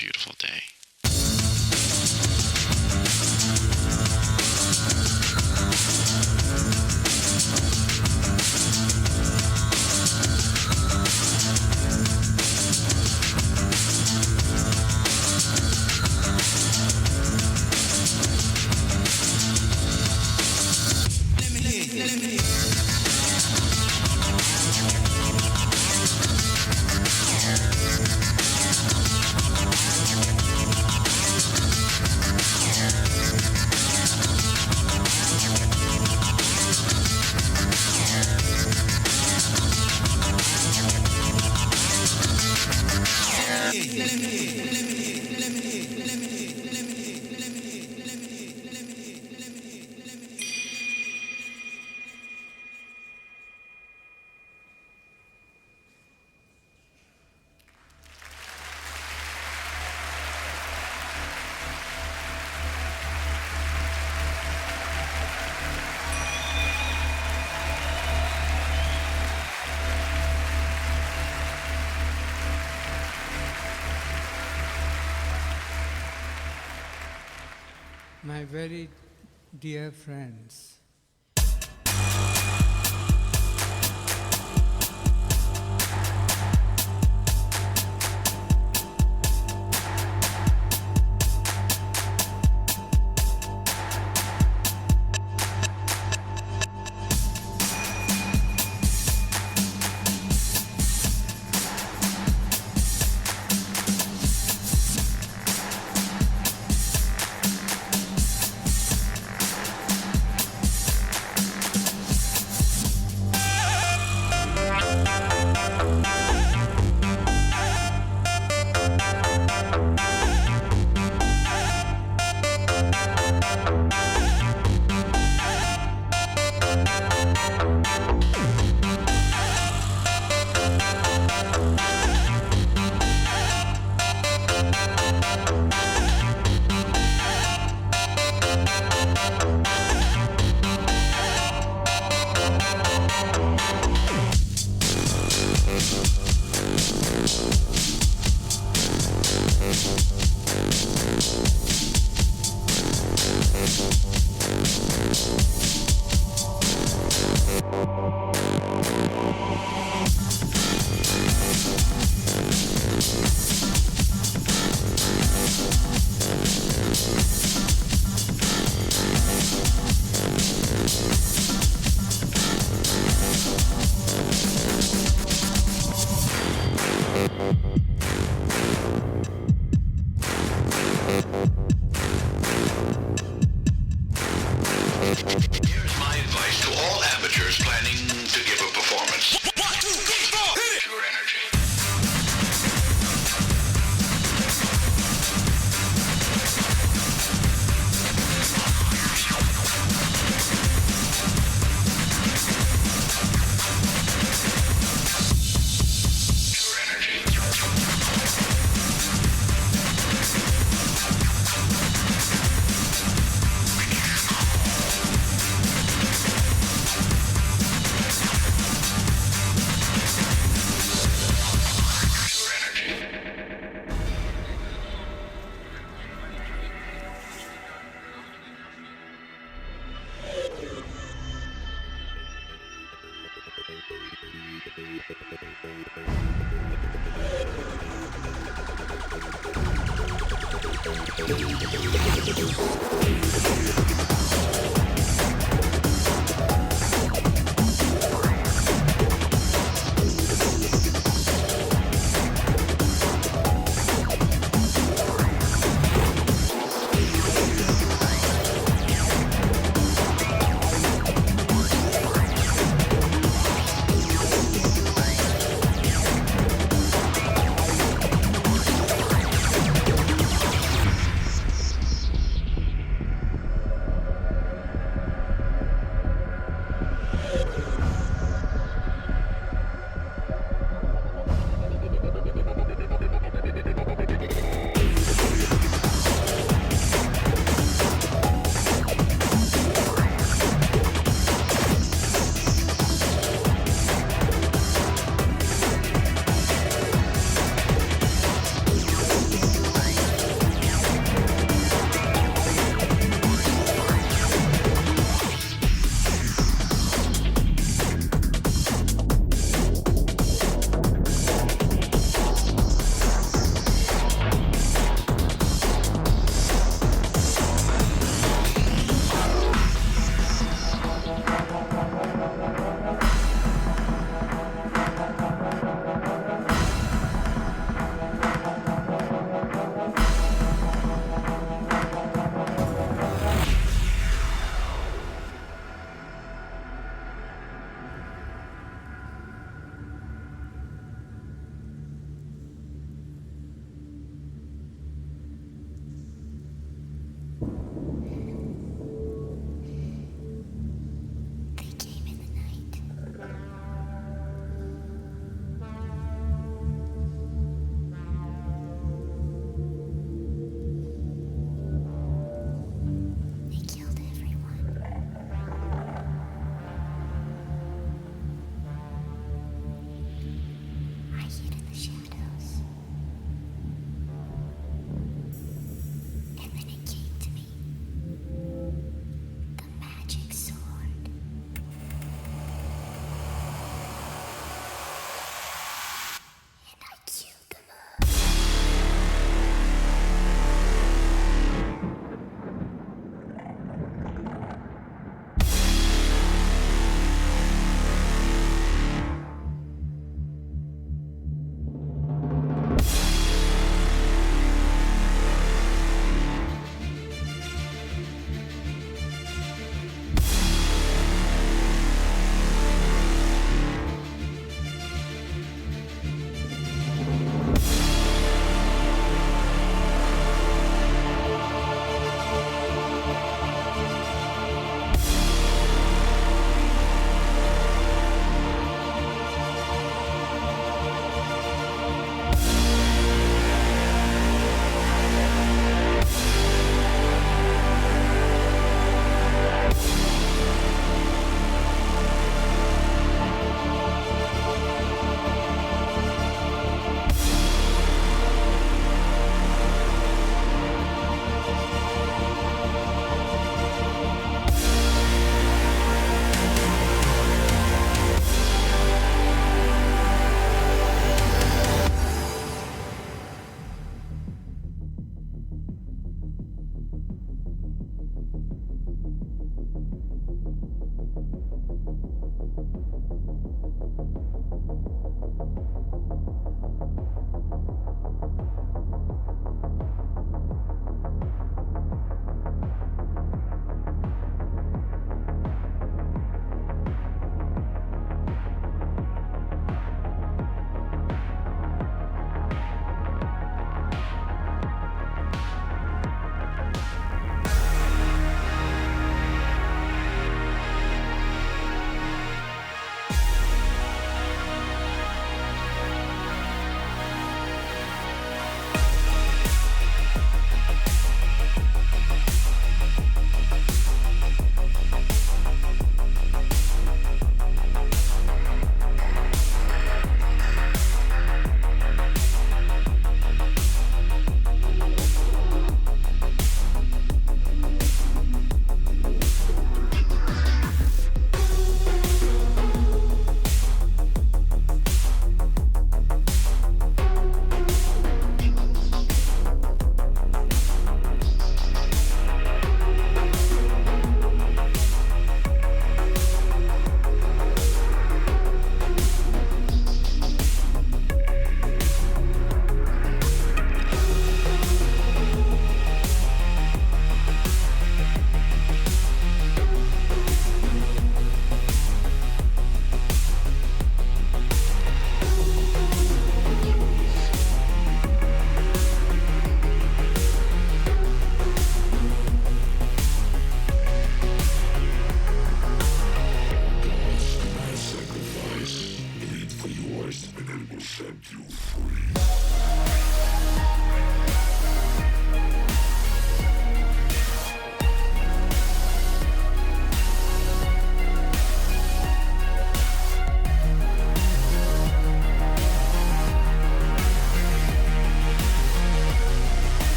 beautiful day. My very dear friends,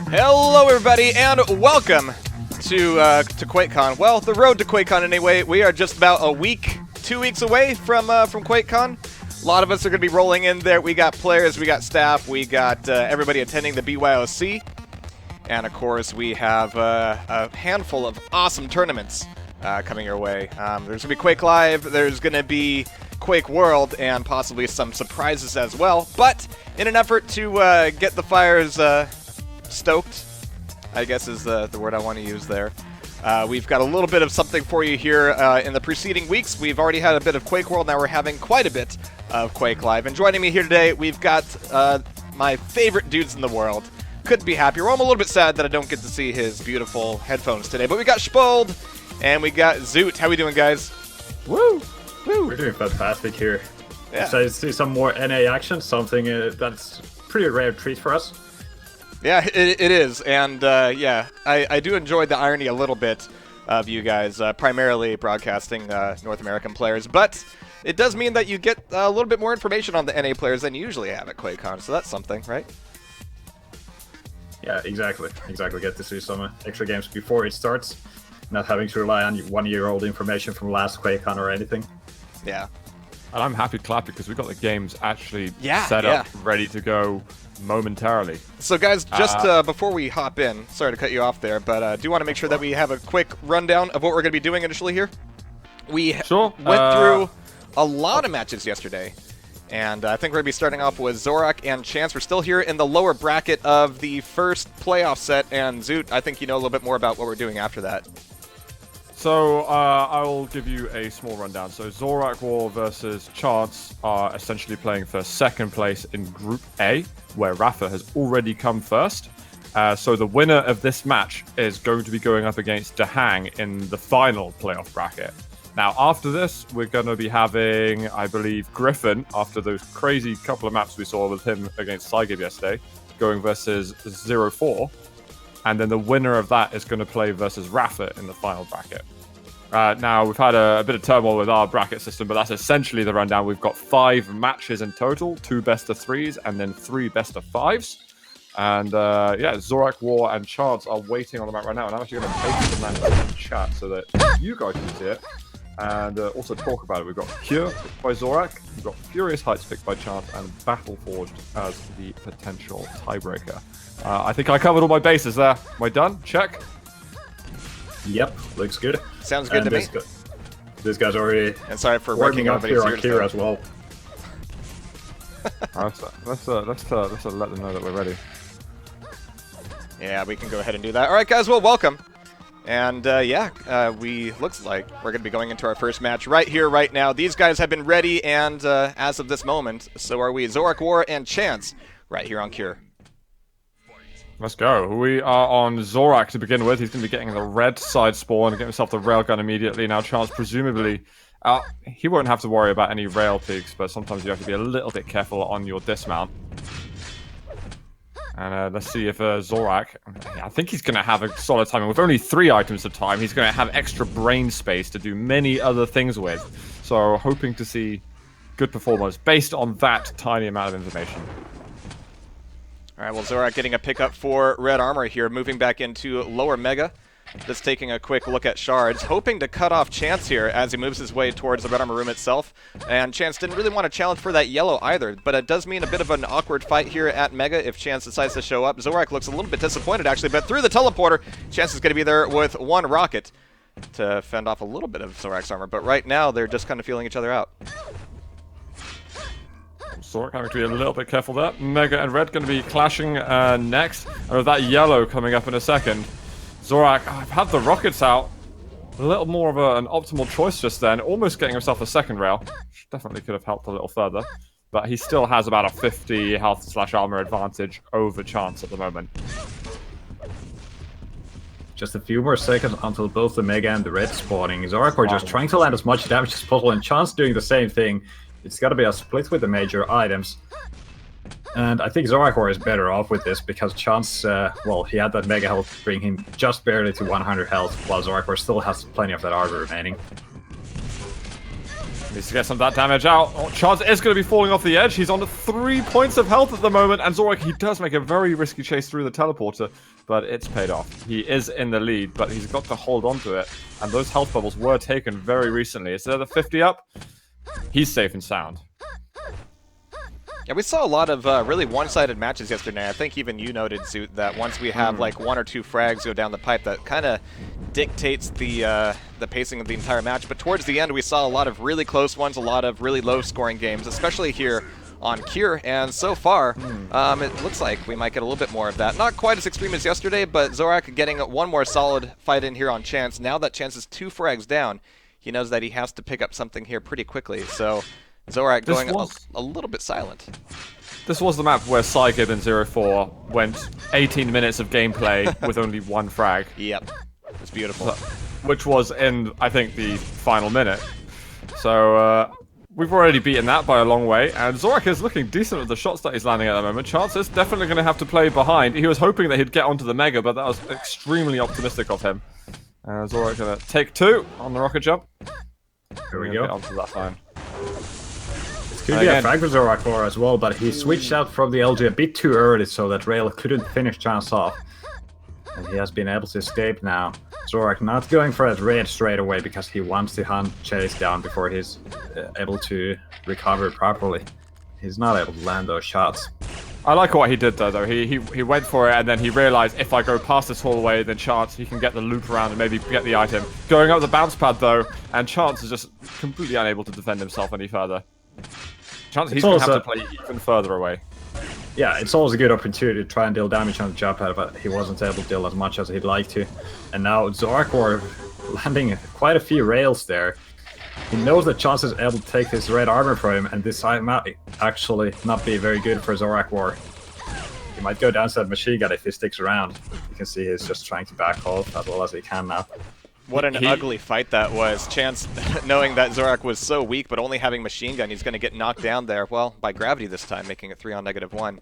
Hello, everybody, and welcome to QuakeCon. Well, the road to QuakeCon, anyway. We are just about 2 weeks away from QuakeCon. A lot of us are going to be rolling in there. We got players, we got staff, we got everybody attending the BYOC, and of course, we have a handful of awesome tournaments coming your way. There's going to be QuakeLive. There's going to be Quake World, and possibly some surprises as well. But in an effort to get the fires stoked, I guess is the word I want to use there. We've got a little bit of something for you here in the preceding weeks. We've already had a bit of Quake World, now we're having quite a bit of QuakeLive. And joining me here today, we've got my favorite dudes in the world. couldn't be happier. Well, I'm a little bit sad that I don't get to see his beautiful headphones today. But we got Spold, and we got Zoot. How we doing, guys? Woo! Woo! We're doing fantastic here. Yeah. So I see some more NA action, something that's pretty rare treat for us. Yeah, it is. And, yeah, I do enjoy the irony a little bit of you guys primarily broadcasting North American players. But it does mean that you get a little bit more information on the NA players than you usually have at QuakeCon. So that's something, right? Yeah, exactly. Get to see some extra games before it starts. Not having to rely on 1-year-old information from last QuakeCon or anything. Yeah. And I'm happy, Clappy, because we've got the games actually Yeah, set yeah. up, ready to go momentarily. So, guys, just before we hop in, sorry to cut you off there, but I do want to make sure that we have a quick rundown of what we're going to be doing initially here. We Sure. went through a lot of matches yesterday, and I think we're going to be starting off with Zorak and Chance. We're still here in the lower bracket of the first playoff set, and Zoot, I think you know a little bit more about what we're doing after that. So I'll give you a small rundown. So ZorakWar versus Chance are essentially playing for second place in Group A, where Rapha has already come first. So the winner of this match is going to be going up against DaHanG in the final playoff bracket. Now, after this, we're going to be having, I believe, Griffin, after those crazy couple of maps we saw with him against Cygib yesterday, going versus 0-4. And then the winner of that is going to play versus Rapha in the final bracket. Now, we've had a bit of turmoil with our bracket system, but that's essentially the rundown. We've got 5 matches in total, 2 best-of-3s, and then 3 best-of-5s. And, yeah, ZorakWar and Chance are waiting on the map right now. And I'm actually going to paste the map in the chat so that you guys can see it. And also talk about it. We've got Cure picked by Zorak, we've got Furious Heights picked by Chance, and Battleforged as the potential tiebreaker. I think I covered all my bases there. Am I done? Check. Yep, looks good. Sounds good to me. This guy's already And sorry for warming wrecking up everybody's here on ears. Kira as well. Let's let them know that we're ready. Yeah, we can go ahead and do that. All right, guys, well, welcome. And, yeah, looks like we're going to be going into our first match right here, right now. These guys have been ready, and as of this moment, so are we. ZorakWar and Chance right here on Cure. Let's go. We are on Zorak to begin with. He's going to be getting the red side spawn and get himself the railgun immediately. Now, Chance, presumably, he won't have to worry about any rail peaks, but sometimes you have to be a little bit careful on your dismount. And let's see if Zorak, I think he's going to have a solid timing. With only 3 items of time, he's going to have extra brain space to do many other things with. So hoping to see good performance based on that tiny amount of information. All right, well, Zorak getting a pickup for red armor here, moving back into lower mega. Just taking a quick look at shards, hoping to cut off Chance here as he moves his way towards the red armor room itself. And Chance didn't really want to challenge for that yellow either, but it does mean a bit of an awkward fight here at mega if Chance decides to show up. Zorak looks a little bit disappointed actually, but through the teleporter, Chance is going to be there with 1 rocket to fend off a little bit of Zorak's armor. But right now, they're just kind of feeling each other out. Zorak having to be a little bit careful there. Mega and red going to be clashing next. And with that yellow coming up in a second. Zorak, I've had the rockets out. A little more of an optimal choice just then. Almost getting himself a second rail. Which definitely could have helped a little further. But he still has about a 50 health/armor advantage over Chance at the moment. Just a few more seconds until both the Mega and the Red spawning. ZorakWar just trying to land as much damage as possible, and Chance doing the same thing. It's got to be a split with the major items. And I think ZorakWar is better off with this because Chance, well, he had that Mega health bring him just barely to 100 health, while ZorakWar still has plenty of that armor remaining. Needs to get some of that damage out. Oh, Chance is going to be falling off the edge. He's on 3 points of health at the moment, and Zorak, he does make a very risky chase through the teleporter, but it's paid off. He is in the lead, but he's got to hold on to it, and those health bubbles were taken very recently. Is there the 50 up? He's safe and sound. Yeah, we saw a lot of really one-sided matches yesterday. I think even you noted, Zoot, that once we have like 1 or 2 frags go down the pipe, that kind of dictates the pacing of the entire match. But towards the end, we saw a lot of really close ones, a lot of really low-scoring games, especially here on Cure. And so far, it looks like we might get a little bit more of that. Not quite as extreme as yesterday, but Zorak getting 1 more solid fight in here on Chance. Now that Chance is 2 frags down, he knows that he has to pick up something here pretty quickly. So Zorak going a little bit silent. This was the map where Cygib in 04 went 18 minutes of gameplay with only one frag. Yep. It's beautiful. Which was in, I think, the final minute. So, we've already beaten that by a long way, and Zorak is looking decent with the shots that he's landing at the moment. Chance is definitely going to have to play behind. He was hoping that he'd get onto the Mega, but that was extremely optimistic of him. Zorak going to take 2 on the rocket jump. Here we go. Get onto that line. Could be a frag for ZorakWar as well, but he switched out from the LG a bit too early so that Rail couldn't finish Chance off. And he has been able to escape now. Zorak not going for that red straight away because he wants to hunt Chase down before he's able to recover properly. He's not able to land those shots. I like what he did though. He went for it and then he realized if I go past this hallway, then Chance, he can get the loop around and maybe get the item. Going up the bounce pad though, and Chance is just completely unable to defend himself any further. Chance, he's going to have to play even further away. Yeah, it's always a good opportunity to try and deal damage on the jump pad, but he wasn't able to deal as much as he'd like to. And now ZorakWar landing quite a few rails there. He knows that Chance is able to take this red armor from him, and this might actually not be very good for ZorakWar. He might go down to that machine gun if he sticks around. You can see he's just trying to back off as well as he can now. What an ugly fight that was. Chance, knowing that Zorak was so weak, but only having machine gun, he's going to get knocked down there. Well, by gravity this time, making it 3 on -1.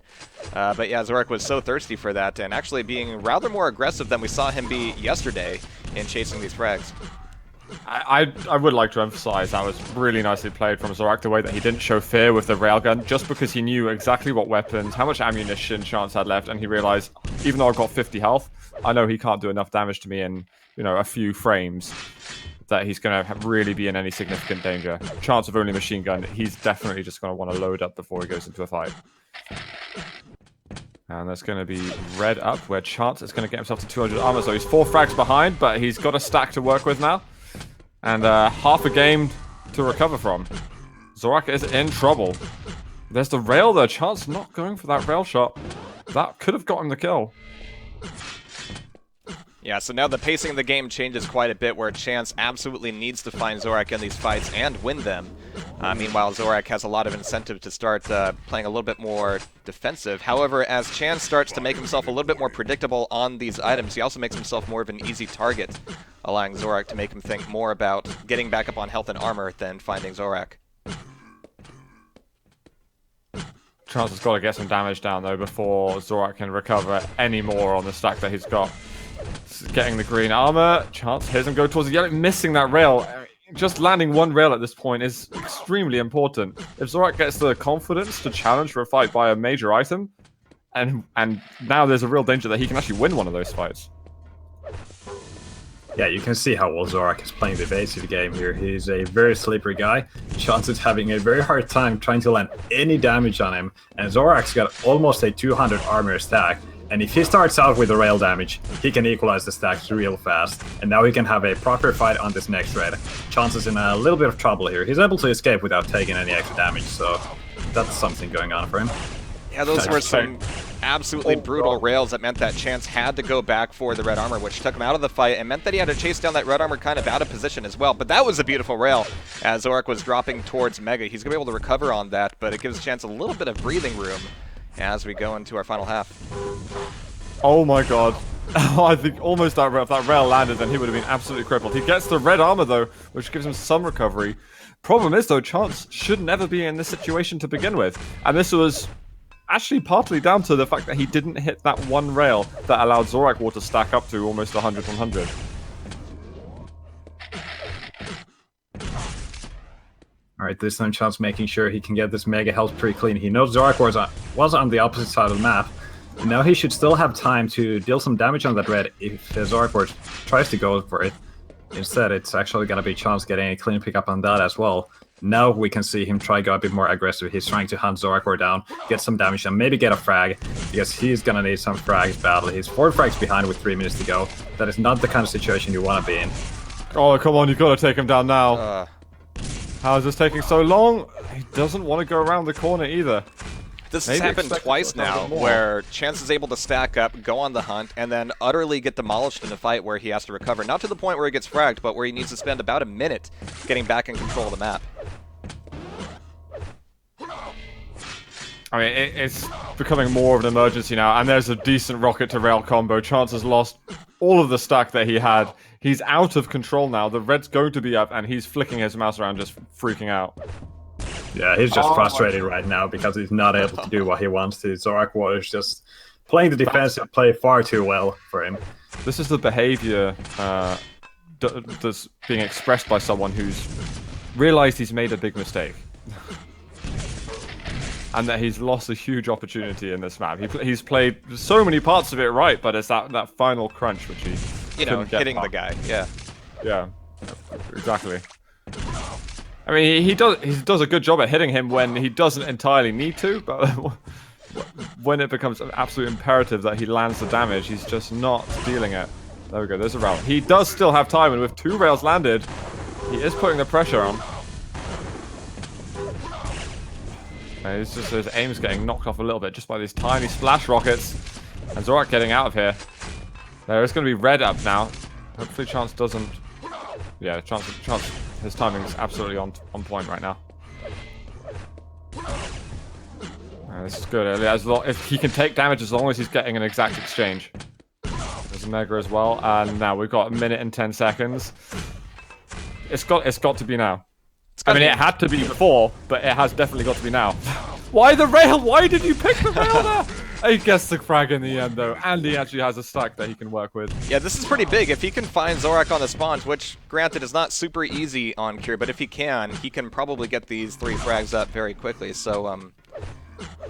But yeah, Zorak was so thirsty for that, and actually being rather more aggressive than we saw him be yesterday in chasing these frags. I would like to emphasize that was really nicely played from Zorak, the way that he didn't show fear with the railgun, just because he knew exactly what weapons, how much ammunition Chance had left, and he realized, even though I've got 50 health, I know he can't do enough damage to me in, you know, a few frames, that he's going to really be in any significant danger. Chance of only machine gun, he's definitely just going to want to load up before he goes into a fight. And that's going to be red up, where Chance is going to get himself to 200 armor, so he's 4 frags behind, but he's got a stack to work with now. And half a game to recover from. Zorak is in trouble. There's the rail there. Chance not going for that rail shot. That could have gotten the kill. Yeah, so now the pacing of the game changes quite a bit, where Chance absolutely needs to find Zorak in these fights and win them. Meanwhile, Zorak has a lot of incentive to start playing a little bit more defensive. However, as Chance starts to make himself a little bit more predictable on these items, he also makes himself more of an easy target, allowing Zorak to make him think more about getting back up on health and armor than finding Zorak. Chance has got to get some damage down, though, before Zorak can recover any more on the stack that he's got. Getting the green armor. Chance hears him go towards the yellow, missing that rail. Just landing one rail at this point is extremely important. If Zorak gets the confidence to challenge for a fight by a major item, and now there's a real danger that he can actually win one of those fights. Yeah, you can see how well Zorak is playing the evasive game here. He's a very slippery guy. Chance is having a very hard time trying to land any damage on him, and Zorak's got almost a 200 armor stack. And if he starts out with the rail damage, he can equalize the stacks real fast. And now he can have a proper fight on this next red. Chance is in a little bit of trouble here. He's able to escape without taking any extra damage, so that's something going on for him. Yeah, those were some absolutely brutal rails that meant that Chance had to go back for the red armor, which took him out of the fight and meant that he had to chase down that red armor kind of out of position as well. But that was a beautiful rail as Zorak was dropping towards Mega. He's going to be able to recover on that, but it gives Chance a little bit of breathing room as we go into our final half. Oh my god. I think almost that rail, if that rail landed, then he would have been absolutely crippled. He gets the red armor, though, which gives him some recovery. Problem is, though, Chance should never be in this situation to begin with. And this was actually partly down to the fact that he didn't hit that one rail that allowed ZorakWar to stack up to almost 100-100. Alright, this time Chance making sure he can get this mega health pretty clean. He knows ZorakWar was on the opposite side of the map. And now he should still have time to deal some damage on that red if ZorakWar tries to go for it. Instead, it's actually going to be Chance getting a clean pickup on that as well. Now we can see him try to go a bit more aggressive. He's trying to hunt ZorakWar down, get some damage, and maybe get a frag, because he's going to need some frags badly. He's 4 frags behind with 3 minutes to go. That is not the kind of situation you want to be in. Oh, come on, you've got to take him down now. How is this taking so long? He doesn't want to go around the corner either. This has happened twice now, where Chance is able to stack up, go on the hunt, and then utterly get demolished in a fight where he has to recover. Not to the point where he gets fragged, but where he needs to spend about a minute getting back in control of the map. I mean, it's becoming more of an emergency now, and there's a decent rocket to rail combo. Chance has lost all of the stack that he had. He's out of control now. The red's going to be up, and he's flicking his mouse around, just freaking out. Yeah, he's just frustrated right now because he's not able to do what he wants to. ZorakWar is just playing the defensive play far too well for him. This is the behavior that's being expressed by someone who's realized he's made a big mistake. And that he's lost a huge opportunity in this map. He's played so many parts of it right, but it's that final crunch which he hitting the guy. Yeah. Yeah, exactly. I mean, he does a good job at hitting him when he doesn't entirely need to, but when it becomes an absolute imperative that he lands the damage, he's just not dealing it. There we go. There's a rail. He does still have time, and with 2 rails landed, he is putting the pressure on. It's just his aim's getting knocked off a little bit just by these tiny splash rockets. And Zorak getting out of here. There is going to be red up now. Hopefully Chance doesn't... Yeah, Chance, his timing is absolutely on point right now. This is good. If he can take damage as long as he's getting an exact exchange. There's a Mega as well. And now we've got 1 minute and 10 seconds. It's got to be now. I mean, it had to be before, but it has definitely got to be now. Why the rail? Why did you pick the rail there? He gets the frag in the end, though, and he actually has a stack that he can work with. Yeah, this is pretty big. If he can find Zorak on the spawns, which, granted, is not super easy on Cure, but if he can probably get these 3 frags up very quickly. So,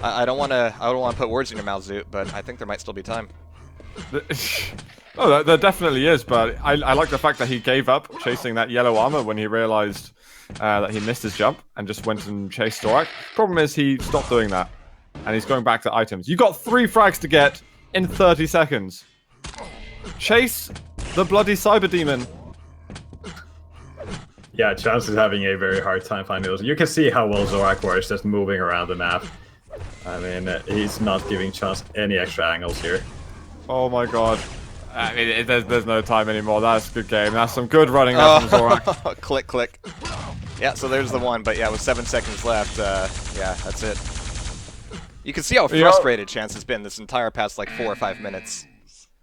I don't want to put words in your mouth, Zoot, but I think there might still be time. Oh, there definitely is, but I like the fact that he gave up chasing that yellow armor when he realized that he missed his jump and just went and chased Zorak. Problem is he stopped doing that, and he's going back to items. You got 3 frags to get in 30 seconds. Chase the bloody Cyber Demon. Yeah, Chance is having a very hard time finding those. You can see how well ZorakWar is just moving around the map. I mean, he's not giving Chance any extra angles here. Oh my god. I mean, there's no time anymore. That's a good game. That's some good running there from Zorak. Click, click. Yeah, so there's the one, but yeah, with 7 seconds left, yeah, that's it. You can see how frustrated Chance has been this entire past, like, 4 or 5 minutes.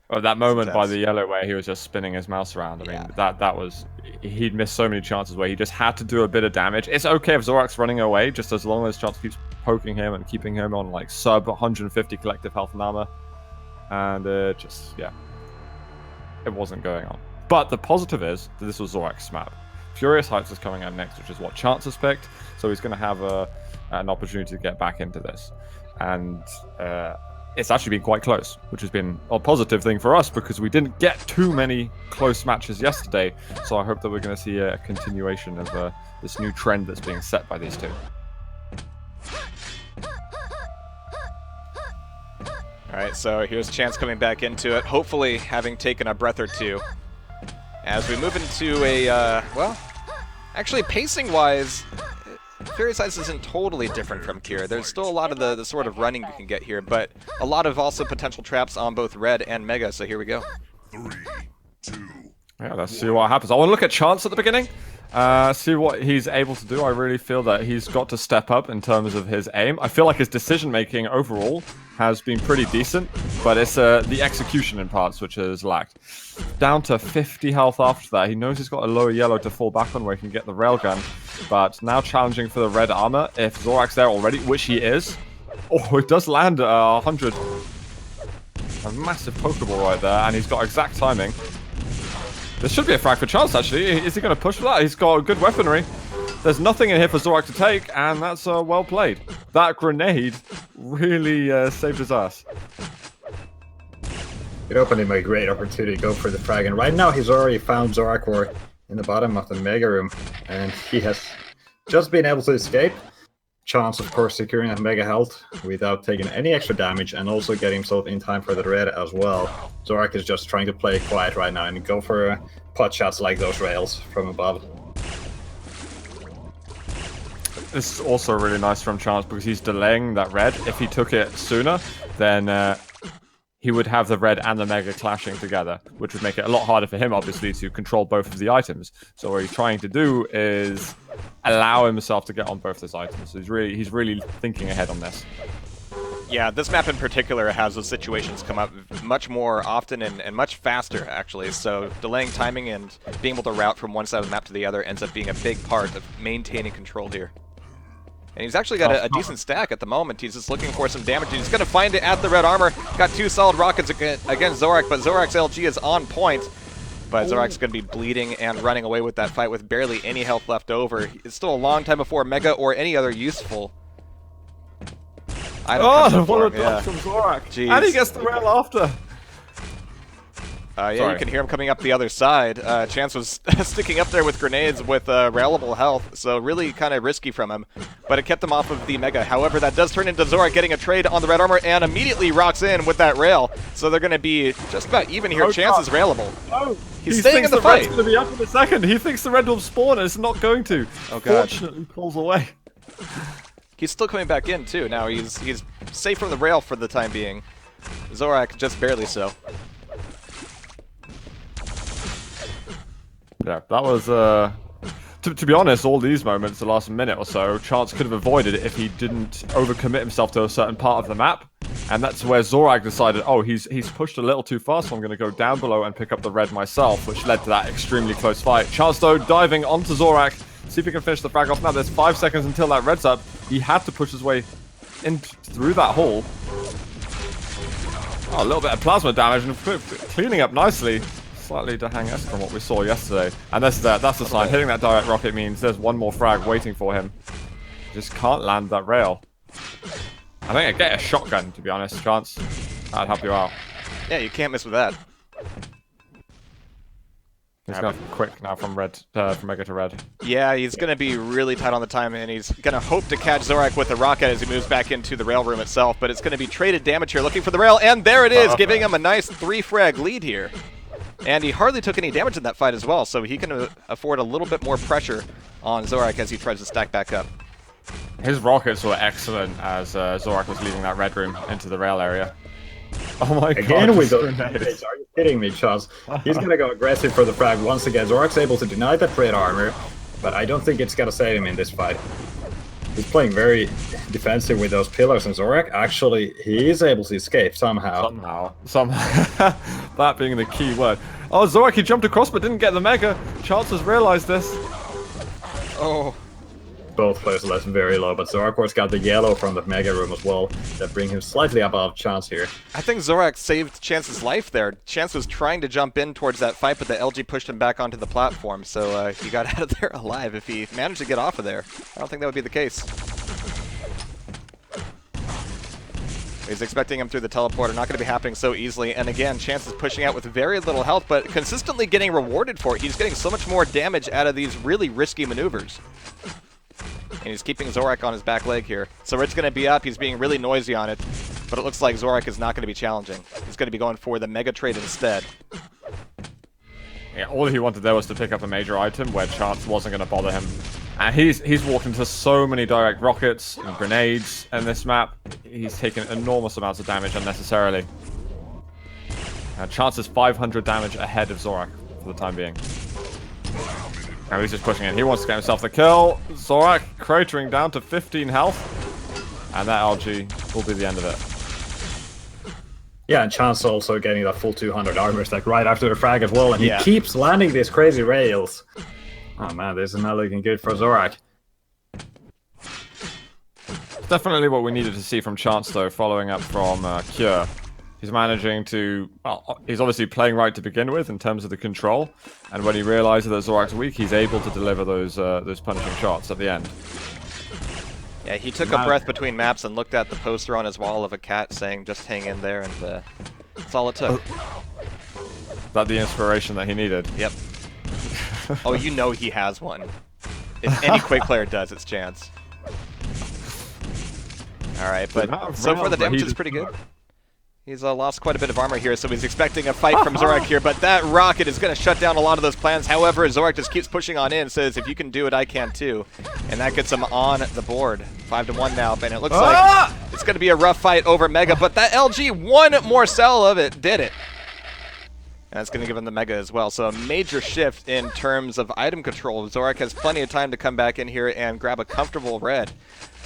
Oh, that moment by the yellow where he was just spinning his mouse around. I mean, that was... He'd missed so many chances where he just had to do a bit of damage. It's okay if Zorak's running away, just as long as Chance keeps poking him and keeping him on, like, sub 150 collective health and armor. And just, yeah. It wasn't going on. But the positive is that this was Zorak's map. Furious Heights is coming out next, which is what Chance has picked. So he's going to have an opportunity to get back into this. And it's actually been quite close, which has been a positive thing for us because we didn't get too many close matches yesterday. So I hope that we're going to see a continuation of this new trend that's being set by these 2. Alright, so here's Chance coming back into it, hopefully having taken a breath or 2. As we move into a, well, actually pacing-wise, Furious Heights isn't totally different from Cure. There's still a lot of the sort of running you can get here, but a lot of also potential traps on both Red and Mega, so here we go. 3, 2, yeah, let's see what happens. I want to look at Chance at the beginning, see what he's able to do. I really feel that he's got to step up in terms of his aim. I feel like his decision-making overall has been pretty decent, but it's the execution in parts which has lacked. Down to 50 health after that. He knows he's got a lower yellow to fall back on where he can get the railgun, but now challenging for the red armor. If Zorak's there already, which he is, oh, it does land 100. A massive Pokeball right there, and he's got exact timing. This should be a frag for Chance, actually. Is he going to push for that? He's got good weaponry. There's nothing in here for Zorak to take, and that's well played. That grenade really saved his ass. It opened him a great opportunity to go for the frag, and right now he's already found ZorakWar in the bottom of the Mega Room, and he has just been able to escape. Chance, of course, securing that Mega health without taking any extra damage, and also getting himself in time for the red as well. Zorak is just trying to play it quiet right now and go for pot shots like those rails from above. This is also really nice from Chance because he's delaying that red. If he took it sooner, then he would have the red and the Mega clashing together, which would make it a lot harder for him, obviously, to control both of the items. So what he's trying to do is allow himself to get on both those items. So he's really thinking ahead on this. Yeah, this map in particular has those situations come up much more often and much faster, actually. So delaying timing and being able to route from one side of the map to the other ends up being a big part of maintaining control here. And he's actually got a decent stack at the moment. He's just looking for some damage. He's going to find it at the red armor. Got 2 solid rockets against Zorak, but Zorak's LG is on point. But Zorak's going to be bleeding and running away with that fight with barely any health left over. It's still a long time before Mega or any other useful item comes up for him. Dodge from Zorak. Jeez. And he gets the rail after. Yeah, you can hear him coming up the other side. Chance was sticking up there with grenades with railable health, so really kind of risky from him. But it kept him off of the Mega. However, that does turn into Zorak getting a trade on the red armor and immediately rocks in with that rail. So they're going to be just about even here. Oh, Chance God. is railable. No, He's staying in the fight. Red's going to be up in a second. He thinks the red will spawn and it's not going to. Oh, God. Fortunately, pulls away. He's still coming back in, too. Now he's safe from the rail for the time being. Zorak just barely so. Yeah, that was, to be honest, all these moments, the last minute or so, Chance could have avoided it if he didn't overcommit himself to a certain part of the map. And that's where Zorak decided, oh, he's pushed a little too far, so I'm going to go down below and pick up the red myself, which led to that extremely close fight. Chance, though, diving onto Zorak, see if he can finish the frag off. Now, there's 5 seconds until that red's up. He had to push his way in through that hole. Oh, a little bit of plasma damage and cleaning up nicely. Slightly DaHanG-esque from what we saw yesterday. And that's the sign. Hitting that direct rocket means there's one more frag waiting for him. Just can't land that rail. I think I'd get a shotgun, to be honest, Chance. That'd help you out. Yeah, you can't miss with that. He's going quick now from Mega to red. Yeah, he's going to be really tight on the time, and he's going to hope to catch Zorak with the rocket as he moves back into the rail room itself. But it's going to be traded damage here, looking for the rail, and there it is, giving him a nice 3-frag lead here. And he hardly took any damage in that fight as well, so he can afford a little bit more pressure on Zorak as he tries to stack back up. His rockets were excellent as Zorak was leaving that red room into the rail area. Oh my god. Again with those grenades. Are you kidding me, Chaz? He's gonna go aggressive for the frag once again. Zorak's able to deny that red armor, but I don't think it's gonna save him in this fight. He's playing very defensive with those pillars, and Zorak actually, he is able to escape somehow. Somehow. That being the key word. Oh, Zorak, he jumped across but didn't get the Mega. Chance has realized this. Oh. Both players left very low, but ZorakWar's got the yellow from the Mega room as well. That bring him slightly above Chance here. I think Zorak saved Chance's life there. Chance was trying to jump in towards that fight, but the LG pushed him back onto the platform, so he got out of there alive. If he managed to get off of there, I don't think that would be the case. He's expecting him through the teleporter, not going to be happening so easily. And again, Chance is pushing out with very little health, but consistently getting rewarded for it. He's getting so much more damage out of these really risky maneuvers. And he's keeping Zorak on his back leg here. So Red's going to be up. He's being really noisy on it. But it looks like Zorak is not going to be challenging. He's going to be going for the Mega Trade instead. Yeah, all he wanted there was to pick up a major item where Chance wasn't going to bother him. And he's walked into so many direct rockets and grenades in this map. He's taken enormous amounts of damage unnecessarily. Chance is 500 damage ahead of Zorak for the time being. Now he's just pushing in. He wants to get himself the kill. Zorak cratering down to 15 health. And that LG will be the end of it. Yeah, and Chance also getting that full 200 armor stack right after the frag as well. And he keeps landing these crazy rails. Oh man, this is not looking good for Zorak. Definitely what we needed to see from Chance, though, following up from Cure. He's managing to... Well, he's obviously playing right to begin with in terms of the control. And when he realizes that Zorak's weak, he's able to deliver those punishing shots at the end. Yeah, he took a breath between maps and looked at the poster on his wall of a cat saying, just hang in there, and that's all it took. That the inspiration that he needed. Yep. Oh, you know he has one. If any Quake player does, it's Chance. Alright, but so far the damage is pretty good. He's lost quite a bit of armor here, so he's expecting a fight from Zorak here, but that rocket is going to shut down a lot of those plans. However, Zorak just keeps pushing on in, says, if you can do it, I can too. And that gets him on the board. 5-1 now, and it looks like it's going to be a rough fight over Mega, but that LG, one more cell of it, did it. And that's going to give him the Mega as well. So a major shift in terms of item control. Zorak has plenty of time to come back in here and grab a comfortable red.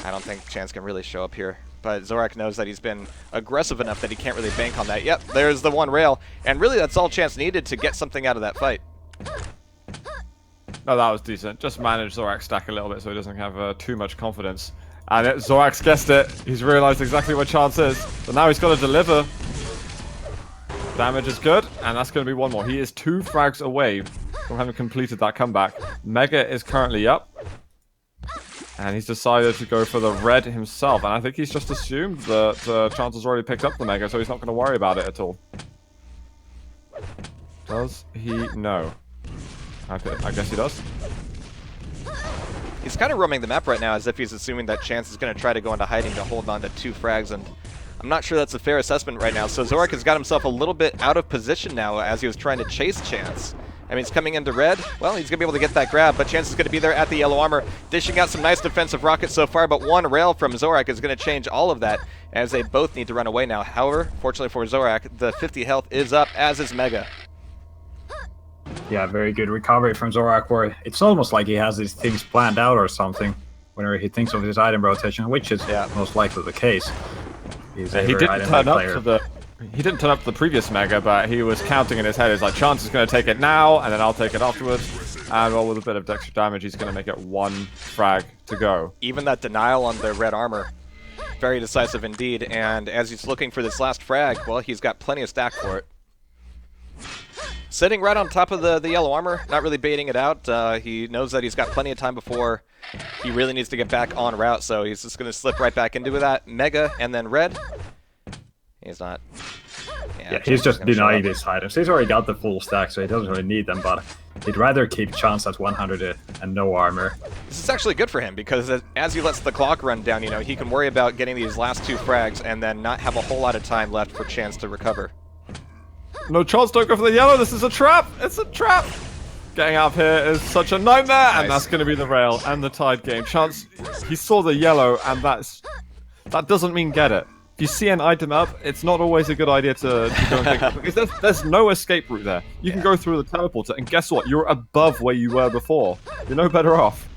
I don't think Chance can really show up here but Zorak knows that he's been aggressive enough that he can't really bank on that. Yep, there's the one rail, and really that's all Chance needed to get something out of that fight. No, that was decent. Just manage Zorak's stack a little bit so he doesn't have too much confidence. And Zorak's guessed it. He's realized exactly what Chance is. So now he's got to deliver. Damage is good, and that's going to be one more. He is 2 frags away from having completed that comeback. Mega is currently up. And he's decided to go for the red himself. And I think he's just assumed that Chance has already picked up the Mega, so he's not going to worry about it at all. Does he know? I guess he does. He's kind of roaming the map right now as if he's assuming that Chance is going to try to go into hiding to hold on to 2 frags, and I'm not sure that's a fair assessment right now. So Zorak has got himself a little bit out of position now as he was trying to chase Chance. I mean, he's coming into red. Well, he's going to be able to get that grab, but Chance is going to be there at the yellow armor, dishing out some nice defensive rockets so far, but one rail from Zorak is going to change all of that as they both need to run away now. However, fortunately for Zorak, the 50 health is up, as is Mega. Yeah, very good recovery from ZorakWar. It's almost like he has these things planned out or something whenever he thinks of his item rotation, which is most likely the case. He didn't turn up to the previous Mega, but he was counting in his head. He's like, Chance is going to take it now, and then I'll take it afterwards. And well, with a bit of extra damage, he's going to make it 1 frag to go. Even that denial on the red armor, very decisive indeed. And as he's looking for this last frag, well, he's got plenty of stack for it. Sitting right on top of the yellow armor, not really baiting it out. He knows that he's got plenty of time before he really needs to get back on route, so he's just going to slip right back into that. Mega and then red. He's not. Yeah, he's just denying these items. He's already got the full stack, so he doesn't really need them, but he'd rather keep Chance at 100 and no armor. This is actually good for him, because as he lets the clock run down, you know, he can worry about getting these last 2 frags and then not have a whole lot of time left for Chance to recover. No, Chance, don't go for the yellow. This is a trap. It's a trap. Getting out of here is such a nightmare, and that's going to be the rail and the tied game. Chance, he saw the yellow, and that doesn't mean get it. If you see an item up, it's not always a good idea to go and take it, because there's no escape route there. You can go through the teleporter, and guess what? You're above where you were before. You're no better off.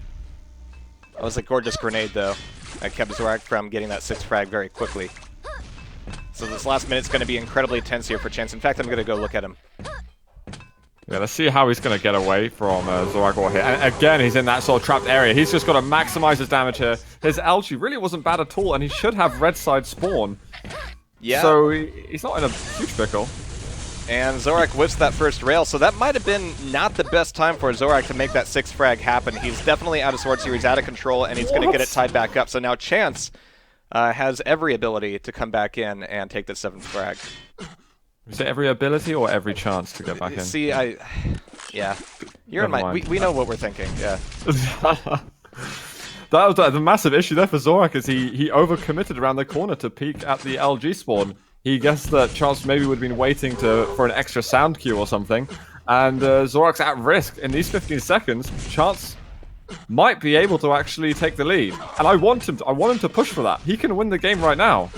That was a gorgeous grenade, though. That kept Zorak from getting that 6 frag very quickly. So this last minute's going to be incredibly tense here for Chance. In fact, I'm going to go look at him. Yeah, let's see how he's going to get away from ZorakWar here. And again, he's in that sort of trapped area. He's just got to maximize his damage here. His LG really wasn't bad at all, and he should have red side spawn. Yeah. So he's not in a huge pickle. And Zorak whiffs that first rail, so that might have been not the best time for Zorak to make that 6 frag happen. He's definitely out of sorts here. He's out of control, and he's going to get it tied back up. So now Chance has every ability to come back in and take the 7th frag. Is it every ability or every chance to get back in? See, yeah. You're in my... We know what we're thinking, yeah. That was the massive issue there for Zorak, is he overcommitted around the corner to peek at the LG spawn. He guessed that Chance maybe would have been waiting for an extra sound cue or something, and Zorak's at risk. In these 15 seconds, Chance might be able to actually take the lead, and I want him to push for that. He can win the game right now.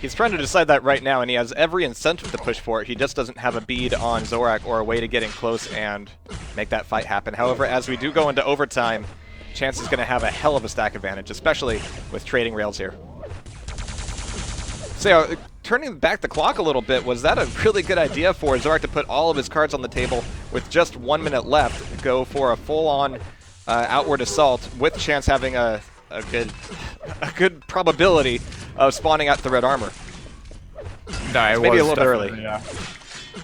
He's trying to decide that right now, and he has every incentive to push for it. He just doesn't have a bead on Zorak or a way to get in close and make that fight happen. However, as we do go into overtime, Chance is going to have a hell of a stack advantage, especially with trading rails here. So, turning back the clock a little bit, was that a really good idea for Zorak to put all of his cards on the table with just 1 minute left, go for a full-on outward assault with Chance having a good probability of spawning out the red armor? No, it maybe was a little bit early. Yeah.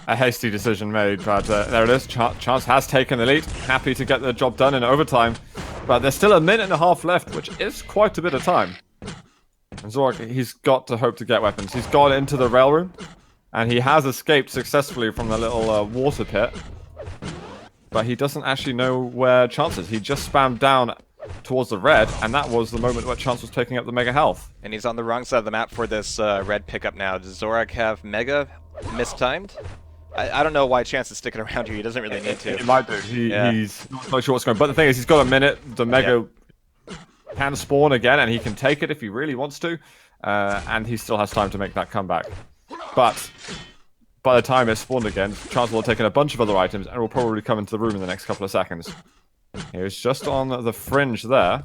A hasty decision made, but there it is. Chance has taken the lead. Happy to get the job done in overtime. But there's still a minute and a half left, which is quite a bit of time. And Zorak, he's got to hope to get weapons. He's gone into the rail room, and he has escaped successfully from the little water pit. But he doesn't actually know where Chance is. He just spammed down towards the red, and that was the moment where Chance was taking up the Mega health. And he's on the wrong side of the map for this red pickup now. Does Zorak have Mega mistimed? I don't know why Chance is sticking around here. He doesn't really need to. He might do. He's not quite sure what's going on. But the thing is, he's got a minute. The Mega can spawn again, and he can take it if he really wants to. And he still has time to make that comeback. But by the time it's spawned again, Chance will have taken a bunch of other items and will probably come into the room in the next couple of seconds. He was just on the fringe there.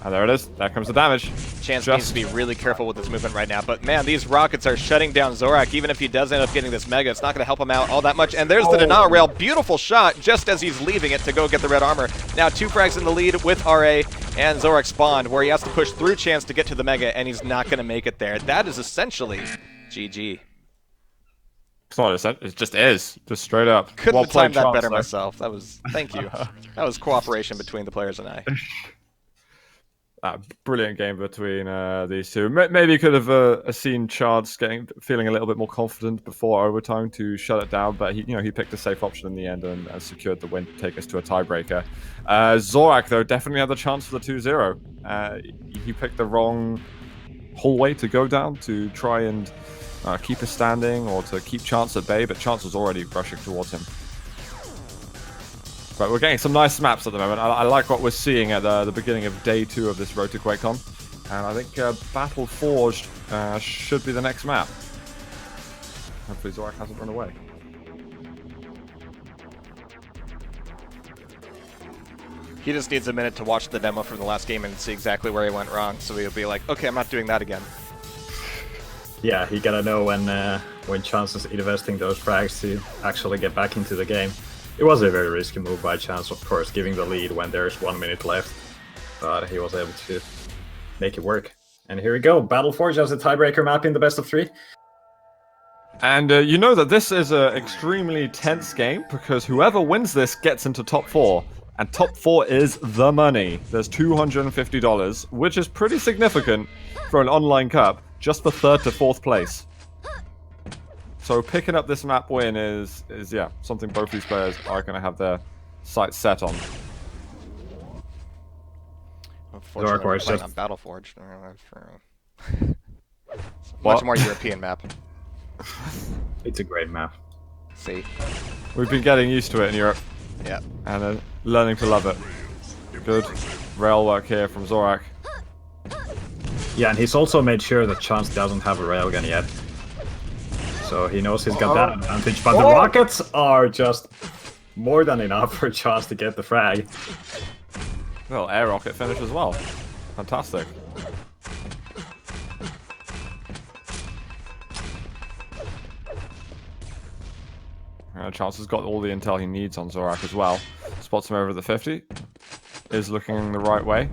And there it is. There comes the damage. Chance needs to be really careful with his movement right now. But man, these rockets are shutting down Zorak. Even if he does end up getting this Mega, it's not going to help him out all that much. And there's the denial rail. Beautiful shot just as he's leaving it to go get the red armor. Now 2 frags in the lead with RA, and Zorak spawned where he has to push through Chance to get to the Mega, and he's not going to make it there. That is essentially GG. It's not, it just is. Just straight up. Couldn't have timed that Chance, better though. myself. That was, thank you. That was cooperation between the players and I. Brilliant game between these two. Maybe could have seen Chance feeling a little bit more confident before overtime to shut it down, but he picked a safe option in the end and secured the win to take us to a tiebreaker. Zorak, though, definitely had the chance for the 2-0. He picked the wrong hallway to go down to try and keep us standing or to keep Chance at bay, but Chance was already rushing towards him. But we're getting some nice maps at the moment. I like what we're seeing at the beginning of day 2 of this Road to QuakeCon. And I think Battle Forged should be the next map. Hopefully Zorak hasn't run away. He just needs a minute to watch the demo from the last game and see exactly where he went wrong, so he'll be like, okay, I'm not doing that again. Yeah, he gotta know when Chance is investing those frags to actually get back into the game. It was a very risky move by Chance, of course, giving the lead when there's 1 minute left. But he was able to make it work. And here we go, Battle Forge as a tiebreaker map in the best of 3. And you know that this is an extremely tense game because whoever wins this gets into top 4. And top 4 is the money. There's $250, which is pretty significant for an online cup, just for 3rd to 4th place. So picking up this map win is yeah, something both these players are going to have their sights set on. Unfortunately, we're playing on Battle Forge. Much more European map. It's a great map. See? We've been getting used to it in Europe. Yeah. And learning to love it. Good rail work here from Zorak. Yeah, and he's also made sure that Chance doesn't have a railgun yet. So he knows he's got that advantage, but the rockets are just more than enough for Chance to get the frag. Well, air rocket finish as well. Fantastic. Chance has got all the intel he needs on Zorak as well. Spots him over the 50. Is looking the right way.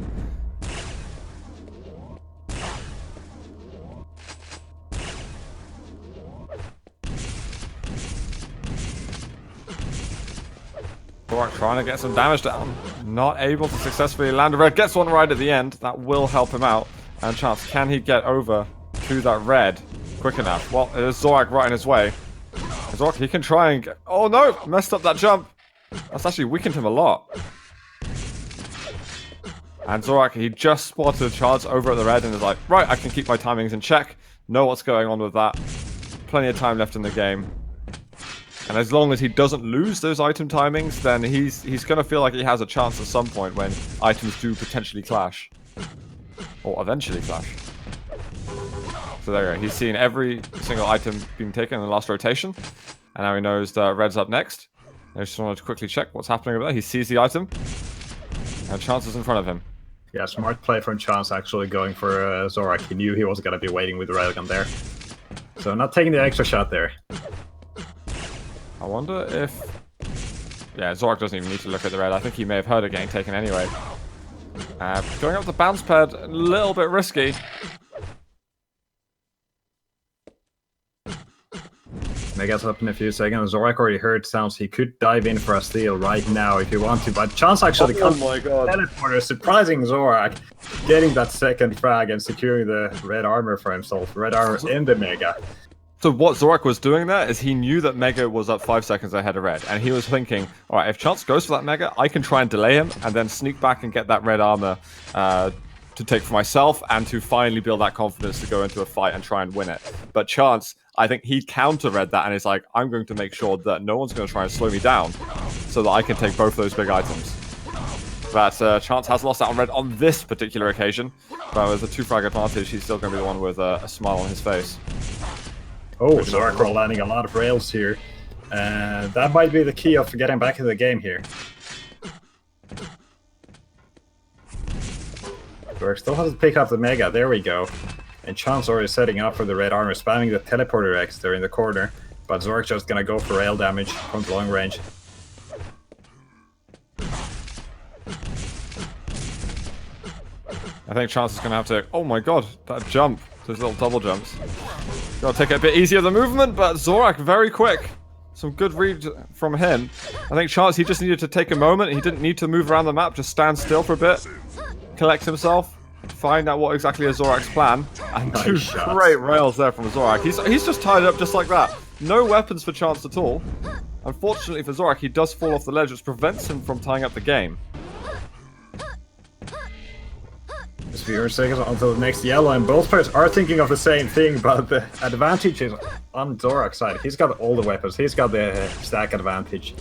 Zorak trying to get some damage down. Not able to successfully land a red. Gets one right at the end. That will help him out. And Chance, can he get over to that red quick enough? Well, there's Zorak right in his way. Zorak, he can try and get... Oh no! Messed up that jump. That's actually weakened him a lot. And Zorak, he just spotted Chance over at the red and is like, right, I can keep my timings in check. Know what's going on with that. Plenty of time left in the game. And as long as he doesn't lose those item timings, then he's going to feel like he has a chance at some point when items do potentially clash. Or eventually clash. So there you go. He's seen every single item being taken in the last rotation. And now he knows that red's up next. I just wanted to quickly check what's happening over there. He sees the item. And Chance is in front of him. Yeah, smart play from Chance actually going for Zorak. He knew he was going to be waiting with the railgun there. So not taking the extra shot there. I wonder if... Yeah, Zorak doesn't even need to look at the red. I think he may have heard it getting taken anyway. Going up the bounce pad, a little bit risky. Mega's up in a few seconds. Zorak already heard sounds. He could dive in for a steal right now if he wants to, but Chance actually comes. Oh my god. Teleporter, surprising Zorak, getting that second frag and securing the red armor for himself. Red armor in the Mega. So what Zorak was doing there is he knew that Mega was up 5 seconds ahead of red, and he was thinking, alright, if Chance goes for that Mega, I can try and delay him, and then sneak back and get that red armor to take for myself, and to finally build that confidence to go into a fight and try and win it. But Chance, I think he counter-read that, and is like, I'm going to make sure that no one's going to try and slow me down, so that I can take both those big items. But Chance has lost out on red on this particular occasion, but with a 2-frag advantage, he's still going to be the one with a smile on his face. Oh, ZorakWar landing a lot of rails here. That might be the key of getting back in the game here. Zorak still hasn't picked up the Mega. There we go. And Chance already setting up for the red armor, spamming the teleporter X there in the corner. But Zorak just gonna go for rail damage from long range. I think Chance is going to have to... Oh my god, that jump. Those little double jumps. Gotta take it a bit easier, the movement, but Zorak very quick. Some good read from him. I think Chance, he just needed to take a moment. He didn't need to move around the map, just stand still for a bit. Collect himself. Find out what exactly is Zorak's plan. And Nice two shots. great rails there from Zorak. He's just tied up just like that. No weapons for Chance at all. Unfortunately for Zorak, he does fall off the ledge, which prevents him from tying up the game. Just a few seconds until the next yellow, and both players are thinking of the same thing, but the advantage is on Zorak's side. He's got all the weapons, he's got the stack advantage.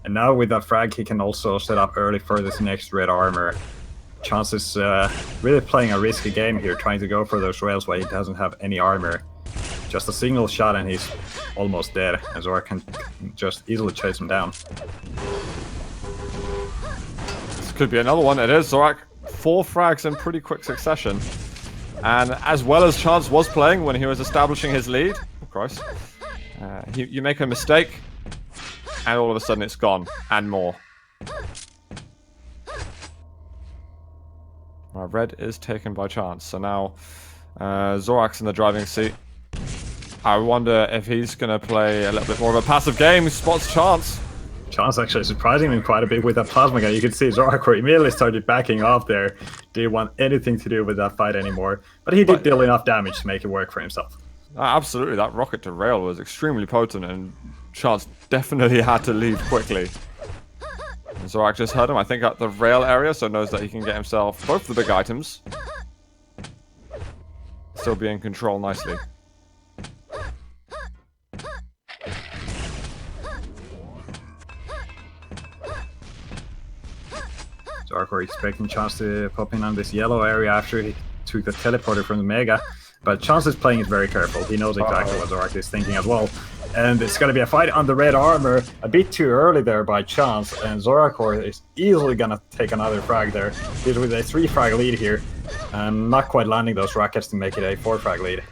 And now with that frag, he can also set up early for this next red armor. Chance is really playing a risky game here, trying to go for those rails while he doesn't have any armor. Just a single shot and he's almost dead, and Zorak can just easily chase him down. This could be another one. It is Zorak. 4 frags in pretty quick succession. And as well as Chance was playing when he was establishing his lead, of course, you make a mistake, and all of a sudden it's gone, and more. Red is taken by Chance, so now Zorak's in the driving seat. I wonder if he's going to play a little bit more of a passive game. He spots Chance. Chance actually surprising him quite a bit with that plasma gun. You can see ZorakWar immediately started backing off there. Didn't want anything to do with that fight anymore. But he did deal enough damage to make it work for himself. Absolutely, that rocket to rail was extremely potent, and Chance definitely had to leave quickly. And Zorak just heard him, I think, at the rail area, so knows that he can get himself both the big items. Still be in control nicely. ZorakWar expecting Chance to pop in on this yellow area after he took the teleporter from the Mega. But Chance is playing it very careful. He knows exactly what Zorak is thinking as well. And it's going to be a fight on the red armor. A bit too early there by Chance. And ZorakWar is easily going to take another frag there. He's with a 3 frag lead here. And not quite landing those rockets to make it a 4 frag lead.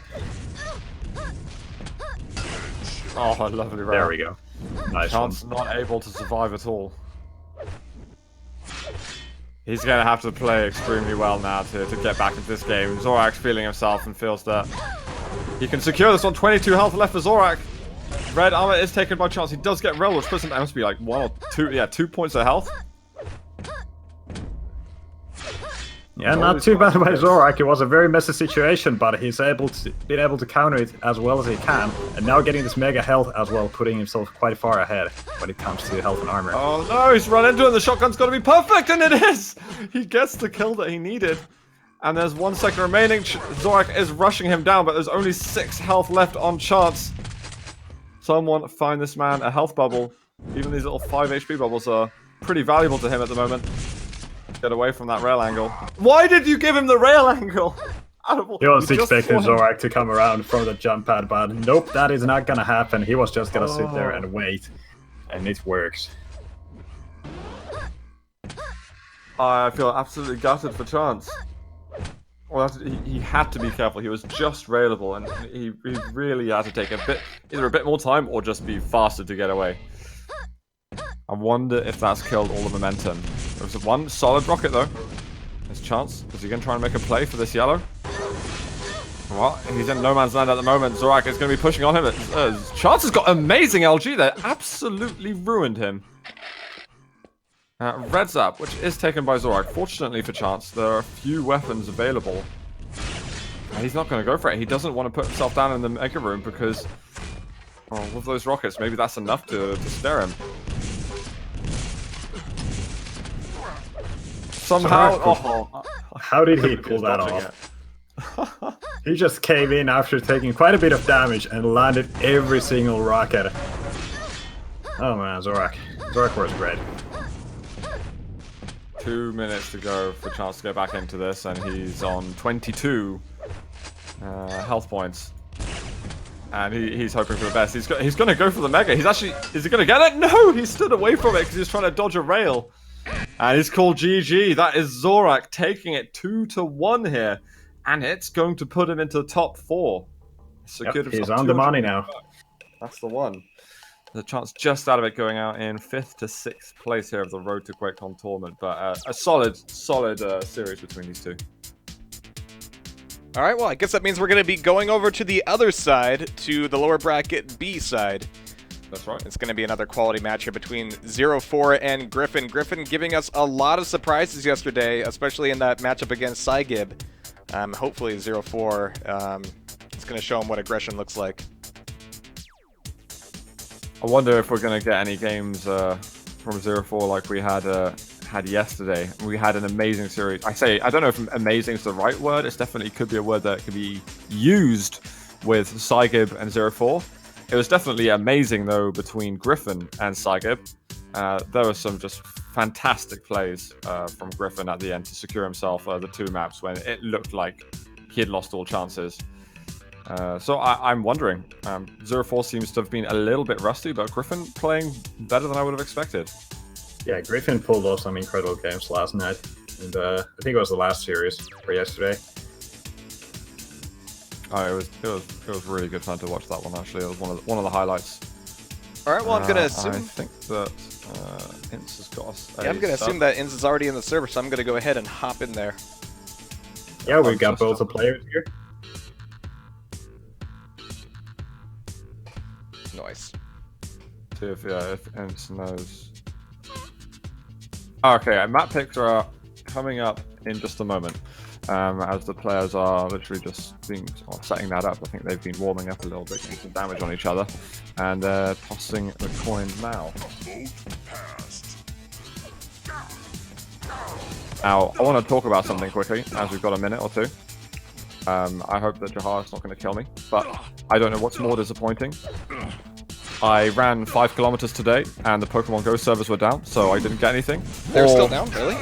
Oh, lovely rail. There we go. Nice Chance one. not able to survive at all. He's going to have to play extremely well now to get back into this game. Zorak's feeling himself and feels that he can secure this one. 22 health left for Zorak. Red armor is taken by Chance. He does get rail, which puts him, that must be like 1 or 2, yeah, 2 points of health. Yeah, not too bad by Zorak. It was a very messy situation, but he's been able to counter it as well as he can. And now getting this mega health as well, putting himself quite far ahead when it comes to health and armor. Oh no, he's run into it. The shotgun's got to be perfect, and it is! He gets the kill that he needed. And there's 1 second remaining. Zorak is rushing him down, but there's only 6 health left on Chance. Someone find this man a health bubble. Even these little 5 HP bubbles are pretty valuable to him at the moment. Get away from that rail angle. Why did you give him the rail angle? He was expecting Zorak to come around from the jump pad, but nope, that is not gonna happen. He was just gonna sit there and wait. And it works. I feel absolutely gutted for Chance. Well, he had to be careful. He was just railable, and he really had to take either a bit more time or just be faster to get away. I wonder if that's killed all the momentum. There was 1 solid rocket though. There's Chance. Is he going to try and make a play for this yellow? Well, he's in no man's land at the moment. Zorak is going to be pushing on him. Chance has got amazing LG there. Absolutely ruined him. Red's up, which is taken by Zorak. Fortunately for Chance, there are a few weapons available. He's not going to go for it. He doesn't want to put himself down in the mega room because, with those rockets, maybe that's enough to scare him. Somehow, how did he pull that off? He just came in after taking quite a bit of damage and landed every single rocket. Oh man, ZorakWar is great. 2 minutes to go for Chance to go back into this, and he's on 22 health points. And he's hoping for the best. He's going to go for the mega. Is he going to get it? No, he stood away from it because he was trying to dodge a rail. And it's called GG. That is Zorak taking it 2-1 here. And it's going to put him into the top 4. Yep, he's on the money now. That's the one. The chance just out of it going out in 5th to 6th place here of the Road to QuakeCon tournament. But a solid series between these two. All right, well, I guess that means we're going to be going over to the other side, to the lower bracket B side. That's right. It's going to be another quality match here between ZorakWar and Griffin. Griffin giving us a lot of surprises yesterday, especially in that matchup against Cygib. Hopefully ZorakWar is going to show him what aggression looks like. I wonder if we're going to get any games from ZorakWar like we had yesterday. We had an amazing series. I don't know if amazing is the right word. It definitely could be a word that could be used with Cygib and ZorakWar. It was definitely amazing, though, between Griffin and Cygib. There were some just fantastic plays from Griffin at the end to secure himself the 2 maps when it looked like he had lost all chances. So I'm wondering. ZorakWar seems to have been a little bit rusty, but Griffin playing better than I would have expected. Yeah, Griffin pulled off some incredible games last night. And I think it was the last series for yesterday. Oh, it was really good fun to watch that one. Actually, it was one of the highlights. All right, well, I'm going to assume... I think that Ince has got us. Yeah, I'm going to assume that Ince is already in the server, so I'm going to go ahead and hop in there. Yeah, we got both the players here. Nice. See if Ince knows. Okay, map picks are coming up in just a moment. As the players are literally just setting that up. I think they've been warming up a little bit, getting some damage on each other, and tossing the coin now. Now, I want to talk about something quickly, as we've got a minute or two. I hope that Jahar is not going to kill me, but I don't know what's more disappointing. I ran 5 kilometers today, and the Pokemon Go servers were down, so I didn't get anything. They're still down, really?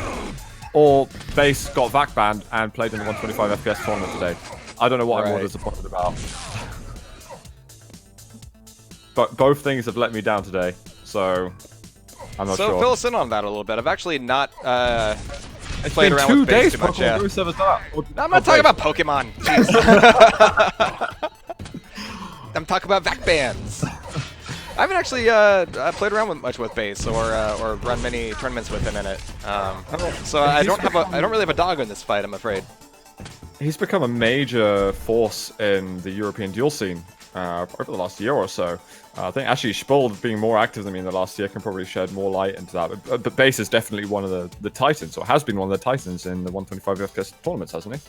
Or Base got VAC banned and played in the 125 FPS tournament today. I don't know what I'm more Right. disappointed about. But both things have let me down today, so I'm not So sure. fill us in on that a little bit. I've actually not It's played been around 2 with base days too much, Pokemon yeah. Go servers are up. No, I'm not talking about Pokemon. Jeez. I'm talking about VAC bans. I haven't actually played around much with base or run many tournaments with him in it. So I don't really have a dog in this fight, I'm afraid. He's become a major force in the European duel scene over the last year or so. I think actually Spold being more active than me in the last year can probably shed more light into that. But Base is definitely one of the titans, or has been one of the titans in the 125 FPS tournaments, hasn't he?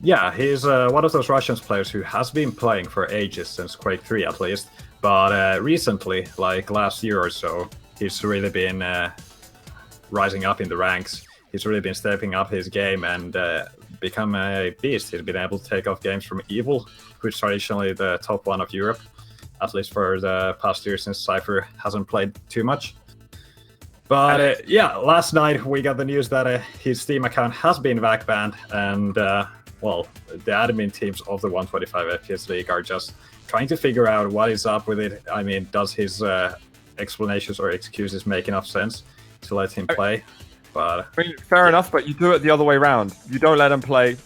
Yeah, he's one of those Russian players who has been playing for ages, since Quake 3 at least. But recently, like last year or so, he's really been rising up in the ranks. He's really been stepping up his game and become a beast. He's been able to take off games from Evil, who's traditionally the top one of Europe, at least for the past year since Cypher hasn't played too much. But yeah, last night we got the news that his Steam account has been VAC banned, and well, the admin teams of the 125 FPS League are just trying to figure out what is up with it. I mean, does his explanations or excuses make enough sense to let him play? But I mean, fair enough, but you do it the other way around. You don't let him play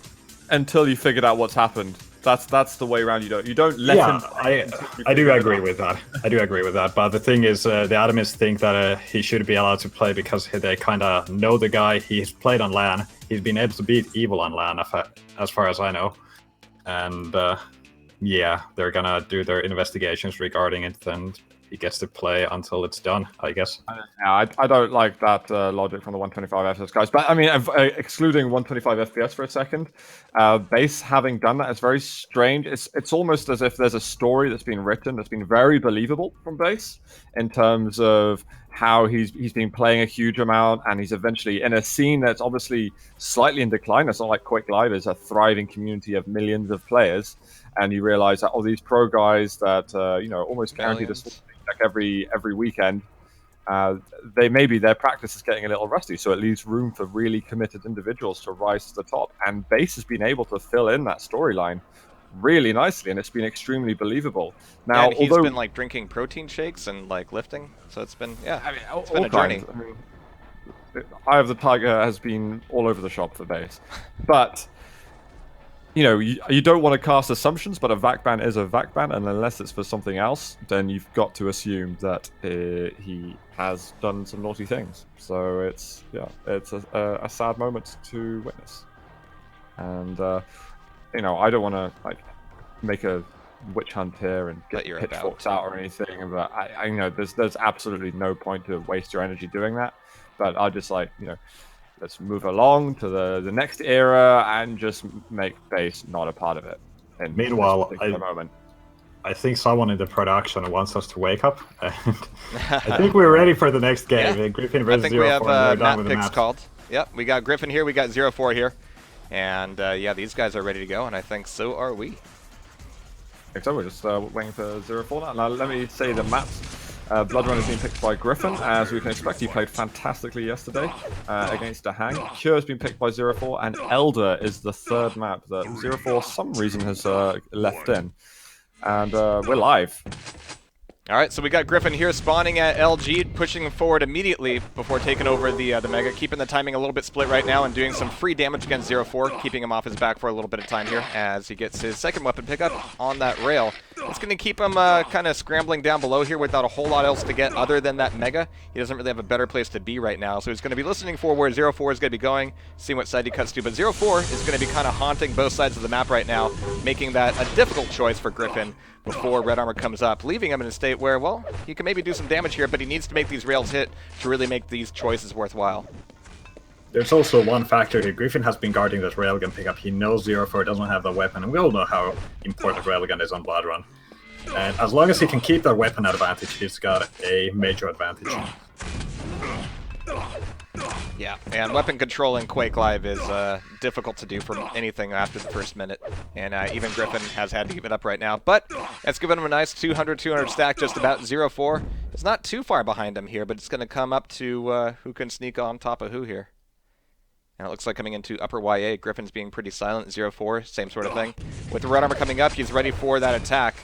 until you figured out what's happened. That's the way around. You don't let him play. I do agree with that. I do agree with that. But the thing is, the admins think that he should be allowed to play because they kind of know the guy. He's played on LAN. He's been able to beat Evil on LAN, as far as I know. And yeah, they're gonna do their investigations regarding it, and he gets to play until it's done, I guess. Yeah, I don't like that logic from the 125 FPS guys. But I mean, excluding 125 FPS for a second, Base having done that is very strange. It's almost as if there's a story that's been written that's been very believable from Base in terms of how he's been playing a huge amount, and he's eventually in a scene that's obviously slightly in decline. It's not like QuakeLive is a thriving community of millions of players, and you realize that all these pro guys that almost guaranteed us like every weekend, their practice is getting a little rusty, so it leaves room for really committed individuals to rise to the top. And Base has been able to fill in that storyline really nicely, and it's been extremely believable. Now, and he's been like drinking protein shakes and like lifting, so it's been it's been a journey. I mean, Eye of the Tiger has been all over the shop for base, but you know, you don't want to cast assumptions, but a vac ban is a vac ban, and unless it's for something else, then you've got to assume that he has done some naughty things. So it's a sad moment to witness, and you know, I don't want to like make a witch hunt here and get your pitchforks out or anything, but I know there's absolutely no point to waste your energy doing that. But I'll just like, you know, let's move along to the next era and just make base not a part of it. And meanwhile, I think someone in the production wants us to wake up. And I think we're ready for the next game. Yeah. Griffin versus I think we have map picks called. Yep, we got Griffin here, we got 0-4 here. And yeah, these guys are ready to go, and I think so are we. So we're just waiting for 0-4 now. Now let me say the maps. Blood Run has been picked by Griffin, as we can expect. He played fantastically yesterday against DaHanG. Cure has been picked by 0-4, and Elder is the third map that 0-4 for some reason has left in. And we're live. All right, so we got Griffin here spawning at LG, pushing him forward immediately before taking over the Mega, keeping the timing a little bit split right now and doing some free damage against 0-4, keeping him off his back for a little bit of time here as he gets his second weapon pickup on that rail. It's going to keep him kind of scrambling down below here without a whole lot else to get other than that Mega. He doesn't really have a better place to be right now, so he's going to be listening for where 0-4 is going to be going, seeing what side he cuts to. But 0-4 is going to be kind of haunting both sides of the map right now, making that a difficult choice for Griffin before Red Armor comes up, leaving him in a state where, well, he can maybe do some damage here, but he needs to make these rails hit to really make these choices worthwhile. There's also one factor here. Griffin has been guarding that railgun pickup. He knows 0-4 doesn't have the weapon, and we all know how important railgun is on Blood Run. And as long as he can keep that weapon advantage, he's got a major advantage. Yeah, and weapon control in QuakeLive is difficult to do for anything after the first minute. And even Griffin has had to give it up right now. But that's given him a nice 200-200 stack, just about 0-4. It's not too far behind him here, but it's going to come up to who can sneak on top of who here. And it looks like coming into upper YA, Griffin's being pretty silent. 0-4, same sort of thing. With the Red Armor coming up, he's ready for that attack.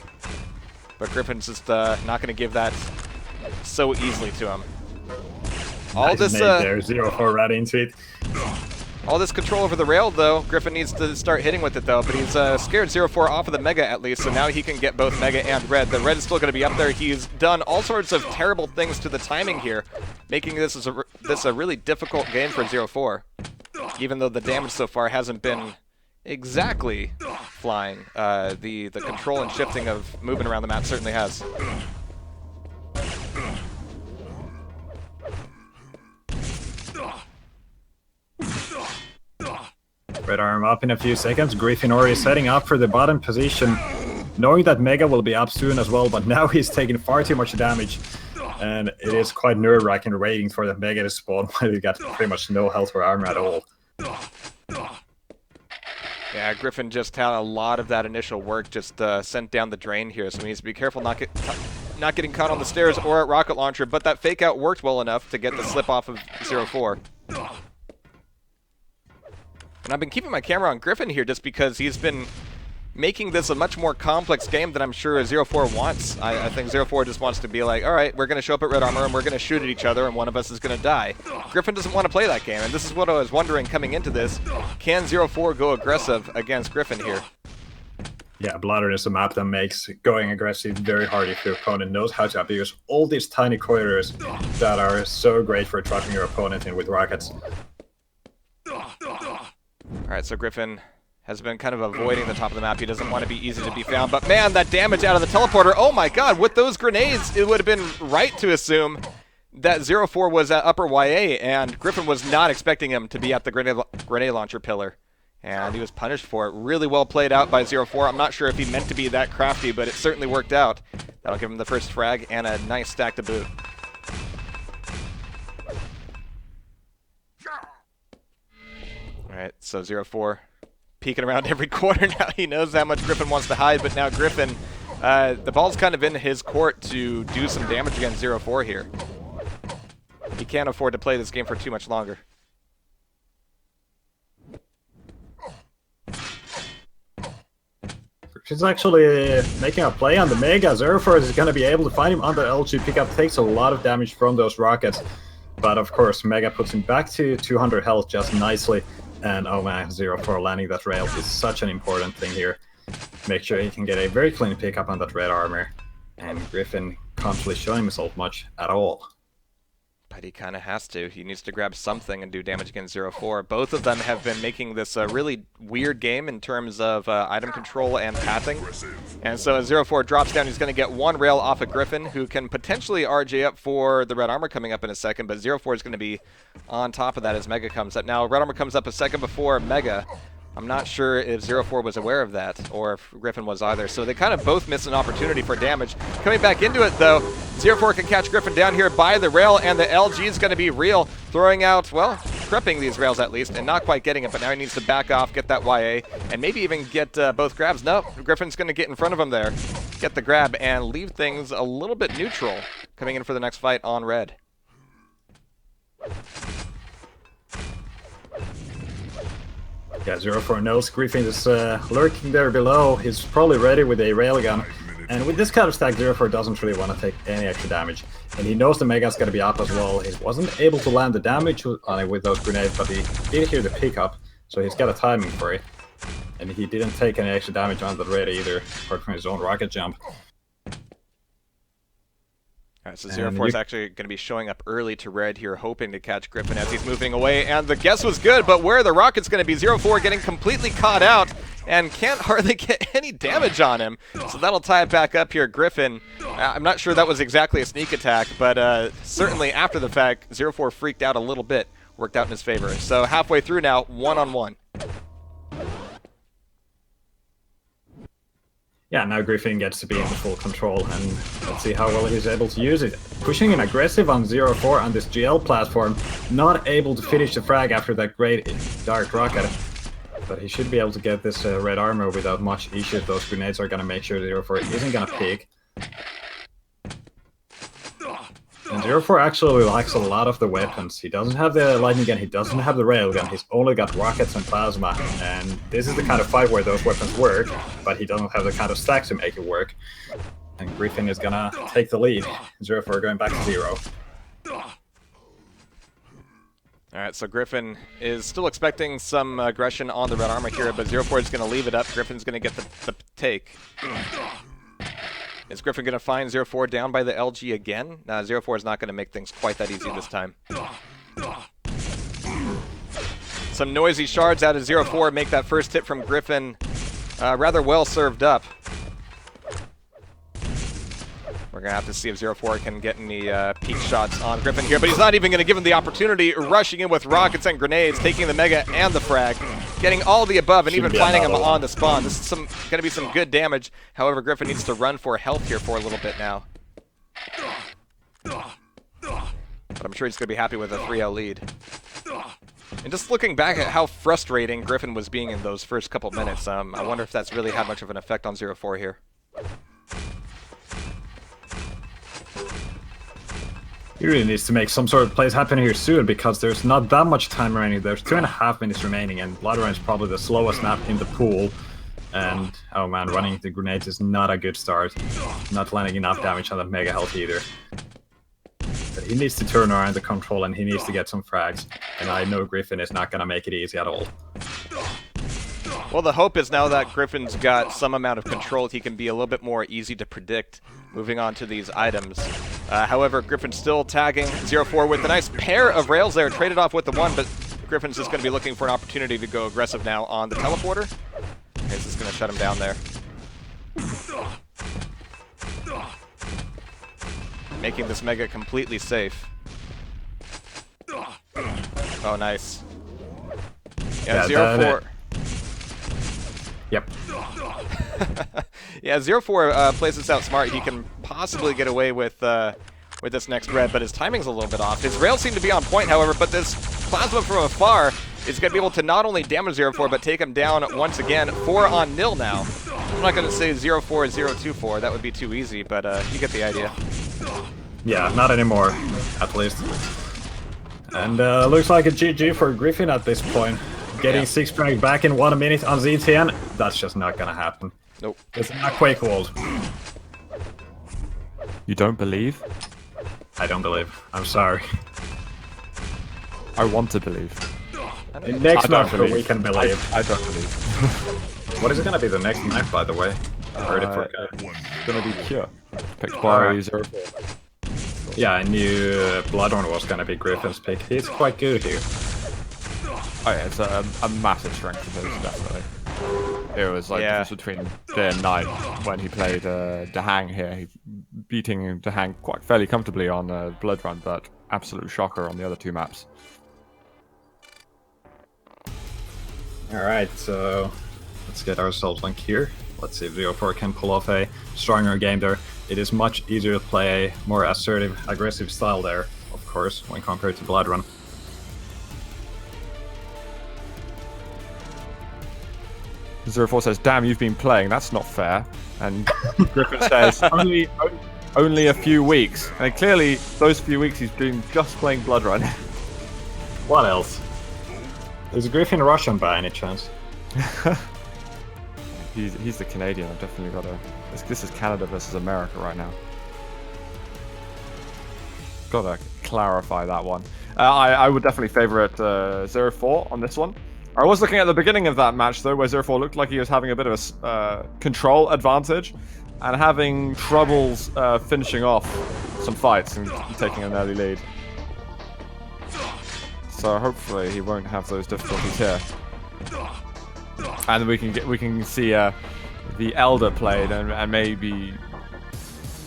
But Griffin's just not going to give that so easily to him. All this there, 0-4 right into it. All this control over the rail, though, Griffin needs to start hitting with it, though. But he's scared 0-4 off of the Mega, at least, so now he can get both Mega and Red. The Red is still going to be up there. He's done all sorts of terrible things to the timing here, making this a really difficult game for 0-4, even though the damage so far hasn't been exactly flying. The control and shifting of moving around the map certainly has. Red Arm up in a few seconds. Griffin already setting up for the bottom position, knowing that Mega will be up soon as well, but now he's taking far too much damage. And it is quite nerve-wracking waiting for the Mega to spawn while you got pretty much no health or armor at all. Yeah, Griffin just had a lot of that initial work just sent down the drain here, so he needs to be careful not getting caught on the stairs or at rocket launcher, but that fake out worked well enough to get the slip off of 0-4. And I've been keeping my camera on Griffin here just because he's been making this a much more complex game than I'm sure 0-4 wants. I think 0-4 just wants to be like, all right, we're going to show up at Red Armor and we're going to shoot at each other and one of us is going to die. Griffin doesn't want to play that game, and this is what I was wondering coming into this. Can 0-4 go aggressive against Griffin here? Yeah, Blood Run is a map that makes going aggressive very hard if your opponent knows how to abuse all these tiny corridors that are so great for trapping your opponent in with rockets. Alright, so Griffin has been kind of avoiding the top of the map. He doesn't want to be easy to be found. But man, that damage out of the teleporter, oh my god, with those grenades, it would have been right to assume that 0-4 was at upper YA, and Griffin was not expecting him to be at the grenade launcher pillar. And he was punished for it. Really well played out by 0-4. I'm not sure if he meant to be that crafty, but it certainly worked out. That'll give him the first frag and a nice stack to boot. Alright, so 0-4 peeking around every corner now. He knows how much Griffin wants to hide, but now Griffin, the ball's kind of in his court to do some damage against 0-4 here. He can't afford to play this game for too much longer. He's actually making a play on the Mega. 0-4 is going to be able to find him on the LG pickup. Takes a lot of damage from those rockets. but of course Mega puts him back to 200 health just nicely. And oh man, ZorakWar landing that rail is such an important thing here. Make sure he can get a very clean pickup on that red armor. And Griffin can't really show himself much at all. But he kind of has to. He needs to grab something and do damage against 0-4. Both of them have been making this a really weird game in terms of item control and pathing. And so as 0-4 drops down, he's going to get one rail off of Griffin, who can potentially RJ up for the red armor coming up in a second, but 0-4 is going to be on top of that as Mega comes up. Now, red armor comes up a second before Mega. I'm not sure if 0-4 was aware of that, or if Griffin was either. So they kind of both miss an opportunity for damage. Coming back into it, though, 0-4 can catch Griffin down here by the rail, and the LG is going to be real, throwing out, well, prepping these rails at least, and not quite getting it, but now he needs to back off, get that YA, and maybe even get both grabs. No, Griffin's going to get in front of him there, get the grab, and leave things a little bit neutral coming in for the next fight on red. Yeah, 0-4 knows Griffin is lurking there below. He's probably ready with a railgun. And with this kind of stack, 0-4 doesn't really want to take any extra damage. And he knows the Mega's going to be up as well. He wasn't able to land the damage on it with those grenades, but he did hear the pickup, so he's got a timing for it. And he didn't take any extra damage on the red either, apart from his own rocket jump. Alright, so 0-4 is actually going to be showing up early to red here, hoping to catch Griffin as he's moving away. And the guess was good, but where the rocket's going to be, 0-4 getting completely caught out and can't hardly get any damage on him. So that'll tie it back up here. Griffin, I'm not sure that was exactly a sneak attack, but certainly after the fact, 0-4 freaked out a little bit, worked out in his favor. So halfway through now, 1-on-1. Yeah, now Griffin gets to be in full control, and let's see how well he's able to use it. Pushing in aggressive on 0-4 on this GL platform, not able to finish the frag after that great dark rocket. But he should be able to get this red armor without much issue. Those grenades are going to make sure 0-4 isn't going to pick. And 0-4 actually likes a lot of the weapons. He doesn't have the lightning gun, he doesn't have the railgun, he's only got rockets and plasma. And this is the kind of fight where those weapons work, but he doesn't have the kind of stack to make it work. And Griffin is gonna take the lead. 0-4 going back to 0. Alright, so Griffin is still expecting some aggression on the red armor here, but 0-4 is going to leave it up. Griffin's going to get the take. Is Griffin going to find 0-4 down by the LG again? 0-4 is not going to make things quite that easy this time. Some noisy shards out of 0-4 make that first hit from Griffin rather well served up. We're going to have to see if 0-4 can get any peak shots on Griffin here, but he's not even going to give him the opportunity, rushing in with rockets and grenades, taking the Mega and the frag, getting all the above, and even finding him on the spawn. This is going to be some good damage. However, Griffin needs to run for health here for a little bit now. But I'm sure he's going to be happy with a 3-0 lead. And just looking back at how frustrating Griffin was being in those first couple minutes, I wonder if that's really had much of an effect on 0-4 here. He really needs to make some sort of plays happen here soon, because there's not that much time remaining. There's 2.5 minutes remaining, and Blood Run is probably the slowest map in the pool. And, oh man, running the grenades is not a good start. Not landing enough damage on that Mega health either. But he needs to turn around the control, and he needs to get some frags. And I know Griffin is not going to make it easy at all. Well, the hope is now that Griffin's got some amount of control, he can be a little bit more easy to predict moving on to these items. However, Griffin's still tagging 0-4 with a nice pair of rails there, traded off with the one, but Griffin's just going to be looking for an opportunity to go aggressive now on the teleporter. This is going to shut him down there. Making this Mega completely safe. Oh, nice. Yeah, 0-4. Yep. Yeah, 0-4 plays this out smart. He can possibly get away with this next red, but his timing's a little bit off. His rails seem to be on point, however, but this plasma from afar is going to be able to not only damage 0-4, but take him down once again. 4-0 now. I'm not going to say 0-4, 0-2-4. That would be too easy, but you get the idea. Yeah, not anymore, at least. And looks like a GG for Griffin at this point. Getting 6 frags back in 1 minute on Z10, that's just not gonna happen. Nope. It's not Quake World. You don't believe? I don't believe. I'm sorry. I want to believe. In next I don't map, believe. we can believe. I don't believe. What is it gonna be the next map, by the way? I heard it for It's gonna be Cure. Picked by ZorakWar. Yeah, I knew Bloodhorn was gonna be Griffin's pick. He's quite good here. Oh yeah, it's a massive strength of his, definitely. It was like Yeah. the difference between day and night when he played DaHanG here. He beating DaHanG quite fairly comfortably on Blood Run, but absolute shocker on the other two maps. Alright, so let's get ourselves on here. Let's see if ZorakWar can pull off a stronger game there. It is much easier to play a more assertive, aggressive style there, of course, when compared to Blood Run. ZorakWar says, "Damn, you've been playing. That's not fair." And Griffin says, "Only a few weeks." And clearly, those few weeks he's been just playing Blood Run. What else? Is Griffin Russian by any chance? He's the Canadian. I've definitely got to. This is Canada versus America right now. Gotta clarify that one. I would definitely favorite 0-4 on this one. I was looking at the beginning of that match though, where 0-4 looked like he was having a bit of a control advantage and having troubles finishing off some fights and taking an early lead. So hopefully he won't have those difficulties here. And we can see the Elder played, and maybe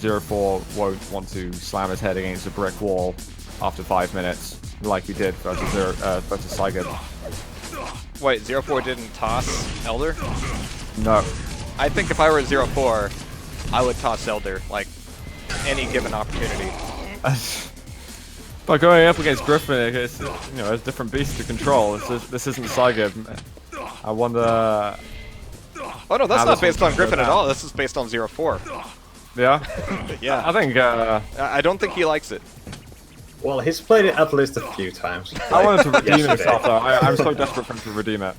0-4 won't want to slam his head against a brick wall after 5 minutes, like he did versus Saigib. Wait, 0-4 didn't toss Elder? No. I think if I were 0-4, I would toss Elder, like, any given opportunity. But going up against Griffin, it's, you know, a different beast to control. This isn't Saigib. I wonder... Oh no, that's not based on Griffin at down. all. This is based on 0-4. Yeah? Yeah. I think... I don't think he likes it. Well, he's played it at least a few times. I wanted to redeem yesterday. himself, though. I'm so desperate for him to redeem it.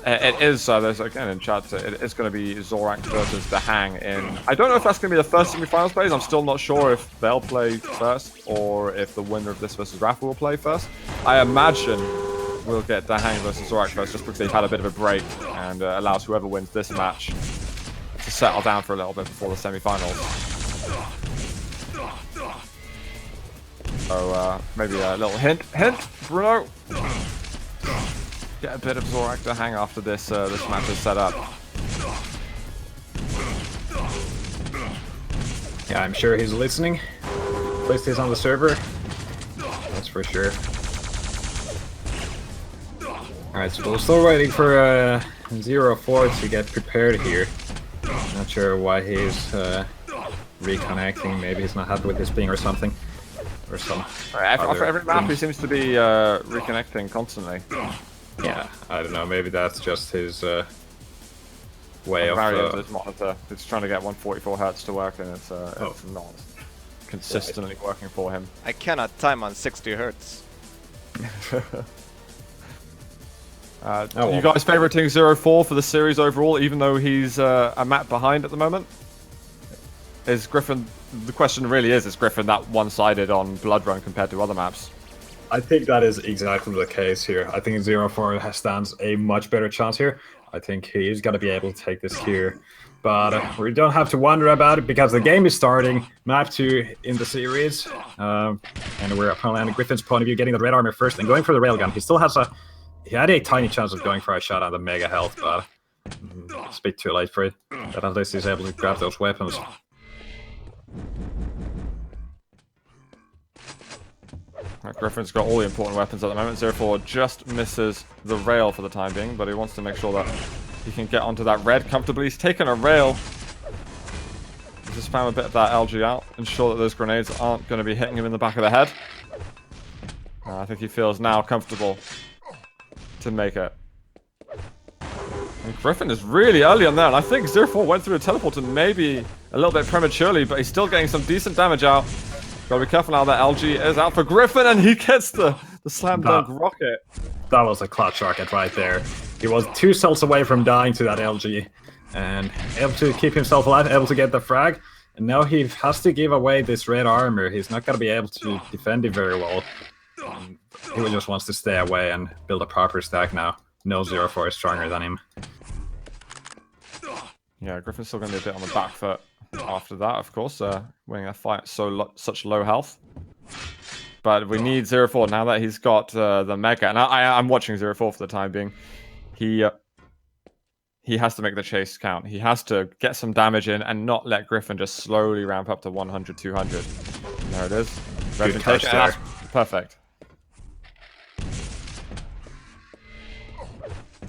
It is, there's again in chat, it is going to be Zorak versus DaHanG in... I don't know if that's going to be the first semi-finals plays. I'm still not sure if they'll play first or if the winner of this versus Rapha will play first. I imagine we'll get DaHanG versus Zorak first just because they've had a bit of a break and allows whoever wins this match to settle down for a little bit before the semi-finals. So maybe a little hint, Bruno! Get a bit of Zorak DaHanG after this this match is set up. Yeah, I'm sure he's listening. Placed this on the server. That's for sure. Alright, so we're still waiting for 0-4 to get prepared here. Not sure why he's reconnecting. Maybe he's not happy with his ping or something. Or some. After every map, he seems to be reconnecting constantly. Yeah, I don't know. Maybe that's just his way of. Variant of his monitor. It's trying to get 144 Hz to work, and it's not consistently working for him. I cannot time on 60 hertz. You guys favoriting 0-4 for the series overall, even though he's a map behind at the moment? Is Griffin? The question really is Griffin that one-sided on Blood Run compared to other maps? I think that is exactly the case here. I think 0-4 stands a much better chance here. I think he's going to be able to take this here. But we don't have to wonder about it because the game is starting. Map 2 in the series. And we're apparently on Griffin's point of view getting the red armor first and going for the railgun. He still has he had a tiny chance of going for a shot at the mega health, but it's a bit too late for it. But at least he's able to grab those weapons. Griffin's got all the important weapons at the moment. 0-4 just misses the rail for the time being, but he wants to make sure that he can get onto that red comfortably. He's taken a rail. Just spam a bit of that LG out, ensure that those grenades aren't going to be hitting him in the back of the head. I think he feels now comfortable to make it. And Griffin is really early on there, and I think 0-4 went through a teleport and maybe a little bit prematurely, but he's still getting some decent damage out. Gotta be careful now that LG is out for Griffin, and he gets the slam dunk rocket. That was a clutch rocket right there. He was 2 cells away from dying to that LG, and able to keep himself alive, able to get the frag. And now he has to give away this red armor. He's not gonna be able to defend it very well. He just wants to stay away and build a proper stack now. No 0-4 is stronger than him. Yeah, Griffin's still going to be a bit on the back foot after that, of course, winning a fight at such low health. But we need 0-4 now that he's got the Mega. And I'm watching 0-4 for the time being. He has to make the chase count. He has to get some damage in and not let Griffin just slowly ramp up to 100, 200. There it is. Good touch there. That's perfect.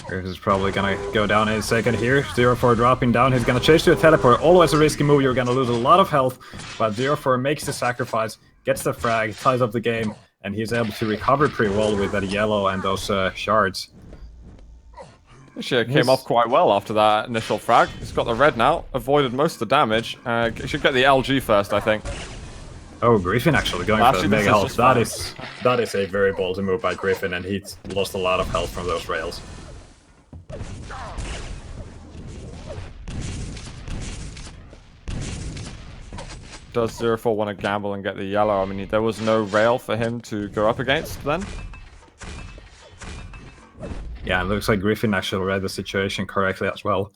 This is probably gonna go down in a second here. 0-4 dropping down. He's gonna chase to a teleport. Always a risky move. You're gonna lose a lot of health. But 0-4 makes the sacrifice, gets the frag, ties up the game, and he's able to recover pretty well with that yellow and those shards. Actually, came off quite well after that initial frag. He's got the red now. Avoided most of the damage. He should get the LG first, I think. Oh, Griffin actually going for the mega health. That is a very ballsy move by Griffin, and he's lost a lot of health from those rails. Does 0-4 want to gamble and get the yellow? I mean, there was no rail for him to go up against then. Yeah, it looks like Griffin actually read the situation correctly as well.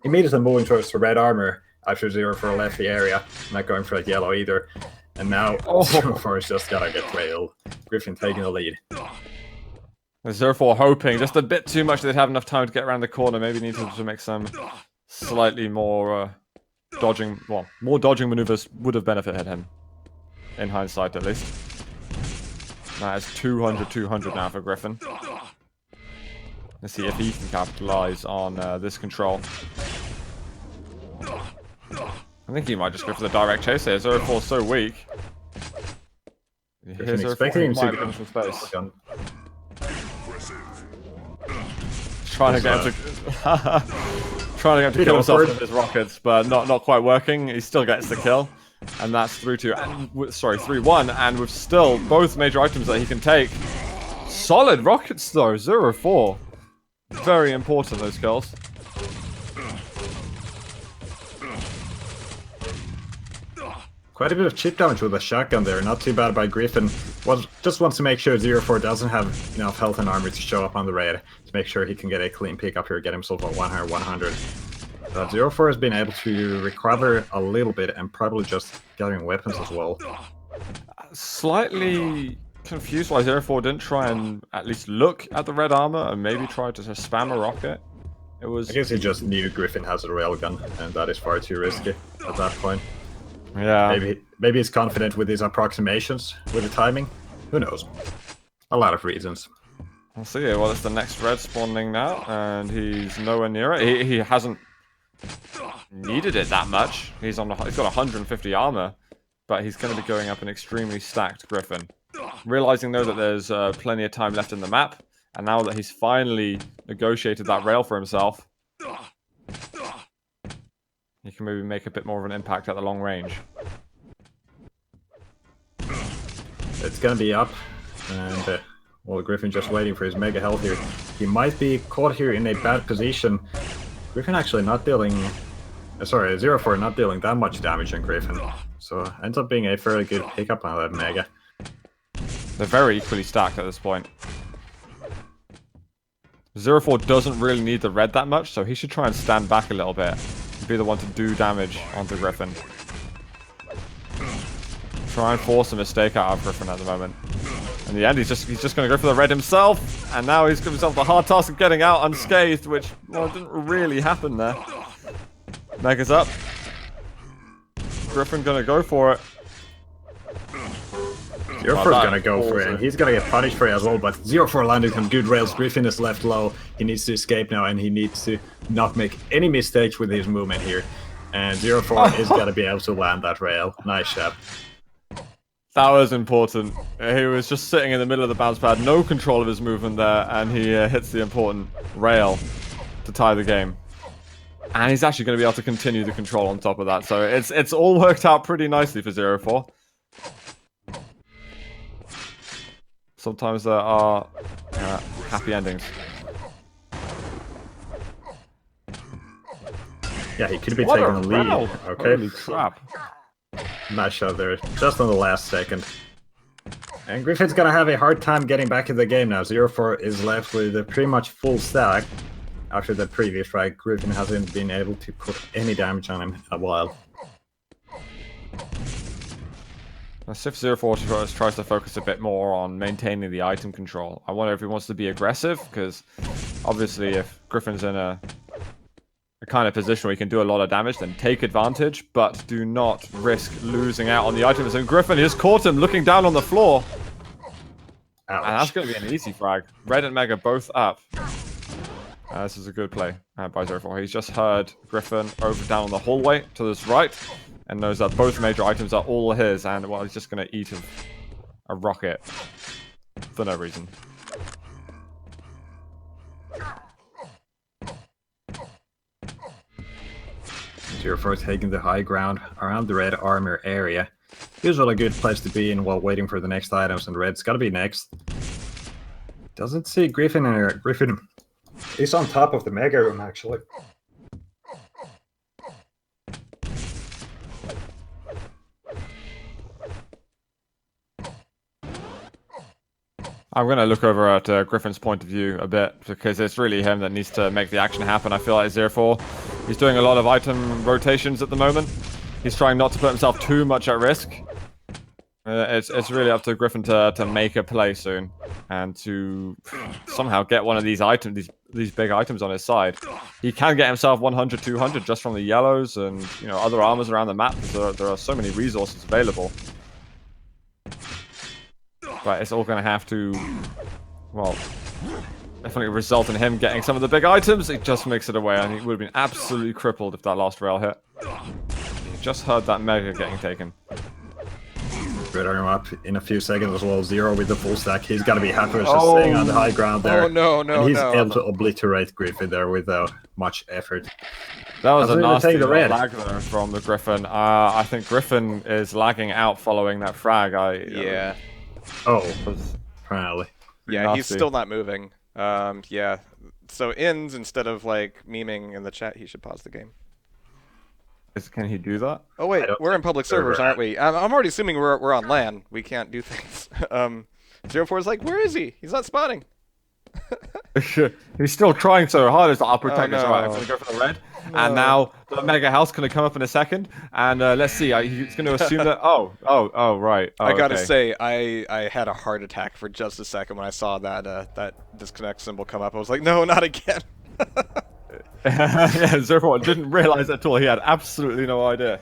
Immediately moving towards the red armor after 0-4 left the area, not going for that yellow either. And now 0-4 is just gotta get railed. Griffin taking the lead. 0-4 hoping just a bit too much they'd have enough time to get around the corner. Maybe need to make some slightly more dodging, well, more dodging maneuvers would have benefited him. In hindsight, at least. That is 200 now for Griffin. Let's see if he can capitalize on this control. I think he might just go for the direct chase here. 0-4's so weak. Here's expecting him to finish with space. Trying to get him to kill himself with his rockets, but not quite working. He still gets the kill, and that's 3-1, and with still both major items that he can take. Solid rockets though, 0-4. Very important, those kills. Quite a bit of chip damage with a shotgun there. Not too bad by Griffin. Just wants to make sure 0-4 doesn't have enough health and armor to show up on the raid. To make sure he can get a clean pick up here, get himself a 100. But 0-4 has been able to recover a little bit and probably just gathering weapons as well. Slightly confused why 0-4 didn't try and at least look at the red armor and maybe try to spam a rocket. It was. I guess he just knew Griffin has a railgun, and that is far too risky at that point. Yeah. Maybe he's confident with his approximations, with the timing. Who knows? A lot of reasons. I'll see. Well, it's the next red spawning now, and he's nowhere near it. He hasn't needed it that much. He's got 150 armor, but he's going to be going up an extremely stacked Griffin. Realizing though that there's plenty of time left in the map, and now that he's finally negotiated that rail for himself, he can maybe make a bit more of an impact at the long range. It's gonna be up, and well, Griffin just waiting for his mega health here. He might be caught here in a bad position. Griffin actually not dealing... sorry, 0-4 not dealing that much damage on Griffin. So ends up being a fairly good pickup on that mega. They're very equally stacked at this point. 0-4 doesn't really need the red that much, so he should try and stand back a little bit. Be the one to do damage onto Griffin. Try and force a mistake out of Griffin at the moment. In the end, he's just going to go for the red himself, and now he's given himself the hard task of getting out unscathed, which, well, didn't really happen there. Mega's up. Griffin going to go for it. 0-4 is gonna go for it, and he's gonna get punished for it as well, but 0-4 landed some good rails. Griffin is left low. He needs to escape now, and he needs to not make any mistakes with his movement here. And 0-4 is gonna be able to land that rail. Nice shot. That was important. He was just sitting in the middle of the bounce pad, no control of his movement there, and he hits the important rail to tie the game. And he's actually going to be able to continue the control on top of that, so it's all worked out pretty nicely for 0-4. Sometimes there are happy endings. Yeah, he could be taking the lead. Round. Okay. Holy crap. Nice shot there, just on the last second. And Griffin's gonna have a hard time getting back in the game now. 0-4 is left with a pretty much full stack. After the previous frag, Griffin hasn't been able to put any damage on him in a while. As if 0-4 tries to focus a bit more on maintaining the item control. I wonder if he wants to be aggressive, because obviously if Griffin's in a kind of position where he can do a lot of damage, then take advantage, but do not risk losing out on the items. And Griffin has caught him looking down on the floor. Ouch. And that's going to be an easy frag. Red and Mega both up. This is a good play by 0-4. He's just heard Griffin over down on the hallway to his right, and knows that both major items are all his, and well, he's just going to eat a rocket for no reason. You're first taking the high ground around the red armor area. Usually a good place to be in while waiting for the next items, and red's gotta be next. Doesn't see Griffin in here. Griffin is on top of the mega room, actually. I'm going to look over at Griffin's point of view a bit, because it's really him that needs to make the action happen. I feel like 0-4, he's doing a lot of item rotations at the moment. He's trying not to put himself too much at risk. It's really up to Griffin to make a play soon, and to somehow get one of these items, these big items on his side. He can get himself 100, 200 just from the yellows and other armors around the map. There are so many resources available. But it's all going to have to, well, definitely result in him getting some of the big items. It just makes it away, and he would have been absolutely crippled if that last rail hit. He just heard that mega getting taken. Red armor up in a few seconds as well. 0 with the full stack. He's got to be happy with just staying on the high ground there. Oh, no, and he's able to obliterate Griffin there without much effort. That was a nasty the red. lag there from the Griffin. I think Griffin is lagging out following that frag. Yeah. Oh, apparently. Yeah, he's still not moving. Yeah. So ins, instead of like memeing in the chat, he should pause the game. Can he do that? Oh wait, we're in public servers, aren't we? I'm already assuming we're on LAN. We can't do things. 0-4 is like, where is he? He's not spawning. He's still trying so hard. It's like, I'll protect no. us. Right, I'm going to go for the red. No. And now the mega house going to come up in a second. And let's see. He's going to assume that. Oh, right. Oh, I gotta okay. say, I had a heart attack for just a second when I saw that that disconnect symbol come up. I was like, no, not again. Yeah, 0-4 didn't realize at all. He had absolutely no idea.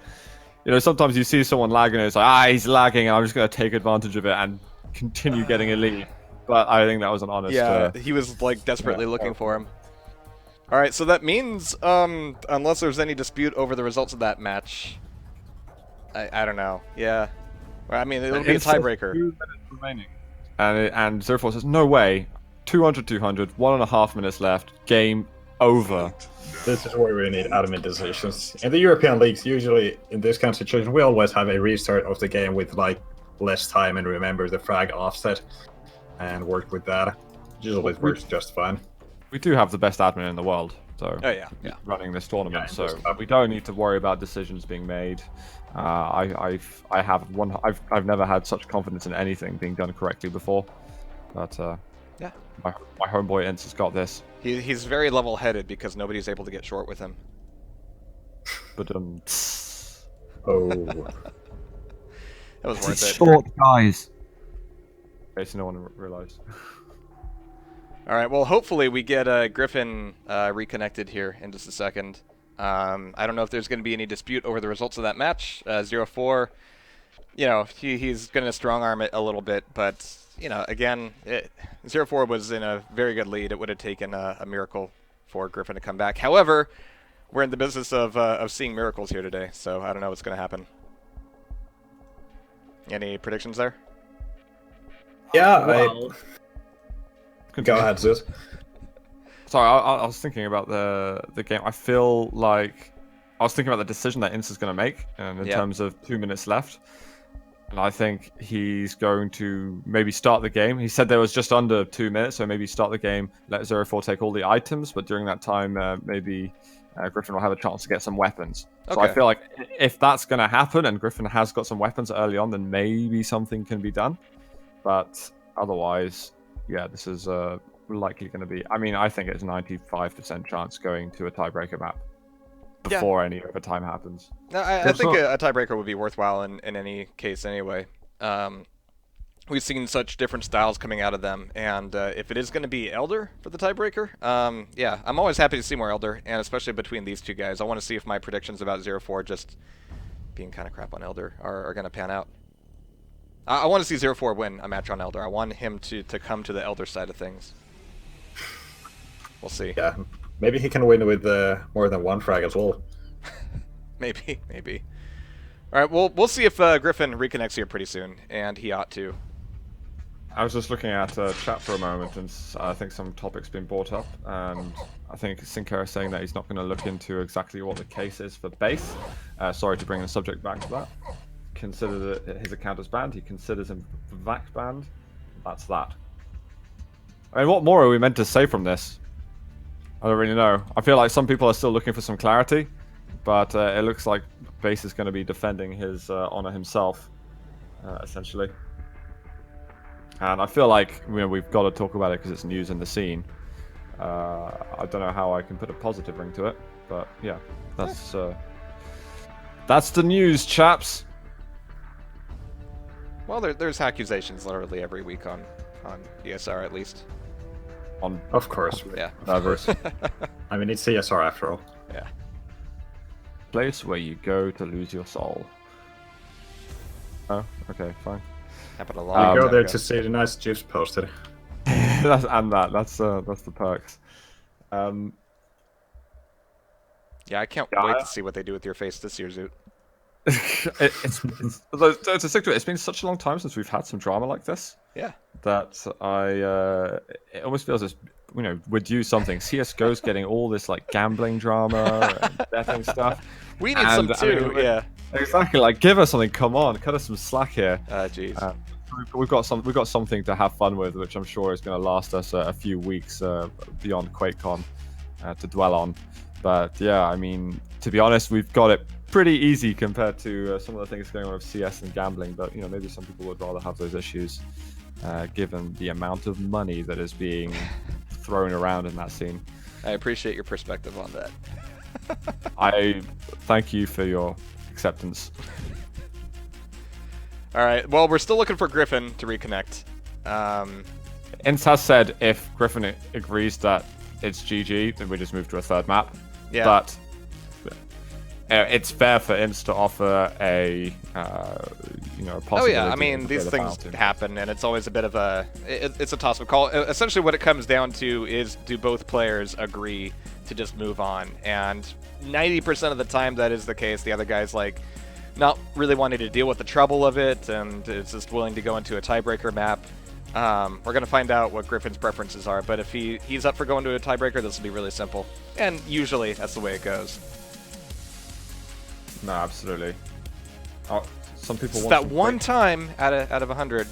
Sometimes you see someone lagging and it's like, he's lagging, and I'm just going to take advantage of it and continue getting a lead. But I think that was an honest... Yeah, he was like desperately looking for him. Alright, so that means, unless there's any dispute over the results of that match, I don't know. Yeah. I mean, it'll be a tiebreaker. 2 minutes remaining. And 0-4 says, no way. 200, 1.5 minutes left. Game over. This is where we need admin decisions. In the European leagues, usually in this kind of situation, we always have a restart of the game with like less time and remember the frag offset and work with that. Usually it works just fine. We do have the best admin in the world, so running this tournament, so we don't need to worry about decisions being made. I've never had such confidence in anything being done correctly before, but my homeboy Ince has got this. He's very level-headed because nobody's able to get short with him. But oh, that was worth it. Short guys. In case no one realized. All right. Well, hopefully we get Griffin reconnected here in just a second. I don't know if there's going to be any dispute over the results of that match. 0-4, he's going to strong arm it a little bit, but again, 0-4 was in a very good lead. It would have taken a miracle for Griffin to come back. However, we're in the business of seeing miracles here today, so I don't know what's going to happen. Any predictions there? Yeah, go ahead, Zeus. Sorry, I was thinking about the game. I feel like I was thinking about the decision that Ince is going to make in terms of 2 minutes left. And I think he's going to maybe start the game. He said there was just under 2 minutes, so maybe start the game, let 0-4 take all the items, but during that time, maybe Griffin will have a chance to get some weapons. So I feel like if that's going to happen and Griffin has got some weapons early on, then maybe something can be done. But otherwise, yeah, this is likely going to be. I mean, I think it's 95% chance going to a tiebreaker map before any overtime happens. No, I think a tiebreaker would be worthwhile in any case anyway. We've seen such different styles coming out of them, and if it is going to be Elder for the tiebreaker, yeah, I'm always happy to see more Elder, and especially between these two guys. I want to see if my predictions about 0-4 just being kind of crap on Elder are going to pan out. I want to see 0-4 win a match on Elder. I want him to come to the Elder side of things. We'll see. Yeah, maybe he can win with more than one frag as well. Maybe. All right, we'll see if Griffin reconnects here pretty soon, and he ought to. I was just looking at chat for a moment, and I think some topics been brought up, and I think Sinclair is saying that he's not going to look into exactly what the case is for base. Sorry to bring the subject back to that. Consider that his account is banned. He considers him VAC banned. That's that. I mean, what more are we meant to say from this? I don't really know. I feel like some people are still looking for some clarity, but it looks like base is going to be defending his honor himself, essentially. And I feel like we've got to talk about it because it's news in the scene. I don't know how I can put a positive ring to it, but yeah, that's the news, chaps. Well, there's accusations literally every week on ESR at least. Of course. Yeah. I mean, it's CSR after all. Yeah. Place where you go to lose your soul. Oh, okay, fine. Happened a long You go time there ago. to see the nice GIFs posted. That's the perks. Yeah, I can't wait to see what they do with your face this year, Zoot. It's a secret. It's been such a long time since we've had some drama like this. Yeah. That it almost feels as we're due something. CS:GO's getting all this like gambling drama and betting stuff. We need some too. Yeah. Exactly. Like, give us something. Come on, cut us some slack here. Jeez. We've got something to have fun with, which I'm sure is going to last us a few weeks beyond QuakeCon to dwell on. But yeah, I mean, to be honest, we've got it pretty easy compared to some of the things going on with CS and gambling. But maybe some people would rather have those issues, given the amount of money that is being thrown around in that scene. I appreciate your perspective on that. I thank you for your acceptance. All right. Well, we're still looking for Griffin to reconnect. Ince has said if Griffin agrees that it's GG, then we just move to a third map. Yeah. But it's fair for Ince to offer a possibility. Oh yeah, I mean, to these play the things penalty. happen, and it's always a bit of it's a toss-up call. Essentially, what it comes down to is, do both players agree to just move on? And 90% of the time, that is the case. The other guy's like not really wanting to deal with the trouble of it, and is just willing to go into a tiebreaker map. We're gonna find out what Griffin's preferences are, but if he's up for going to a tiebreaker, this will be really simple. And usually, that's the way it goes. No, absolutely. Oh, some people It's want that some one quick- time out of 100,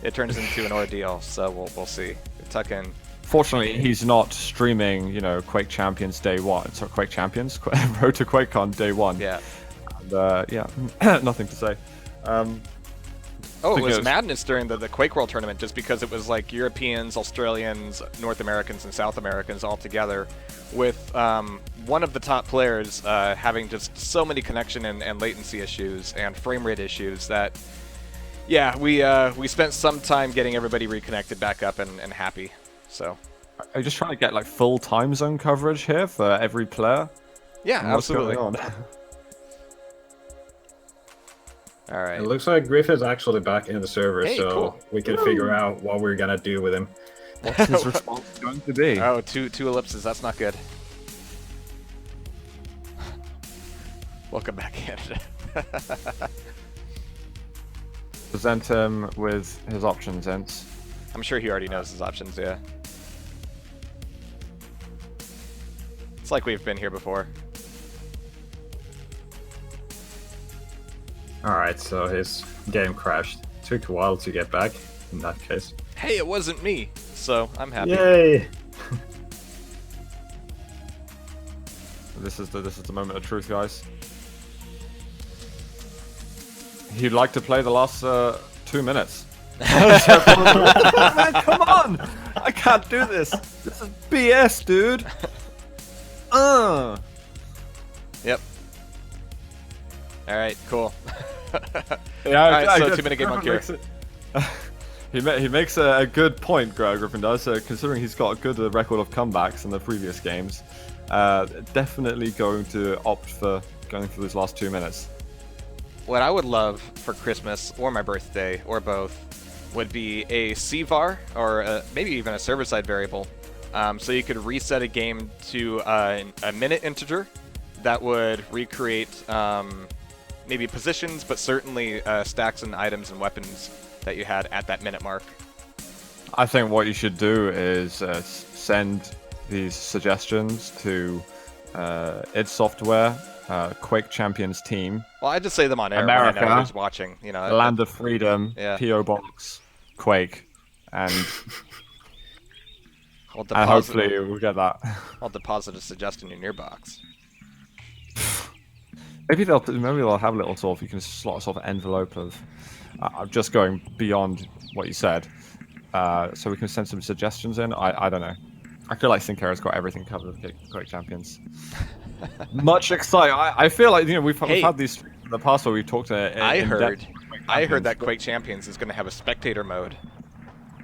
it turns into an ordeal. So we'll see. Tuck in. Fortunately, he's not streaming, Quake Champions Day 1. So Quake Champions? Road to QuakeCon Day 1. Yeah. And, yeah, nothing to say. Oh, it was because- madness during the Quake World Tournament, just because it was like Europeans, Australians, North Americans, and South Americans all together, with one of the top players having just so many connection and latency issues and frame rate issues that, yeah, we spent some time getting everybody reconnected back up and happy. So. Are you just trying to get like full time zone coverage here for every player? Yeah, What's absolutely. going on? All right. It looks like Griffin's actually back in the server, Hey, so cool. we can figure out what we're gonna do with him. What's his response going to be? Oh, two ellipses. That's not good. Welcome back, Canada. Present him with his options, Ince. I'm sure he already knows his options, yeah. It's like we've been here before. Alright, so his game crashed. Took a while to get back, in that case. Hey, it wasn't me, so I'm happy. Yay! This is the moment of truth, guys. He'd like to play the last 2 minutes. Man, come on! I can't do this. This is BS, dude. Yep. All right, cool. Yeah, All right, so 2-minute game on Cure. He makes a good point, Griffin does, considering he's got a good record of comebacks in the previous games. Definitely going to opt for going for those last 2 minutes. What I would love for Christmas or my birthday or both would be a CVAR or maybe even a server-side variable, so you could reset a game to a minute integer that would recreate maybe positions, but certainly stacks and items and weapons that you had at that minute mark. I think what you should do is send these suggestions to id Software, Quake Champions team. Well, I just say them on air America, when I know who's watching. You know, Land of Freedom, yeah. PO Box, Quake, and and hopefully we'll get that. I'll deposit a suggestion in your box. Maybe they'll have a little sort of, you can slot a sort of envelope of. I'm just going beyond what you said, so we can send some suggestions in. I don't know. I feel like Sinclair's got everything covered with Quake Champions. Much exciting. I feel like we've had these in the past where we talked to. I heard that Quake Champions is going to have a spectator mode.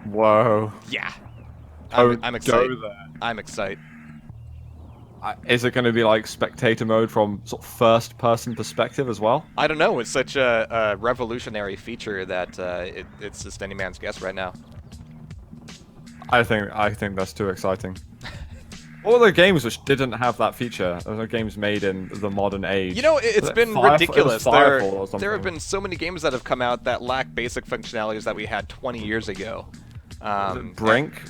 Whoa. Yeah. I'm excited. Go there. I'm excited. Is it going to be like spectator mode from sort of first-person perspective as well? I don't know. It's such a revolutionary feature that it's just any man's guess right now. I think that's too exciting. All the games which didn't have that feature, those are games made in the modern age. You know, it's been ridiculous. There have been so many games that have come out that lack basic functionalities that we had 20 years ago. Brink?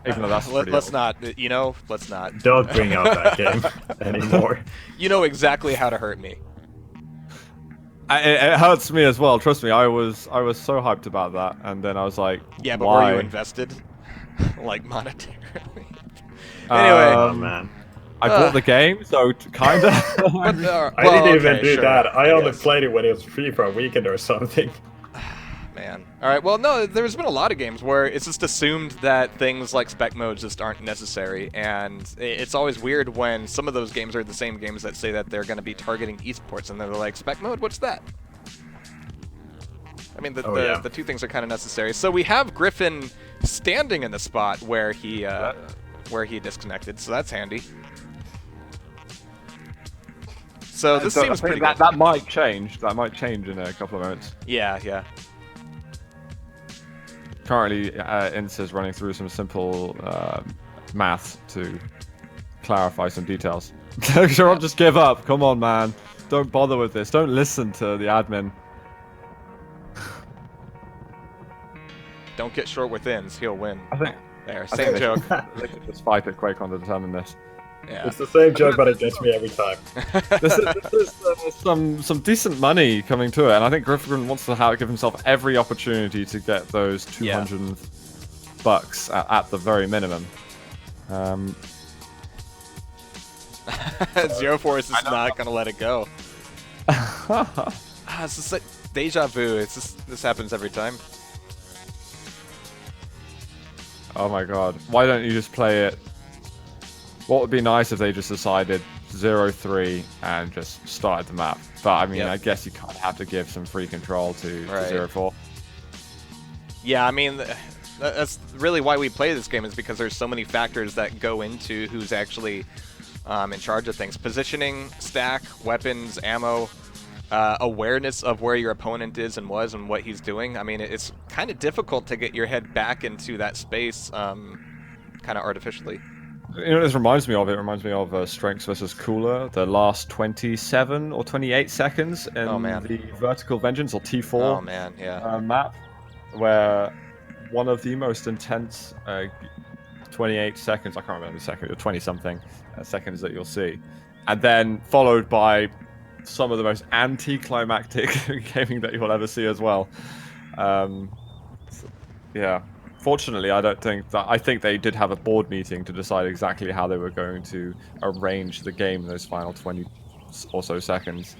Even though that's let's not. Let's not. Don't bring out that game anymore. You know exactly how to hurt me. It hurts me as well. Trust me, I was so hyped about that, and then I was like, yeah, but why? were you invested, like monetarily? Anyway, oh man, I bought the game, so kinda. I didn't even do that. I only played it when it was free for a weekend or something. Man. All right. Well, no, there's been a lot of games where it's just assumed that things like spec modes just aren't necessary, and it's always weird when some of those games are the same games that say that they're going to be targeting esports, and they're like, spec mode? What's that? I mean, the two things are kind of necessary. So we have Griffin standing in the spot where he disconnected, so that's handy. So this seems pretty good. That might change. That might change in a couple of minutes. Yeah. Currently, Ince is running through some simple math to clarify some details. Sure, I'll just give up. Come on, man. Don't bother with this. Don't listen to the admin. Don't get short with Ince. He'll win. I think. There, same joke. Let's fight at QuakeCon to determine this. Yeah. It's the same joke, but it gets me every time. This is some decent money coming to it, and I think Griffin wants to give himself every opportunity to get those 200 bucks at the very minimum. Zero Force is not gonna let it go. It's just like deja vu. It's just, this happens every time. Oh my god! Why don't you just play it? What would be nice if they just decided 0-3 and just started the map? But I mean, I guess you kind of have to give some free control to 0-4. Yeah, I mean, that's really why we play this game, is because there's so many factors that go into who's actually in charge of things. Positioning, stack, weapons, ammo, awareness of where your opponent is and was and what he's doing. I mean, it's kind of difficult to get your head back into that space kind of artificially. You know what this reminds me of? It reminds me of Strengths versus Cooler, the last 27 or 28 seconds in the Vertical Vengeance, or T4 map, where one of the most intense 28 seconds, I can't remember the second, or 20-something seconds that you'll see, and then followed by some of the most anticlimactic gaming that you'll ever see as well. Yeah. Fortunately, I don't think that. I think they did have a board meeting to decide exactly how they were going to arrange the game in those final 20 or so seconds.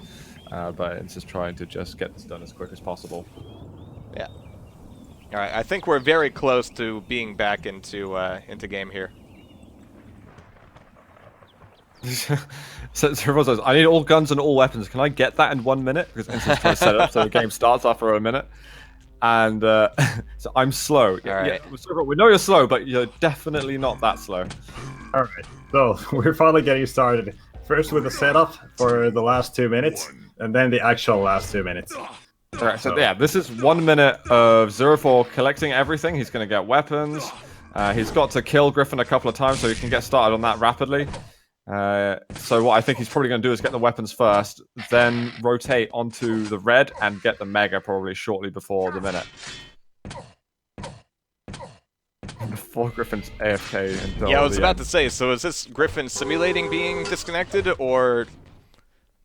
But it's just trying to just get this done as quick as possible. Yeah. All right, I think we're very close to being back into game here. So everyone says, I need all guns and all weapons. Can I get that in 1 minute? Because Instin's trying to set it up so the game starts after a minute. And so I'm slow. All right. Yeah, we know you're slow, but you're definitely not that slow. All right, so we're finally getting started. First with the setup for the last 2 minutes, and then the actual last 2 minutes. Alright, so yeah, this is 1 minute of ZorakWar collecting everything. He's going to get weapons. He's got to kill Griffin a couple of times so he can get started on that rapidly. So what I think he's probably going to do is get the weapons first, then rotate onto the red and get the mega probably shortly before the minute. Before Griffin's AFK until Yeah, I was the about end. to say, so is this Griffin simulating being disconnected, or...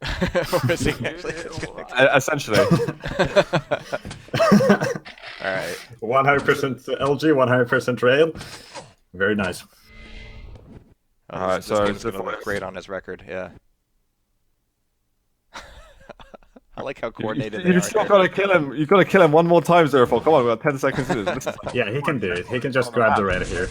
or is he actually disconnected? Essentially. Alright. 100% LG, 100% rail. Very nice. Oh, Alright, this so game's gonna look great on his record, yeah. I like how coordinated they you are. still gotta kill him. You've got to kill him one more time, ZorakWar. Come on, we've got 10 seconds to do this. Yeah, he can do it. He can just grab the red here.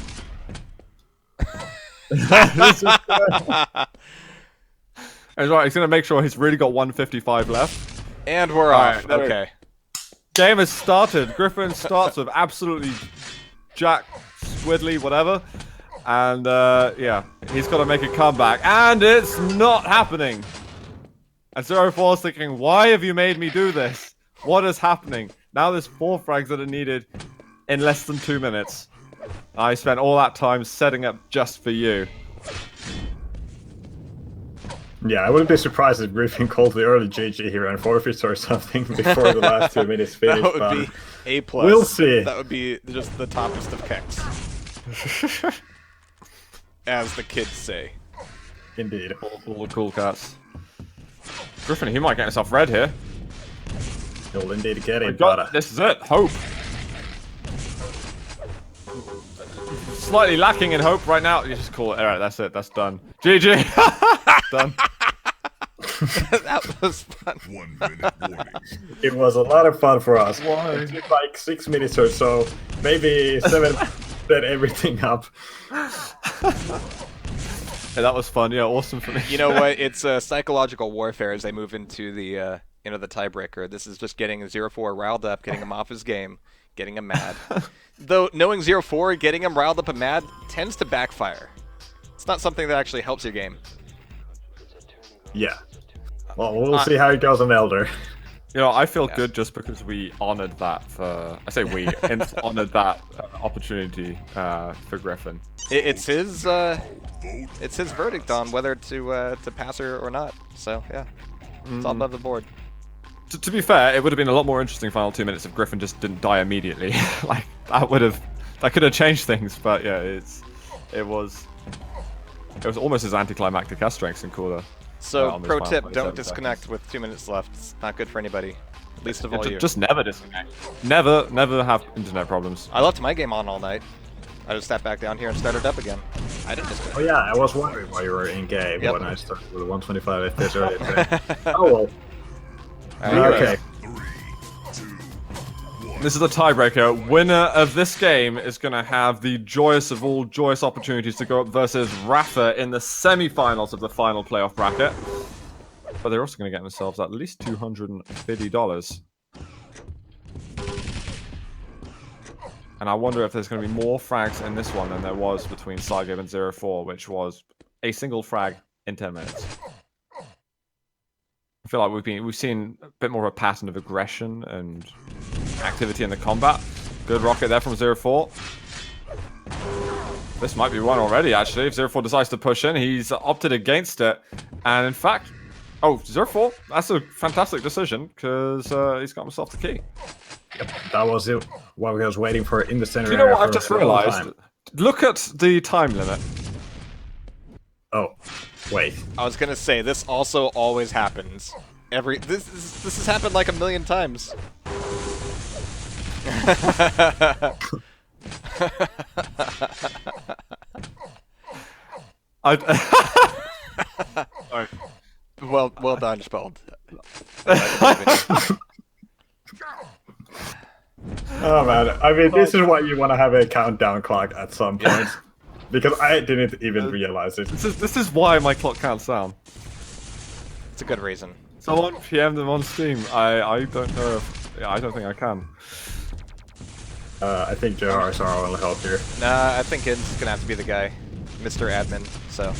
He's right. He's gonna make sure he's really got 155 left. And we're Alright, off. Okay. Game has started. Griffin starts with absolutely jack, squiddly, whatever. And yeah, he's got to make a comeback, and it's not happening. And ZorakWar's thinking, why have you made me do this? What is happening? Now there's 4 frags that are needed in less than 2 minutes. I spent all that time setting up just for you. Yeah, I wouldn't be surprised if Griffin called the early GG here and forfeits or something before the last 2 minutes finish. That would but be A+. we'll see. That would be just the toppest of kecks. As the kids say. Indeed. All the cool cats. Griffin, he might get himself red here. He'll indeed get it, God, but this is it. Hope. Slightly lacking in hope right now. You just call it. Alright, that's it. That's done. GG. Done. That was fun. 1 minute warning. it was a lot of fun for us. Why? It took like 6 minutes or so, maybe 7 set everything up. Yeah, that was fun. Yeah, awesome for me. You know what? It's psychological warfare as they move into the the tiebreaker. This is just getting 0-4 riled up, getting him off his game, getting him mad. Though knowing 0-4, getting him riled up and mad tends to backfire. It's not something that actually helps your game. Yeah. Well, we'll see how it goes on Elder. You know, I feel good just because we honored that for. I say we. Honored that opportunity for Griffin. It's his verdict on whether to pass her or not. So yeah, it's all above the board. To be fair, it would have been a lot more interesting final 2 minutes if Griffin just didn't die immediately. Like that could have changed things. But yeah, it was almost as anticlimactic as strengths and cooler. So on this pro final tip: 27 don't disconnect seconds. with 2 minutes left. It's not good for anybody. Least of all you. Just never disconnect. Never have internet problems. I left my game on all night. I just sat back down here and started up again. I didn't disconnect. Oh yeah, I was wondering why you were in game Yep. when I started with 125 FPS earlier today. Oh well. Alright, Okay. 3, 2, 1. This is a tiebreaker. Winner of this game is going to have the joyous of all joyous opportunities to go up versus Rapha in the semi-finals of the final playoff bracket. But they're also going to get themselves at least $250. And I wonder if there's going to be more frags in this one than there was between Saigo and 0-4, which was a single frag in 10 minutes. I feel like we've seen a bit more of a pattern of aggression and activity in the combat. Good rocket there from 0-4. This might be one already, actually. If 0-4 decides to push in, he's opted against it. And in fact, 0-4, that's a fantastic decision because he's got himself the key. Yep, that was it. What I was waiting for in the center. Do you know area what I've for just a long realized? time. Look at the time limit. Oh, wait. I was gonna say this also always happens. This has happened like a million times. Sorry. Well done, Spald. Oh man, I mean, this is why you want to have a countdown clock at some point. Because I didn't even realize it. This is why my clock counts down. It's a good reason. Someone PM them on Steam. I don't know if... Yeah, I don't think I can. I think JR's our only help here. Nah, I think it's gonna have to be the guy, Mr. Admin. So.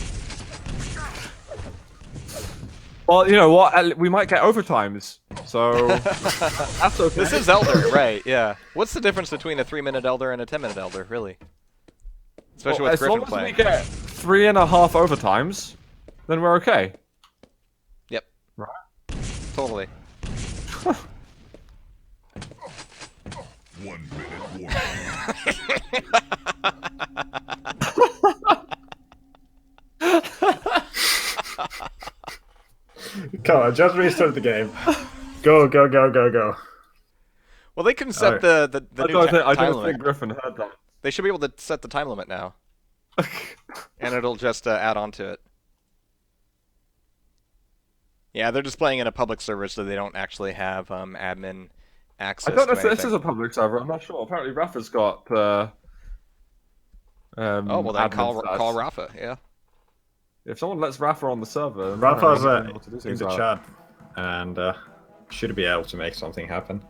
Well, you know what? We might get overtimes, so that's okay. This is Elder, right? Yeah. What's the difference between a 3-minute Elder and a 10-minute Elder, really? Especially with Griffin playing. As long as we get 3.5 overtimes, then we're okay. Yep. Right. Totally. 1 minute warning. Come on, just restart the game. Go, go, go, go, go. Well, they can set the new I time don't limit. think Griffin heard that. They should be able to set the time limit now. And it'll just add on to it. Yeah, they're just playing in a public server, so they don't actually have admin access. I don't know if to this is a public server. I'm not sure. Apparently, Rafa's got. Oh well, then admin call stats. Rafa. Yeah. If someone lets Rafa on the server, then Rafa's I don't know what to do in things the about. chat, and should be able to make something happen.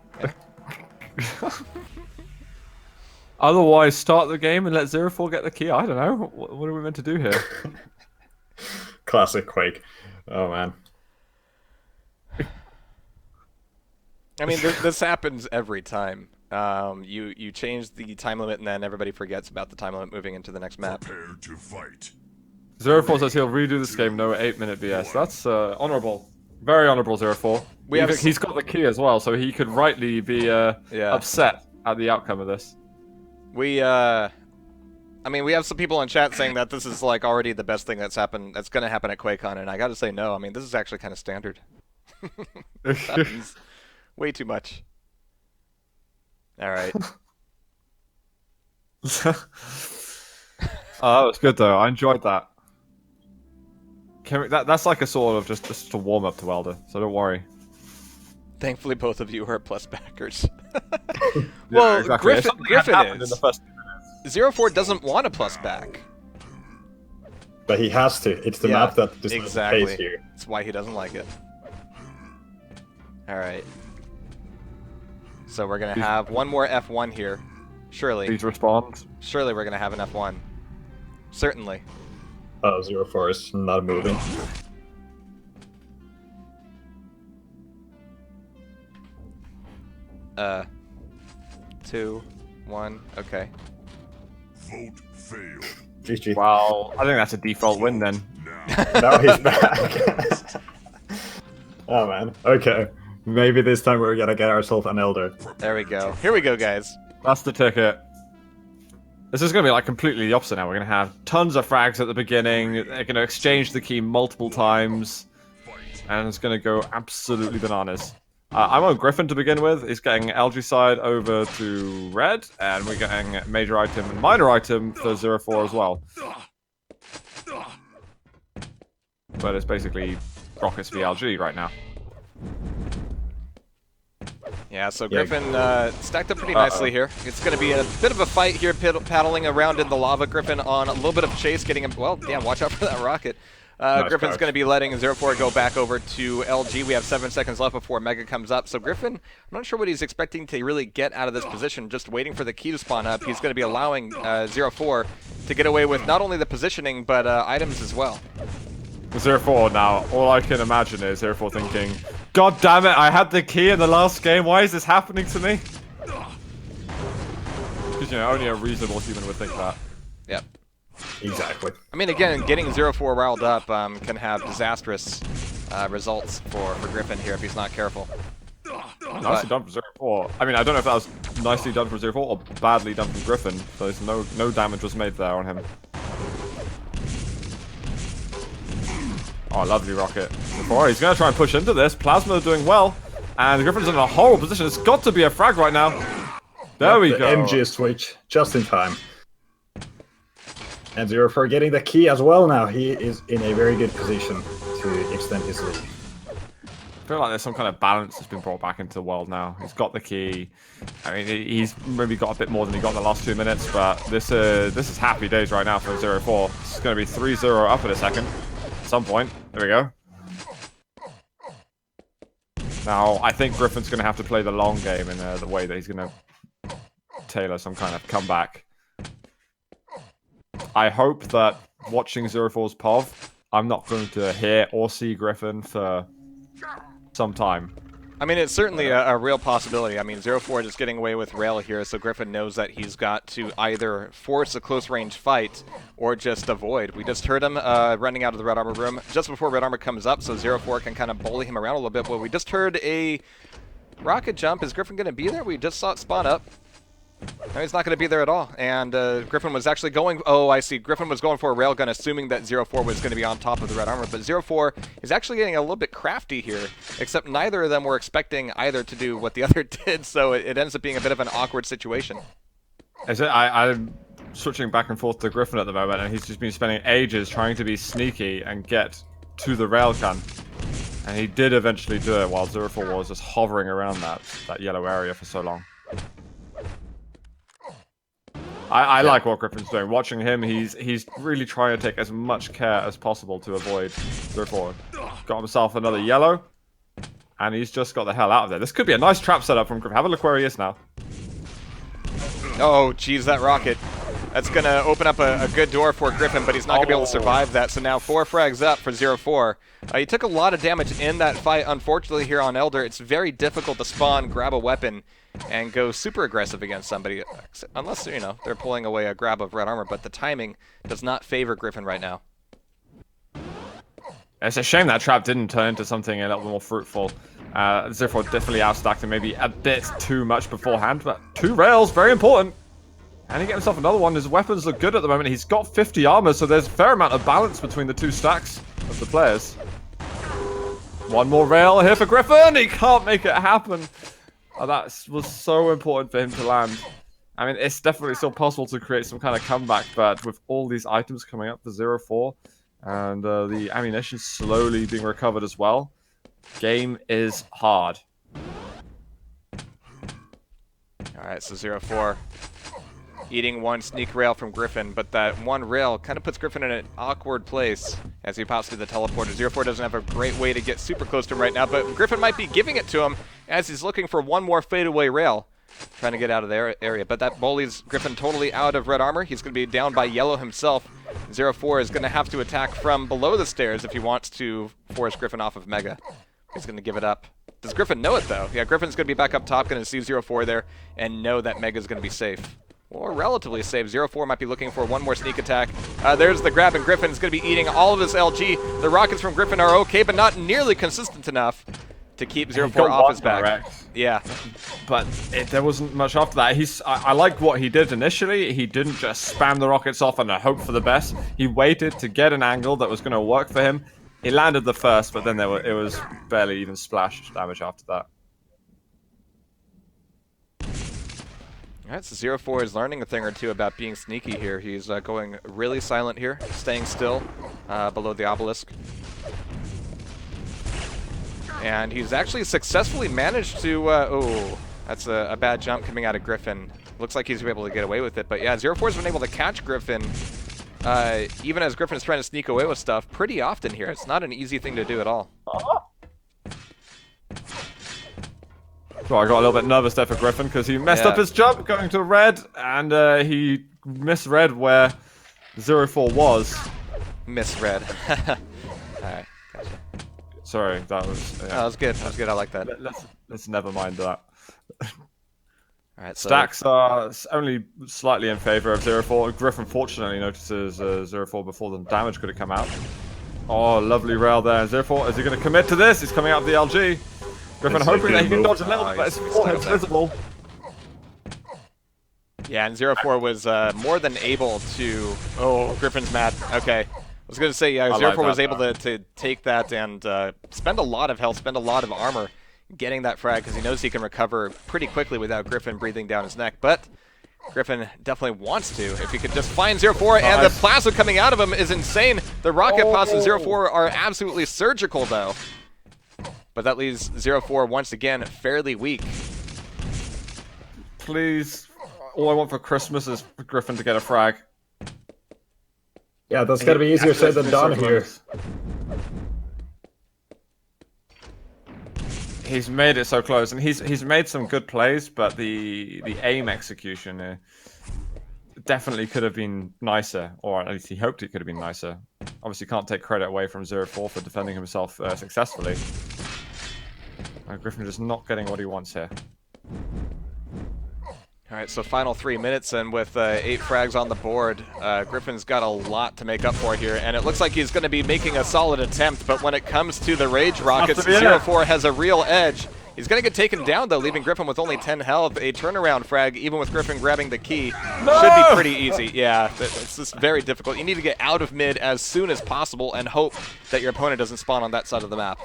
Otherwise, start the game and let 04 get the key. I don't know. What are we meant to do here? Classic Quake. Oh man. I mean, this happens every time. You change the time limit, and then everybody forgets about the time limit moving into the next map. Prepare to fight. 04 says he'll redo this game, no 8-minute BS. That's honourable. Very honourable, 04. He's got the key as well, so he could rightly be upset at the outcome of this. I mean, we have some people in chat saying that this is like already the best thing that's gonna happen at QuakeCon, and I gotta say no. I mean, this is actually kind of standard. Happens way too much. All right. That was good though. I enjoyed that. That's like a sort of just a warm up to Elder, so don't worry. Thankfully, both of you are plus backers. Yeah, well, exactly. Griffin In is. the first 2 minutes. 04 doesn't want a plus back. But he has to. It's the map that decides the exactly. pace here. That's why he doesn't like it. All right. So we're gonna have one more F1 here. Surely. Please respond. Surely we're gonna have an F1. Certainly. Oh, 04 is not moving. Two, one, okay. Vote failed. GG. Wow, I think that's a default win then. Now, Now he's back. Oh man. Okay. Maybe this time we're gonna get ourselves an Elder. There we go. Here we go, guys. That's the ticket. This is going to be like completely the opposite now. We're going to have tons of frags at the beginning. They're going to exchange the key multiple times. And it's going to go absolutely bananas. I'm on Griffin to begin with. He's getting LG side over to red. And we're getting major item and minor item for 04 as well. But it's basically Rockets v LG right now. Yeah, so Griffin stacked up pretty nicely here. It's going to be a bit of a fight here, paddling around in the lava. Griffin on a little bit of chase, getting him. Well, yeah, watch out for that rocket. Nice Griffin's crouch. going to be letting 04 go back over to LG. We have 7 seconds left before Mega comes up. So Griffin, I'm not sure what he's expecting to really get out of this position, just waiting for the key to spawn up. He's going to be allowing 04 to get away with not only the positioning, but items as well. 04 now, all I can imagine is 04 thinking, God damn it, I had the key in the last game, why is this happening to me? Because, you know, only a reasonable human would think that. Yep. Exactly. I mean, again, getting 04 riled up can have disastrous results for Griffin here if he's not careful. Nicely done for 04. I mean, I don't know if that was nicely done for 04 or badly done from Griffin, so there's no damage was made there on him. Oh, lovely rocket. 04, he's going to try and push into this. Plasma doing well. And Griffin's in a horrible position. It's got to be a frag right now. There we the go. MG switch, just in time. And 04 getting the key as well now. He is in a very good position to extend his lead. I feel like there's some kind of balance that's been brought back into the world now. He's got the key. I mean, he's maybe got a bit more than he got in the last 2 minutes, but this is happy days right now for 0-4. This is going to be 3-0 up in a second. At some point. There we go. Now, I think Griffin's going to have to play the long game in the way that he's going to tailor some kind of comeback. I hope that watching 0-4's POV, I'm not going to hear or see Griffin for some time. I mean, it's certainly a real possibility. I mean, 0-4 is getting away with rail here, so Griffin knows that he's got to either force a close-range fight or just avoid. We just heard him running out of the red armor room just before red armor comes up, so 0-4 can kind of bully him around a little bit. Well, we just heard a rocket jump. Is Griffin going to be there? We just saw it spawn up. No, he's not going to be there at all. And Griffin was actually going... Oh, I see. Griffin was going for a railgun, assuming that 0-4 was going to be on top of the red armor. But 0-4 is actually getting a little bit crafty here, except neither of them were expecting either to do what the other did, so it ends up being a bit of an awkward situation. I'm switching back and forth to Griffin at the moment, and he's just been spending ages trying to be sneaky and get to the railgun. And he did eventually do it, while 0-4 was just hovering around that yellow area for so long. I like what Griffin's doing. Watching him, he's really trying to take as much care as possible to avoid 0-4. Got himself another yellow, and he's just got the hell out of there. This could be a nice trap setup from Griffin. Have a look where he is now. Oh, geez, that rocket. That's going to open up a good door for Griffin, but he's not going to be able to survive that. So now 4 frags up for 0-4. He took a lot of damage in that fight. Unfortunately, here on Elder, it's very difficult to spawn, grab a weapon, and go super aggressive against somebody, unless, you know, they're pulling away a grab of red armor, but the timing does not favor Griffin right now. It's a shame that trap didn't turn into something a little more fruitful. 0-4 definitely outstacked him maybe a bit too much beforehand, but 2 rails, very important. And he gets himself another one. His weapons look good at the moment. He's got 50 armor, so there's a fair amount of balance between the 2 stacks of the players. One more rail here for Griffin. He can't make it happen. Oh, that was so important for him to land. I mean, it's definitely still possible to create some kind of comeback, but with all these items coming up for 0-4 and the ammunition slowly being recovered as well, game is hard. Alright, so 0-4 eating one sneak rail from Griffin, but that one rail kind of puts Griffin in an awkward place as he pops through the teleporter. 0-4 doesn't have a great way to get super close to him right now, but Griffin might be giving it to him as he's looking for one more fadeaway rail, trying to get out of the area. But that bullies Griffin totally out of red armor. He's going to be down by yellow himself. 0-4 is going to have to attack from below the stairs if he wants to force Griffin off of Mega. He's going to give it up. Does Griffin know it, though? Yeah, Griffin's going to be back up top, going to see 0-4 there, and know that Mega's going to be safe. Or relatively safe. 0-4 might be looking for one more sneak attack. There's the grab, and Griffin's going to be eating all of his LG. The rockets from Griffin are okay, but not nearly consistent enough to keep 0-4 off his back. Correct. Yeah. But there wasn't much after that. I like what he did initially. He didn't just spam the rockets off and hope for the best. He waited to get an angle that was going to work for him. He landed the first, but then it was barely even splash damage after that. Alright, so 0-4 is learning a thing or two about being sneaky here. He's going really silent here, staying still below the obelisk. And he's actually successfully managed to... oh, that's a bad jump coming out of Griffin. Looks like he's able to get away with it. But yeah, 0-4's been able to catch Griffin, even as Griffin's trying to sneak away with stuff, pretty often here. It's not an easy thing to do at all. So I got a little bit nervous there for Griffin because he messed up his jump going to red, and he misread where 0-4 was. Misread. Alright, gotcha. Sorry, that was... Oh, that was good. That was good. I like that. Let's never mind that. Alright, so Stacks are only slightly in favor of 0-4. Griffin fortunately notices 0-4 before the damage could have come out. Oh, lovely rail there. 0-4, is he going to commit to this? He's coming out of the LG. Griffin hoping that he can dodge a little bit, but it's visible. Yeah, and 0-4 was more than able to... Oh, Griffin's mad. Okay. I was going to say, yeah, 0-4 was able to take that and spend a lot of health, spend a lot of armor getting that frag because he knows he can recover pretty quickly without Griffin breathing down his neck. But Griffin definitely wants to. If he could just find 0-4, and the plasma coming out of him is insane. The rocket pods of 0-4 are absolutely surgical, though. But that leaves 0-4 once again fairly weak. Please, all I want for Christmas is for Griffin to get a frag. Yeah, that's gotta be easier said than done here. He's made it so close, and he's made some good plays, but the aim execution definitely could have been nicer, or at least he hoped it could have been nicer. Obviously, can't take credit away from 0-4 for defending himself successfully. Griffin just not getting what he wants here. All right, so final 3 minutes, and with 8 frags on the board, Griffin's got a lot to make up for here, and it looks like he's going to be making a solid attempt, but when it comes to the Rage Rockets, 0-4 has a real edge. He's going to get taken down, though, leaving Griffin with only 10 health. A turnaround frag, even with Griffin grabbing the key, should be pretty easy. Yeah, it's just very difficult. You need to get out of mid as soon as possible and hope that your opponent doesn't spawn on that side of the map.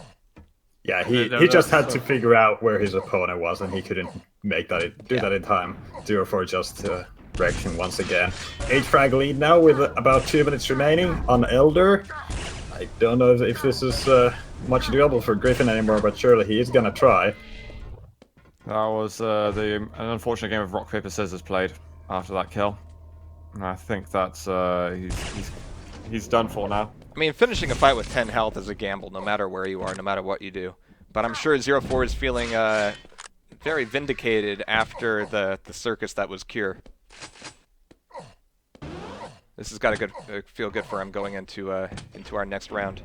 Yeah, he just had to figure out where his opponent was, and he couldn't make that that in time. 0-4 just wrecked him once again. 8 frag lead now with about 2 minutes remaining on Elder. I don't know if this is much doable for Griffin anymore, but surely he is gonna try. That was an unfortunate game of rock paper scissors played after that kill. And I think that's he's done for now. I mean, finishing a fight with 10 health is a gamble, no matter where you are, no matter what you do. But I'm sure 0-4 is feeling very vindicated after the circus that was Cure. This has got to feel good for him going into our next round.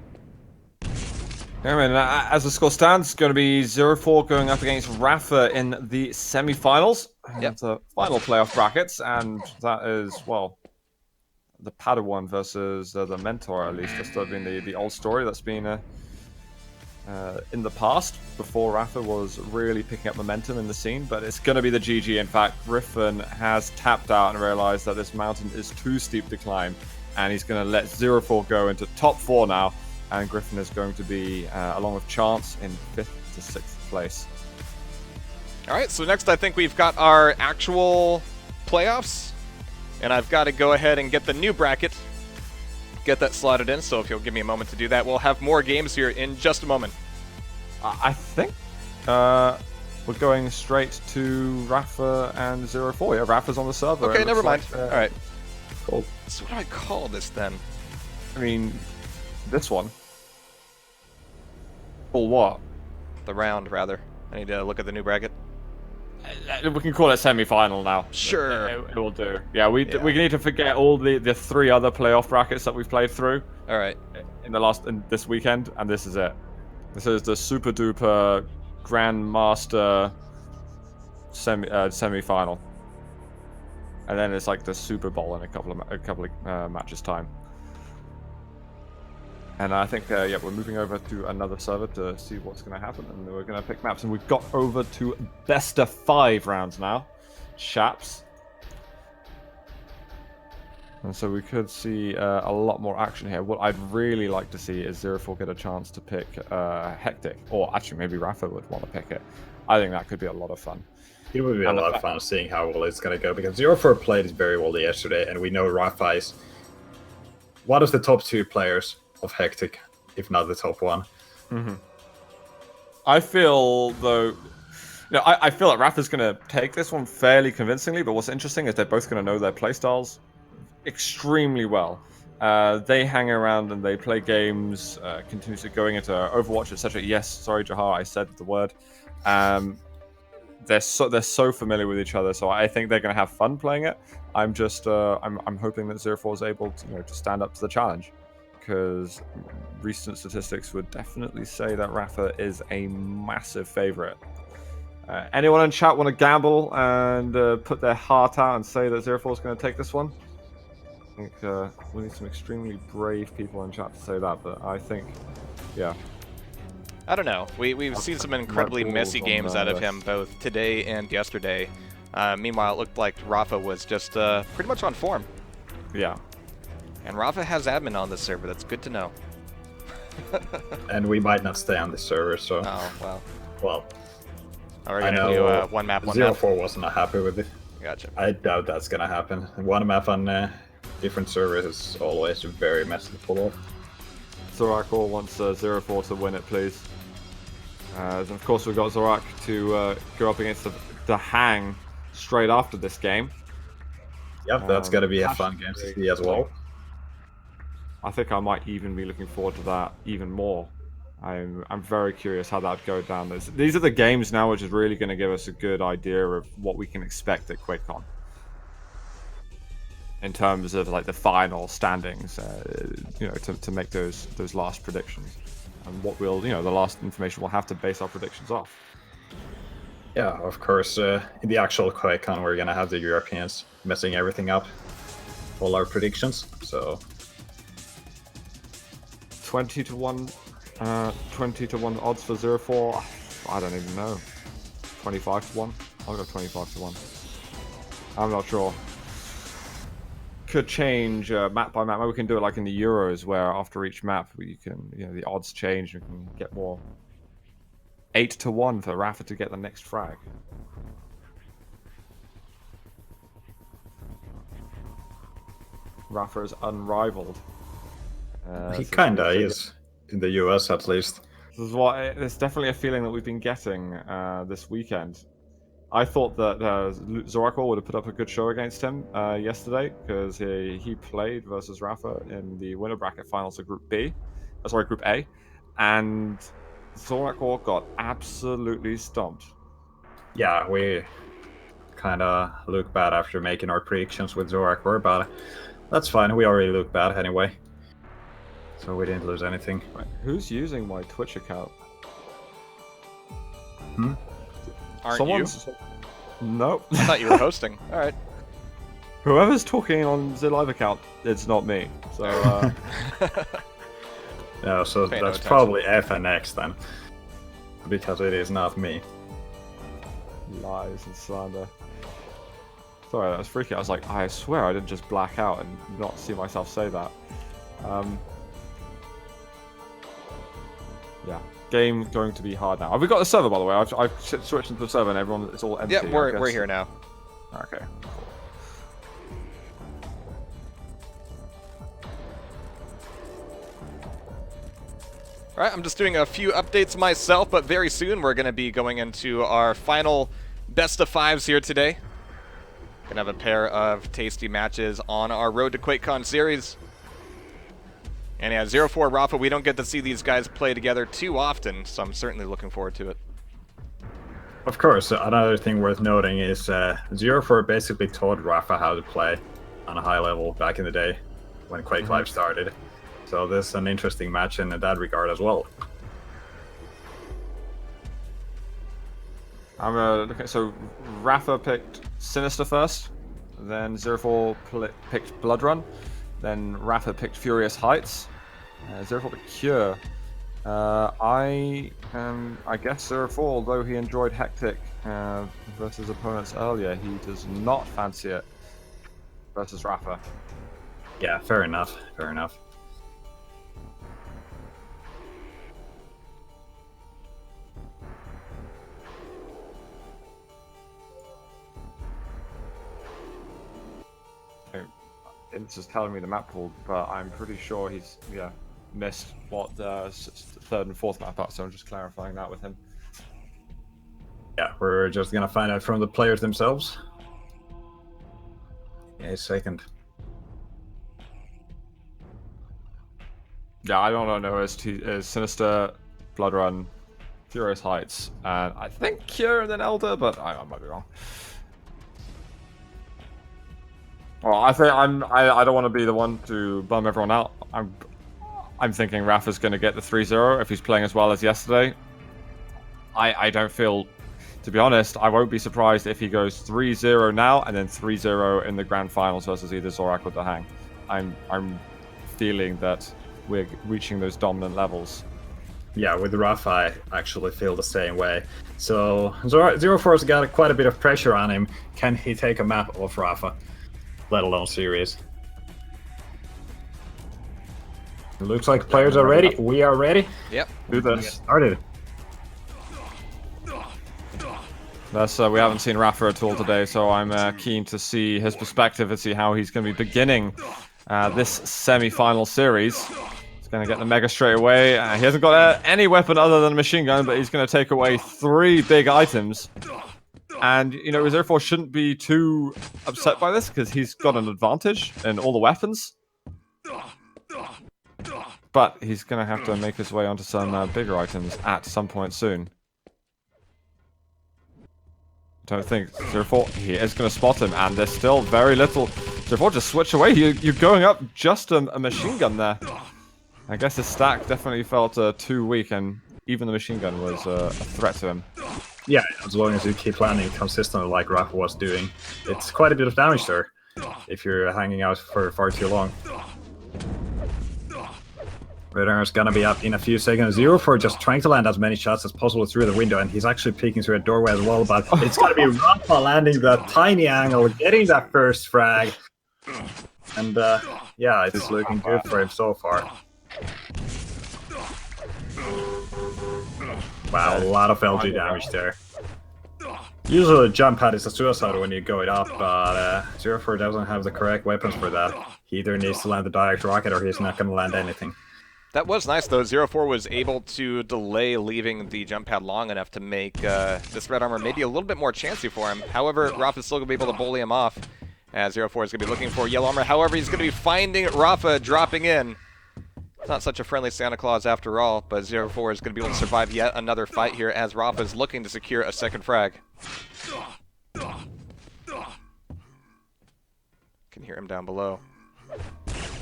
I mean, as the score stands, it's going to be 0-4 going up against Rapha in the semi-finals. Yep. The final playoff brackets, and that is, well, the Padawan versus the Mentor, at least. That's still been the old story that's been in the past, before Rapha was really picking up momentum in the scene. But it's going to be the GG. In fact, Griffin has tapped out and realized that this mountain is too steep to climb, and he's going to let 0-4 go into top 4 now. And Griffin is going to be, along with Chance, in 5th to 6th place. All right, so next I think we've got our actual playoffs. And I've got to go ahead and get the new bracket, get that slotted in. So if you'll give me a moment to do that, we'll have more games here in just a moment. I think we're going straight to Rapha and 0-4. Yeah, Rapha's on the server. Okay, never mind. Like, all right. Cool. So what do I call this then? I mean, this one. Or what? The round, rather. I need to look at the new bracket. We can call it semi-final now. Sure. It will do. Yeah, we need to forget all the 3 other playoff brackets that we've played through. All right. In this weekend, and this is it. This is the super duper Grandmaster semi-final, and then it's like the Super Bowl in a couple of matches time. And I think, yeah, we're moving over to another server to see what's going to happen, and we're going to pick maps. And we've got over to best of 5 rounds now, chaps. And so we could see a lot more action here. What I'd really like to see is 0-4 get a chance to pick Hectic, or actually maybe Rapha would want to pick it. I think that could be a lot of fun. It would be a lot of fun seeing how well it's going to go, because 0-4 played very well yesterday, and we know Rapha is one of the top 2 players of Hectic, if not the top 1. Mm-hmm. I feel, though, I feel that Rapha's going to take this one fairly convincingly, but what's interesting is they're both going to know their playstyles extremely well. They hang around and they play games, continuously going into Overwatch, etc. Yes, sorry, Jahar, I said the word. They're so familiar with each other, so I think they're going to have fun playing it. I'm just I'm hoping that 0-4 is able to stand up to the challenge, because recent statistics would definitely say that Rapha is a massive favorite. Anyone in chat want to gamble and put their heart out and say that 0-4 is going to take this one? I think we need some extremely brave people in chat to say that, but I think, yeah. I don't know. We've seen some incredibly messy games out of him both today and yesterday. Meanwhile, it looked like Rapha was just pretty much on form. Yeah. And Rapha has admin on this server. That's good to know. And we might not stay on this server, so... Oh, well. Well, Are we going to do one map, one 0-4 wasn't happy with it. Gotcha. I doubt that's going to happen. One map on different servers is always very messy to pull off. ZorakWar wants 0-4 to win it, please. And of course, we've got Zorak to go up against the DaHanG straight after this game. Yep, that's going to be a fun game to see as well. I think I might even be looking forward to that even more. I'm very curious how that would go down. These are the games now which is really going to give us a good idea of what we can expect at QuakeCon. In terms of like the final standings, you know, to make those last predictions. And what we'll, you know, the last information we'll have to base our predictions off. Yeah, of course, in the actual QuakeCon, we're going to have the Europeans messing everything up. All our predictions, so... 20 to 1 odds for ZorakWar. I don't even know. 25 to 1? I'll go 25 to 1. I'm not sure. Could change map by map. Maybe we can do it like in the Euros, where after each map you can, you know, the odds change and we can get more. 8 to 1 for Rapha to get the next frag. Rapha is unrivaled. He kinda is, in the US at least. This is what. There's definitely a feeling that we've been getting this weekend. I thought that ZorakWar would have put up a good show against him yesterday, because he played versus Rapha in the winner bracket finals of Group B, Group A, and ZorakWar got absolutely stomped. Yeah, we kind of look bad after making our predictions with ZorakWar, but that's fine. We already look bad anyway, so we didn't lose anything. Right. Who's using my Twitch account? Aren't you? Nope. I thought you were hosting. All right. Whoever's talking on the live account, it's not me. So, No, so Pay no that's attention. probably FNX then, because it is not me. lies and slander. Sorry, that was freaky. I was like, I swear I didn't just black out and not see myself say that. Yeah. Game going to be hard now. Have we got the server, by the way? I've switched into the server and everyone, it's all empty. Yeah, we're here now. Okay. All right, I'm just doing a few updates myself, but very soon we're going to be going into our final best of fives here today. Gonna have a pair of tasty matches on our Road to QuakeCon series. And yeah, 0-4 Rafa, we don't get to see these guys play together too often, so I'm certainly looking forward to it. Of course, another thing worth noting is 0-4 basically taught Rafa how to play on a high level back in the day when QuakeLive started. So this is an interesting match in that regard as well. I'm looking. So Rafa picked Sinister first, then 0-4 picked Blood Run, then Rafa picked Furious Heights, 0-4 picked Cure. I guess 0-4, although he enjoyed Hectic versus opponents earlier, he does not fancy it versus Rafa. Yeah, fair enough. Fair enough. It's just telling me the map pool, but I'm pretty sure he's missed what the third and fourth map are, so I'm just clarifying that with him. Yeah, we're just gonna find out from the players themselves. Yeah, a second. Yeah, I don't know. It's Sinister, Blood Run, Furious Heights, and I think Cure and then Elder, but I might be wrong. Well, I think I don't want to be the one to bum everyone out. I'm thinking Rafa's going to get the 3-0 if he's playing as well as yesterday. I don't feel, to be honest, I won't be surprised if he goes 3-0 now and then 3-0 in the grand finals versus either Zorak or DaHanG. I'm feeling that we're reaching those dominant levels. Yeah, with Rafa, I actually feel the same way. So 0-4's got quite a bit of pressure on him. Can he take a map off Rafa? Let alone series. It looks like players are ready. We are ready. Yep. Do this. Started. That's we haven't seen Rafa at all today, so I'm keen to see his perspective and see how he's going to be beginning this semi-final series. It's going Gonna get the Mega straight away. He hasn't got any weapon other than a machine gun, but he's gonna take away 3 big items. And, you know, Zero4 shouldn't be too upset by this, because he's got an advantage in all the weapons. But he's gonna have to make his way onto some bigger items at some point soon. Don't think Zero4, he is going to spot him, and there's still very little. Zero4 just switch away. You're going up just a machine gun there. I guess his stack definitely felt too weak, and even the machine gun was a threat to him. Yeah, as long as you keep landing consistently like Rapha was doing, it's quite a bit of damage there if you're hanging out for far too long. Radar is gonna be up in a few seconds. Zero4 just trying to land as many shots as possible through the window, and he's actually peeking through a doorway as well, but it's gonna be Rapha landing that tiny angle, getting that first frag. And yeah, it's looking good for him so far. Wow, a lot of LG damage there. Usually the jump pad is a suicide when you go it up, but Zero4 doesn't have the correct weapons for that. He either needs to land the direct rocket or he's not gonna land anything. That was nice, though. Zero4 was able to delay leaving the jump pad long enough to make this red armor maybe a little bit more chancy for him. However, Rapha is still going to be able to bully him off, as Zero4 is going to be looking for yellow armor. However, he's going to be finding Rapha dropping in. It's not such a friendly Santa Claus after all, but Zero4 is going to be able to survive yet another fight here as Rapha is looking to secure a second frag. Can hear him down below.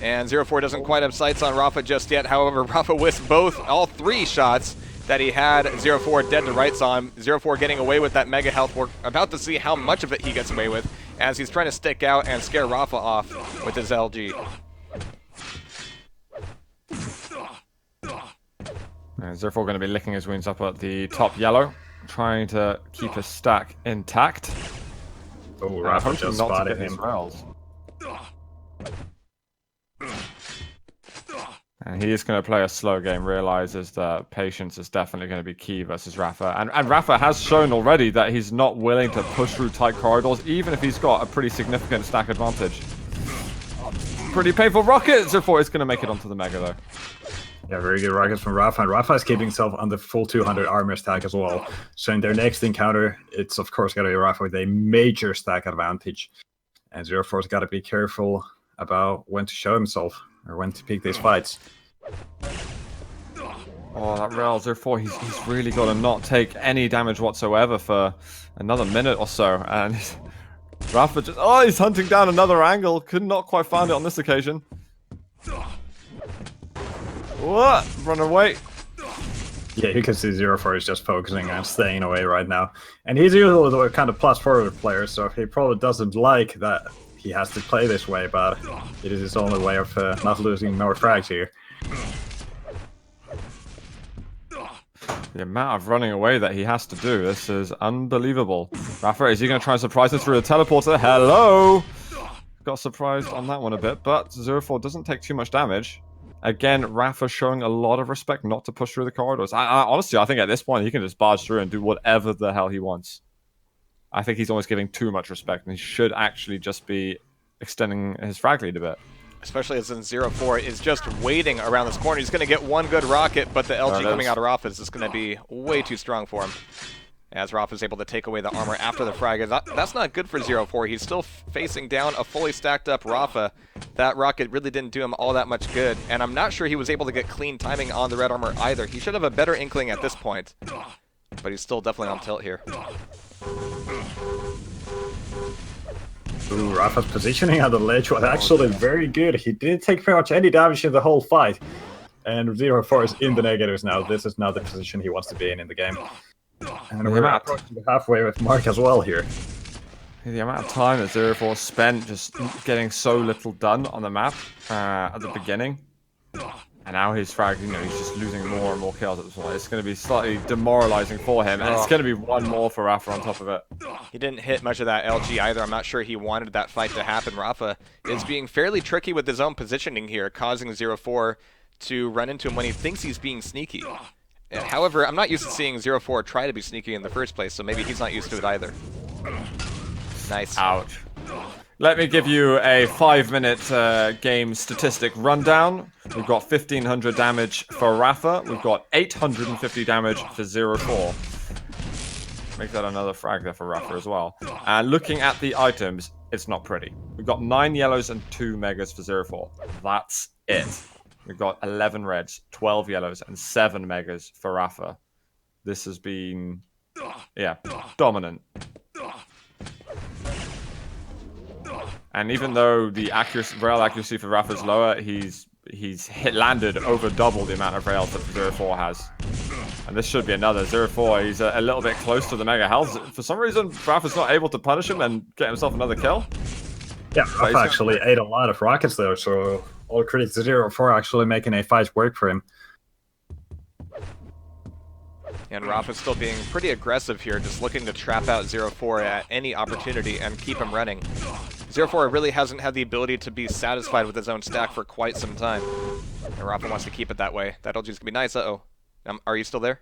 And Zero4 doesn't quite have sights on Rapha just yet. However, Rapha whiffs all 3 shots that he had Zero4 dead to rights on. Zero4 getting away with that mega health. We're about to see how much of it he gets away with as he's trying to stick out and scare Rapha off with his LG. Zero4 going to be licking his wounds up at the top yellow, trying to keep his stack intact. Oh, Rapha just spotted him. And he is going to play a slow game, realizes that patience is definitely going to be key versus Rapha. And Rapha has shown already that he's not willing to push through tight corridors, even if he's got a pretty significant stack advantage. Pretty painful rocket! Zero4 is going to make it onto the Mega, though. Yeah, very good rockets from Rapha, and Rapha is keeping himself on the full 200 armor stack as well. So in their next encounter, it's of course got to be Rapha with a major stack advantage. And Zero4's got to be careful about when to show himself, or when to pick these fights. Oh, that rail Zero4, he's really got to not take any damage whatsoever for another minute or so. And Rapha just, oh, he's hunting down another angle. Could not quite find it on this occasion. What? Run away. Yeah, you can see Zero4 is just focusing on staying away right now. And he's usually the kind of plus forward player, so he probably doesn't like that he has to play this way, but it is his only way of not losing more frags here. The amount of running away that he has to do, this is unbelievable. Rapha, is he going to try and surprise us through the teleporter? Hello! Got surprised on that one a bit, but Zero4 doesn't take too much damage. Again, Rapha showing a lot of respect not to push through the corridors. Honestly, I think at this point he can just barge through and do whatever the hell he wants. I think he's almost giving too much respect, and he should actually just be extending his frag lead a bit. Especially as in Zero4 is just waiting around this corner. He's going to get one good rocket, but the LG coming out of Rapha is just going to be way too strong for him. As Rapha is able to take away the armor after the frag. That's not good for Zero4. He's still facing down a fully stacked up Rapha. That rocket really didn't do him all that much good, and I'm not sure he was able to get clean timing on the red armor either. He should have a better inkling at this point, but he's still definitely on tilt here. Ooh, Rapha's positioning on the ledge was actually very good. He didn't take very much any damage in the whole fight. And Zero4 is in the negatives now. This is not the position he wants to be in the game. And we're approaching the halfway with Mark as well here. The amount of time that Zero4 spent just getting so little done on the map at the beginning. And now his frag, you know, he's just losing more and more kills at this point. It's going to be slightly demoralizing for him, and it's going to be one more for Rapha on top of it. He didn't hit much of that LG either. I'm not sure he wanted that fight to happen. Rapha is being fairly tricky with his own positioning here, causing Zero4 to run into him when he thinks he's being sneaky. However, I'm not used to seeing Zero4 try to be sneaky in the first place, so maybe he's not used to it either. Nice. Ouch. Let me give you a 5-minute game statistic rundown. We've got 1500 damage for Rapha. We've got 850 damage for ZorakWar. Make that another frag there for Rapha as well. And looking at the items, it's not pretty. We've got 9 yellows and 2 megas for ZorakWar. That's it. We've got 11 reds, 12 yellows, and 7 megas for Rapha. This has been, yeah, dominant. And even though the rail accuracy for Rapha is lower, he's landed over double the amount of rails that ZorakWar has. And this should be another. ZorakWar, he's a little bit close to the mega health. For some reason, Rapha's not able to punish him and get himself another kill. Yeah, Rapha actually ate a lot of rockets there, so all credit to ZorakWar actually making a fight work for him. And Rapha's still being pretty aggressive here, just looking to trap out ZorakWar at any opportunity and keep him running. ZorakWar really hasn't had the ability to be satisfied with his own stack for quite some time. And Rapha wants to keep it that way. That LG's gonna be nice. Uh-oh. Are you still there?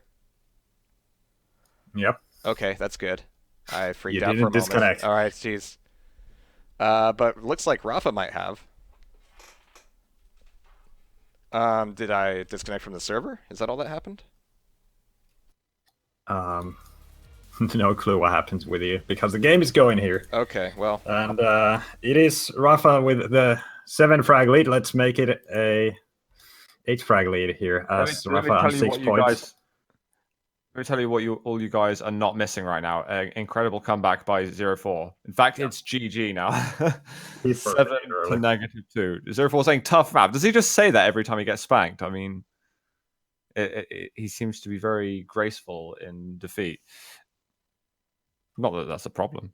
Yep. Okay, that's good. I freaked You out for a didn't disconnect. moment. Alright, jeez. But looks like Rapha might have. Did I disconnect from the server? Is that all that happened? No clue what happens with you, because the game is going here. Okay, well. And it is Rapha with the 7 frag lead. Let's make it a 8 frag lead here, as Rapha on 6 points. Let me tell you what all you guys are not missing right now. Incredible comeback by 0-4. In fact, it's GG now. 7 to -2. 0-4 saying tough map. Does he just say that every time he gets spanked? I mean, he seems to be very graceful in defeat. Not that that's a problem.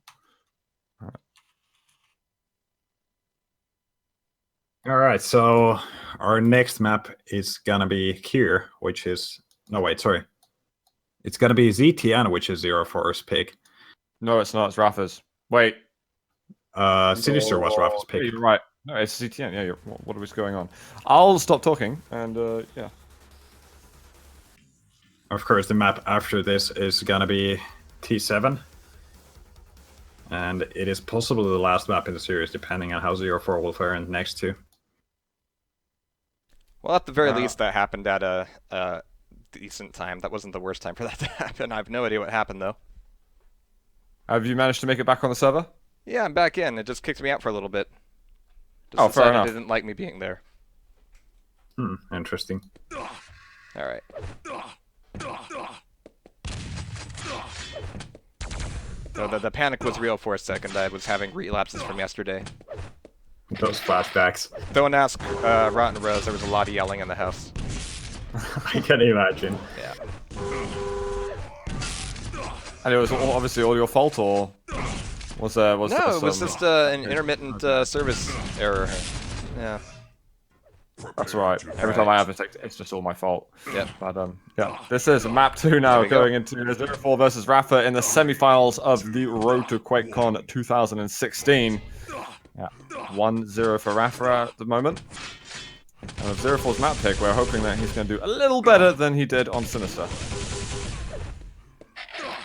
All right, so our next map is gonna be here, which is it's gonna be ZTN, which is 0-4's pick. No, it's not. It's Rapha's. Wait. Sinister was Rapha's pick. You're right. No, it's ZTN. Yeah. What was going on? I'll stop talking and yeah. Of course, the map after this is gonna be T7. And it is possibly the last map in the series, depending on how 0-4 will fare in the next 2. Well, at the very least, that happened at a decent time. That wasn't the worst time for that to happen. I have no idea what happened, though. Have you managed to make it back on the server? Yeah, I'm back in. It just kicked me out for a little bit. Oh, fair enough. It didn't like me being there. Interesting. All right. So the panic was real for a second. I was having relapses from yesterday. Those flashbacks. Don't ask Rotten Rose. There was a lot of yelling in the house. I can imagine. Yeah. And it was obviously all your fault, or was there? No, it was just an intermittent service error. Yeah. That's right. Every time I have it, it's just all my fault. Yep. But yeah, this is map 2 now, going into 0-4 versus Rapha in the semi-finals of the Road to QuakeCon 2016. Yeah, 1-0 for Rapha at the moment. And with 0-4's map pick, we're hoping that he's going to do a little better than he did on Sinister.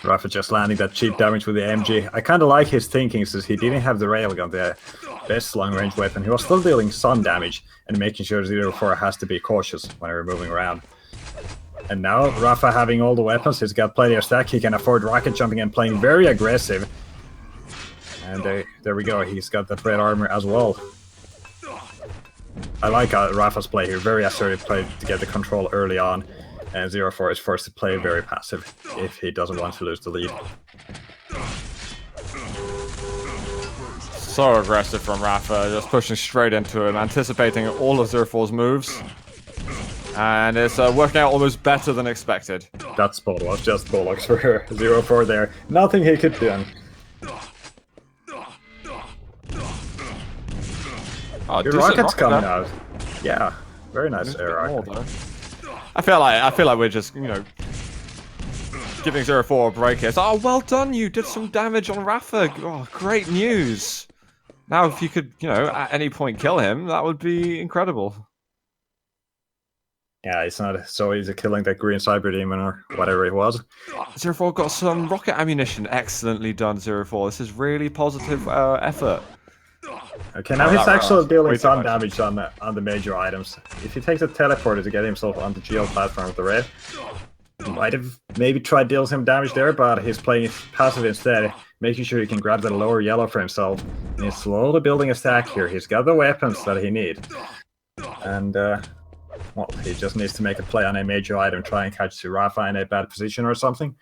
Rapha just landing that cheap damage with the MG. I kind of like his thinking, since he didn't have the railgun, the best long-range weapon. He was still dealing some damage and making sure 0-4 has to be cautious whenever moving around. And now, Rapha having all the weapons, he's got plenty of stack, he can afford rocket jumping and playing very aggressive. And there we go, he's got that red armor as well. I like Rapha's play here, very assertive play to get the control early on. And 0-4 is forced to play very passive if he doesn't want to lose the lead. So aggressive from Rapha, just pushing straight into him, anticipating all of 0-4's moves. And it's working out almost better than expected. That spot was just bollocks for 0-4 there. Nothing he could do. Oh, your rocket's coming out. Yeah, very nice air rocket. I feel like we're just, you know, giving 0-4 a break here. So, oh, well done, you did some damage on Rapha. Oh, great news. Now, if you could, you know, at any point kill him, that would be incredible. Yeah, it's not so easy killing that green cyber demon or whatever it was. 0-4 got some rocket ammunition. Excellently done, 0-4. This is really positive effort. Okay, now Oh, he's that actually round. dealing Way too some much. damage on the major items. If he takes a teleporter to get himself on the geo platform with the red, he might have maybe tried to deal some damage there, but he's playing passive instead, making sure he can grab the lower yellow for himself. And he's slowly building a stack here. He's got the weapons that he needs. And, well, he just needs to make a play on a major item, try and catch ZorakWar in a bad position or something.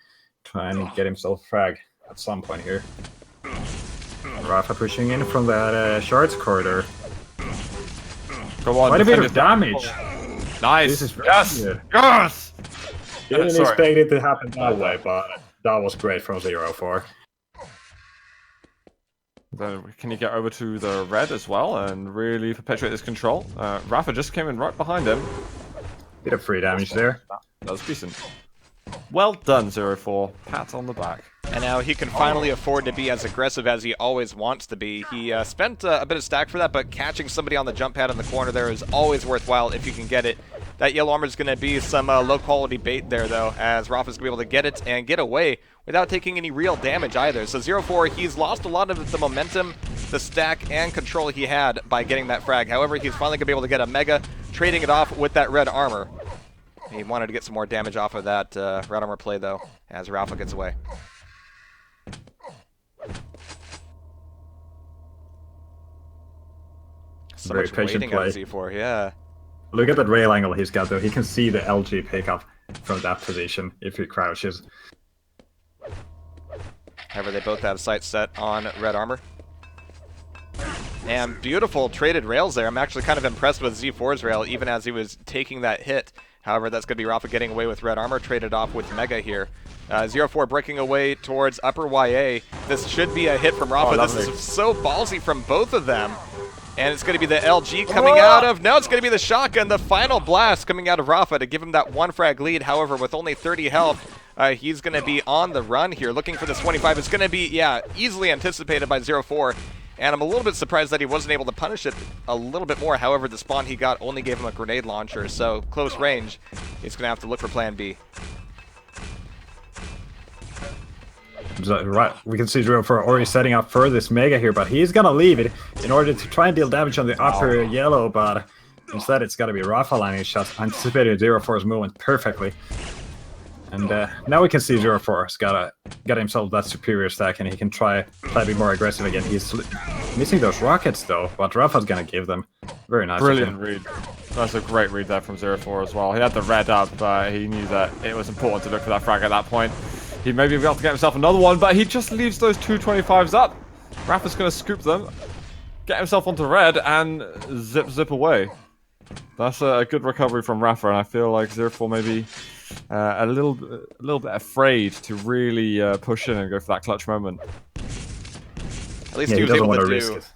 Try and get himself frag at some point here. ZorakWar pushing in from that shards corridor. Come on, Quite a bit defend of it. damage. Nice. This is very Yes. good. Yes. Didn't Sorry. expect it to happen that way, but that was great from 0-4. Then can you get over to the red as well and really perpetuate this control? Rafa just came in right behind him. Bit of free damage there. That was decent. Well done, 0-4. Pat on the back. And now he can finally afford to be as aggressive as he always wants to be. He spent a bit of stack for that, but catching somebody on the jump pad in the corner there is always worthwhile if you can get it. That yellow armor is going to be some low-quality bait there, though, as Rafa's going to be able to get it and get away without taking any real damage either. So 0-4, he's lost a lot of the momentum, the stack, and control he had by getting that frag. However, he's finally going to be able to get a Mega, trading it off with that red armor. He wanted to get some more damage off of that red armor play, though, as Rafa gets away. So Very much patient waiting on play. Z4, yeah. Look at that rail angle he's got, though. He can see the LG pickup from that position if he crouches. However, they both have sights set on red armor. And beautiful traded rails there. I'm actually kind of impressed with Z4's rail, even as he was taking that hit. However, that's going to be Rafa getting away with red armor, traded off with Mega here. 0-4 breaking away towards upper YA. This should be a hit from Rafa. Oh, This lovely. is so ballsy from both of them. And it's going to be the LG coming out of... No, it's going to be the shotgun, the final blast coming out of Rafa to give him that one frag lead. However, with only 30 health, he's going to be on the run here, looking for this 25. It's going to be, yeah, easily anticipated by 0-4. And I'm a little bit surprised that he wasn't able to punish it a little bit more. However, the spawn he got only gave him a grenade launcher, so close range. He's going to have to look for plan B. So, right, we can see 0-4 already setting up for this Mega here, but he's gonna leave it in order to try and deal damage on the upper yellow, but instead it's gotta be Rafa lining shots, anticipating 0-4's movement perfectly. And now we can see 0-4's got himself that superior stack, and he can try to be more aggressive again. He's missing those rockets though, but Rafa's gonna give them. Very nice. Brilliant read. That's a great read there from 0-4 as well. He had the red up, but he knew that it was important to look for that frag at that point. He may be able to get himself another one, but he just leaves those two 25s up. Rafa's going to scoop them, get himself onto red, and zip away. That's a good recovery from Rafa, and I feel like 0-4 may be a little bit afraid to really push in and go for that clutch moment. At least Yeah, he he was doesn't able want to to risk do... it.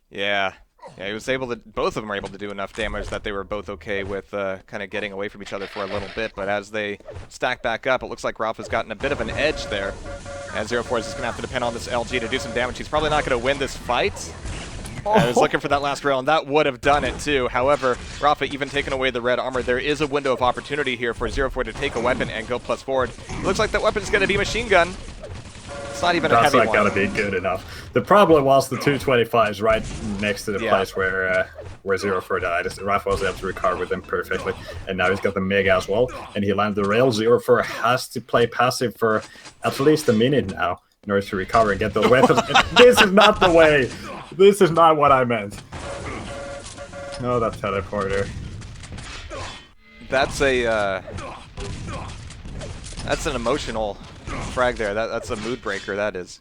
Yeah. Yeah, he was able to... Both of them were able to do enough damage that they were both okay with kind of getting away from each other for a little bit. But as they stack back up, it looks like Rafa's gotten a bit of an edge there. And 0-4 is just going to have to depend on this LG to do some damage. He's probably not going to win this fight. I was looking for that last rail, and that would have done it too. However, Rafa even taking away the red armor, there is a window of opportunity here for 0-4 to take a weapon and go plus forward. It looks like that weapon's going to be machine gun. It's not even a That's heavy not one. gonna be good enough. The problem was the 225s right next to the Yeah. place where 0-4 died. Rafa was able to recover with them perfectly, and now he's got the Mega as well, and he landed the rail. 0-4 has to play passive for at least a minute now in order to recover and get the weapons. This is not the way. This is not what I meant. Oh, that teleporter. That's an emotional frag there. That's a mood breaker. That is.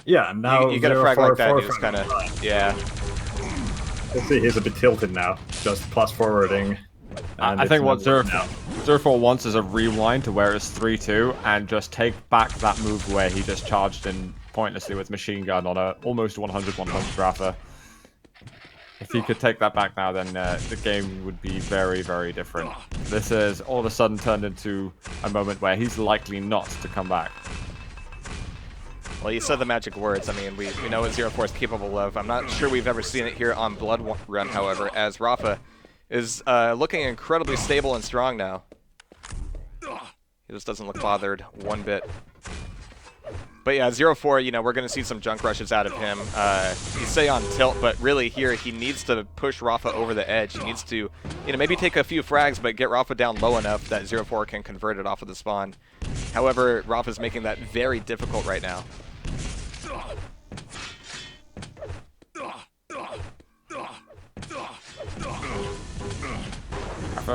Yeah, now You get a frag like that, 0-4 you just from kind the of side. yeah. Let's see, he's a bit tilted now. Just plus forwarding. And I it's think what another now. 0-4 wants is a rewind to where it's 3-2 and just take back that move where he just charged in pointlessly with machine gun on a almost 100-100 Rafa. If he could take that back now, then the game would be very, very different. This is all of a sudden turned into a moment where he's likely not to come back. Well, you said the magic words. I mean, we know what 0-4 is capable of. I'm not sure we've ever seen it here on Blood Run, however, as Rafa is looking incredibly stable and strong now. He just doesn't look bothered one bit. But yeah, 0-4, you know, we're going to see some junk rushes out of him. You say on tilt, but really here he needs to push Rapha over the edge. He needs to, you know, maybe take a few frags, but get Rapha down low enough that 0-4 can convert it off of the spawn. However, Rapha's making that very difficult right now.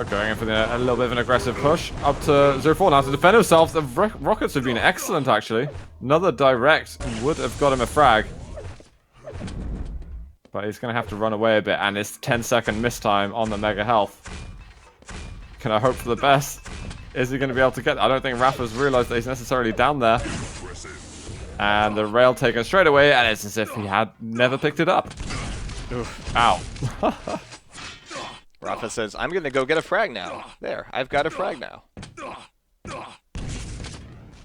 Going in for a little bit of an aggressive push up to 0-4 now to defend himself. The rockets have been excellent, actually. Another direct would have got him a frag. But he's going to have to run away a bit, and it's 10-second miss time on the mega health. Can I hope for the best? Is he going to be able to get... I don't think Rapha's realized that he's necessarily down there. And the rail taken straight away, and it's as if he had never picked it up. Oof. Ow. Rapha says, I'm going to go get a frag now. There, I've got a frag now.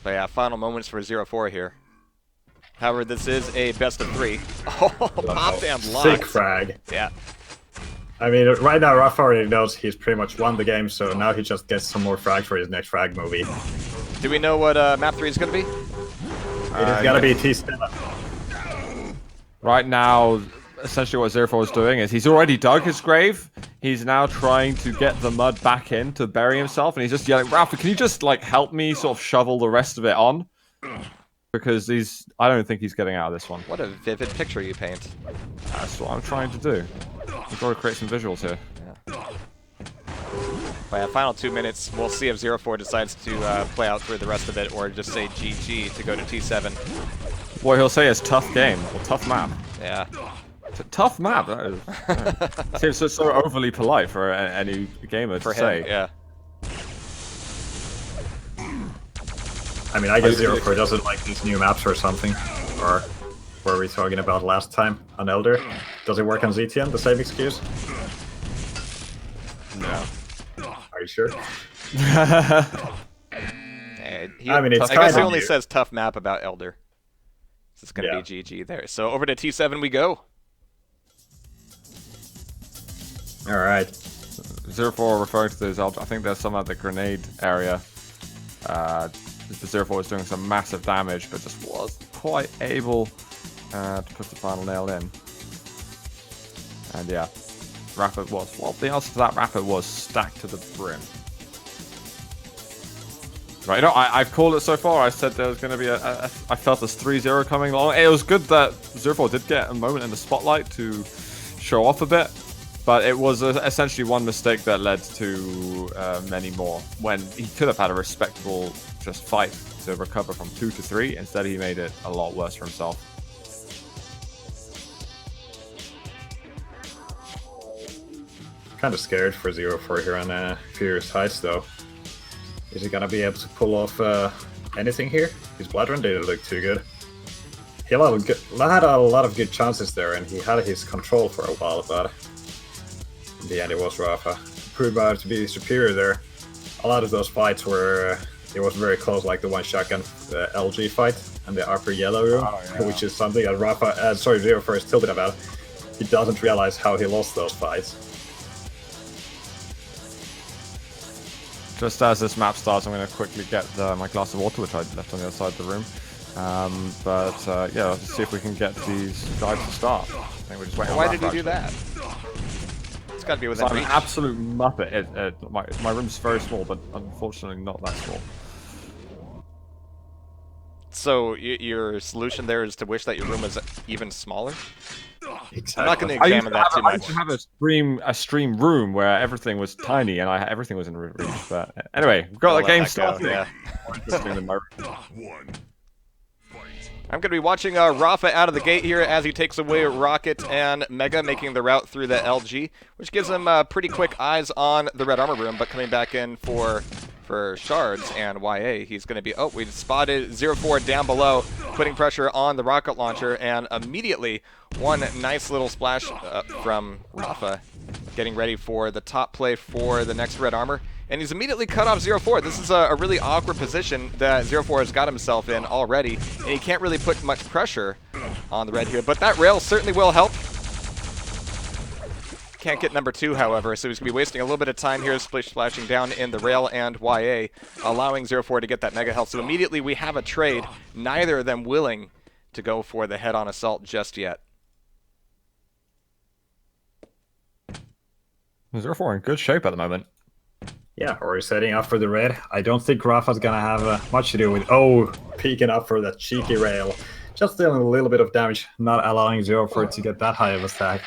But yeah, final moments for 0-4 here. However, this is a best of 3. Oh, popped and locked. Sick frag. Yeah. I mean, right now Rapha already knows he's pretty much won the game, so now he just gets some more frags for his next frag movie. Do we know what map 3 is going to be? It is gotta be T7. Right now, essentially what 0-4 is doing is he's already dug his grave. He's now trying to get the mud back in to bury himself, and he's just yelling, Rapha, can you just, like, help me sort of shovel the rest of it on? Because I don't think he's getting out of this one. What a vivid picture you paint. That's what I'm trying to do. We've got to create some visuals here. Yeah. But yeah, final 2 minutes. We'll see if 0-4 decides to play out through the rest of it, or just say GG to go to T7. What he'll say is tough game, or tough map. Yeah. Tough map. That is, seems so overly polite for any gamer to say. Yeah. I mean, I guess 0-4 doesn't like these new maps or something. Or what were we talking about last time on Elder? Does it work on ZTN, the same excuse? No. Are you sure? I mean, it's I guess he kinda only new. says tough map about Elder. It's going to be GG there. So over to T7 we go. Alright. 0-4 referring to those, I think there's some at the grenade area. 0-4 was doing some massive damage, but just wasn't quite able to put the final nail in. And yeah, Rapha was, well, the answer to that Rapha was stacked to the brim. Right, you know, I've called it so far. I said there was going to be I felt this 3-0 coming along. It was good that 0-4 did get a moment in the spotlight to show off a bit. But it was essentially one mistake that led to many more. When he could have had a respectable just fight to recover from 2 to 3, instead he made it a lot worse for himself. Kind of scared for 0-4 here on Furious Heights, though. Is he gonna be able to pull off anything here? His blood run didn't look too good. He had a lot of good chances there, and he had his control for a while, but in the end it was Rapha. Proved out to be superior there. A lot of those fights were it was very close, like the one shotgun LG fight and the upper yellow room, which is something that 0-4 is tilted about. He doesn't realize how he lost those fights. Just as this map starts, I'm going to quickly get my glass of water, which I left on the other side of the room. Yeah, let's see if we can get these guys to start. I think we're just waiting on Why Rapha, did he do actually. that? It's got to be within I'm an reach. absolute muppet. My room's very small, but unfortunately not that small. So your solution there is to wish that your room was even smaller? Exactly. I'm not going to examine that too I used much. to have a stream room where everything was tiny and everything was in reach. But anyway, we've got I'll the game let that go, started. yeah. More interesting than my room. One. Fight. I'm going to be watching Rapha out of the gate here as he takes away Rocket and Mega, making the route through the LG, which gives him pretty quick eyes on the red armor room, but coming back in for Shards and YA, he's going to be... Oh, we spotted 0-4 down below, putting pressure on the rocket launcher, and immediately one nice little splash from Rapha, getting ready for the top play for the next red armor. And he's immediately cut off 0-4. This is a really awkward position that 0-4 has got himself in already, and he can't really put much pressure on the red here. But that rail certainly will help. can't get number 2, however, so he's going to be wasting a little bit of time here, splashing down in the rail and YA, allowing 0-4 to get that mega health. So immediately we have a trade, neither of them willing to go for the head-on assault just yet. 0-4 in good shape at the moment. Yeah, or he's heading up for the red. I don't think Rafa's gonna have much to do with. Oh, peeking up for that cheeky rail. Just dealing a little bit of damage, not allowing 0-4 to get that high of a stack.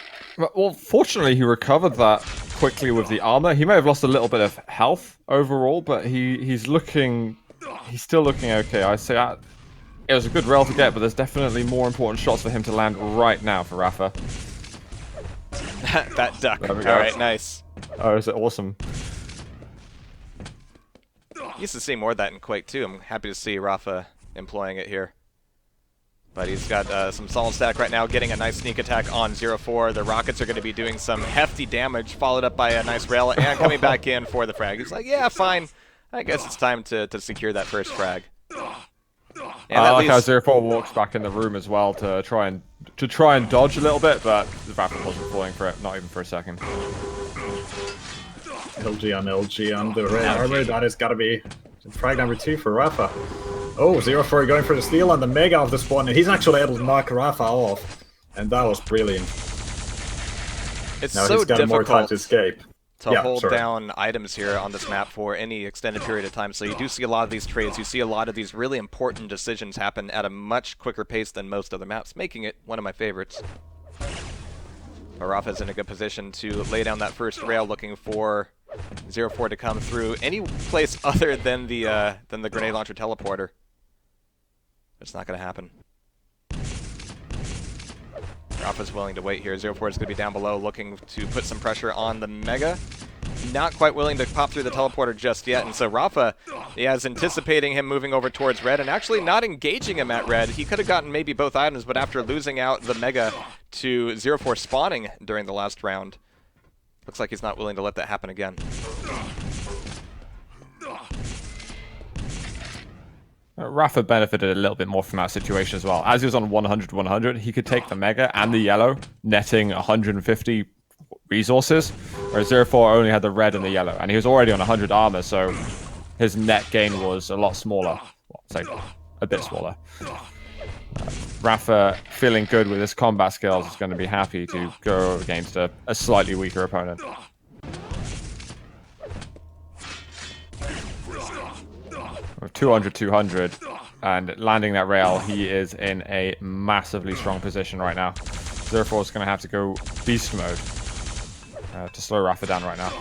Well, fortunately, he recovered that quickly with the armor. He may have lost a little bit of health overall, but he's still looking okay. I say it was a good rail to get, but there's definitely more important shots for him to land right now for Rafa. That duck. There we All go. right, nice. Oh, is it awesome? Used to see more of that in Quake too. I'm happy to see Rafa employing it here. But he's got some solid stack right now, getting a nice sneak attack on 0-4. The rockets are going to be doing some hefty damage, followed up by a nice rail, and coming back in for the frag. He's like, yeah, fine. I guess it's time to secure that first frag. And I like how leaves... 0-4 walks back in the room as well to try and dodge a little bit, but Rafa wasn't falling for it, not even for a second. LG on LG on the red armor. That has got to be frag number 2 for Rafa. Oh, 0-4 going for the steal on the mega of the spawn, and he's actually able to knock Rafa off. And that was brilliant. It's now so he's got more time difficult to escape. to hold down items here on this map for any extended period of time. So you do see a lot of these trades. You see a lot of these really important decisions happen at a much quicker pace than most other maps, making it one of my favorites. But Rafa's in a good position to lay down that first rail, looking for 0-4 to come through any place other than the grenade launcher teleporter. It's not going to happen. Rafa's willing to wait here. 0-4 is going to be down below, looking to put some pressure on the mega. Not quite willing to pop through the teleporter just yet, and so Rafa is anticipating him moving over towards red and actually not engaging him at red. He could have gotten maybe both items, but after losing out the mega to 0-4 spawning during the last round, looks like he's not willing to let that happen again. Rafa benefited a little bit more from that situation as well. As he was on 100-100, he could take the mega and the yellow, netting 150 resources, whereas 0-4 only had the red and the yellow, and he was already on 100 armor, so his net gain was a lot smaller. Well, say a bit smaller. Rafa, feeling good with his combat skills, is going to be happy to go against a slightly weaker opponent. With 200-200 and landing that rail, he is in a massively strong position right now. 0-4 is going to have to go beast mode to slow Rafa down right now.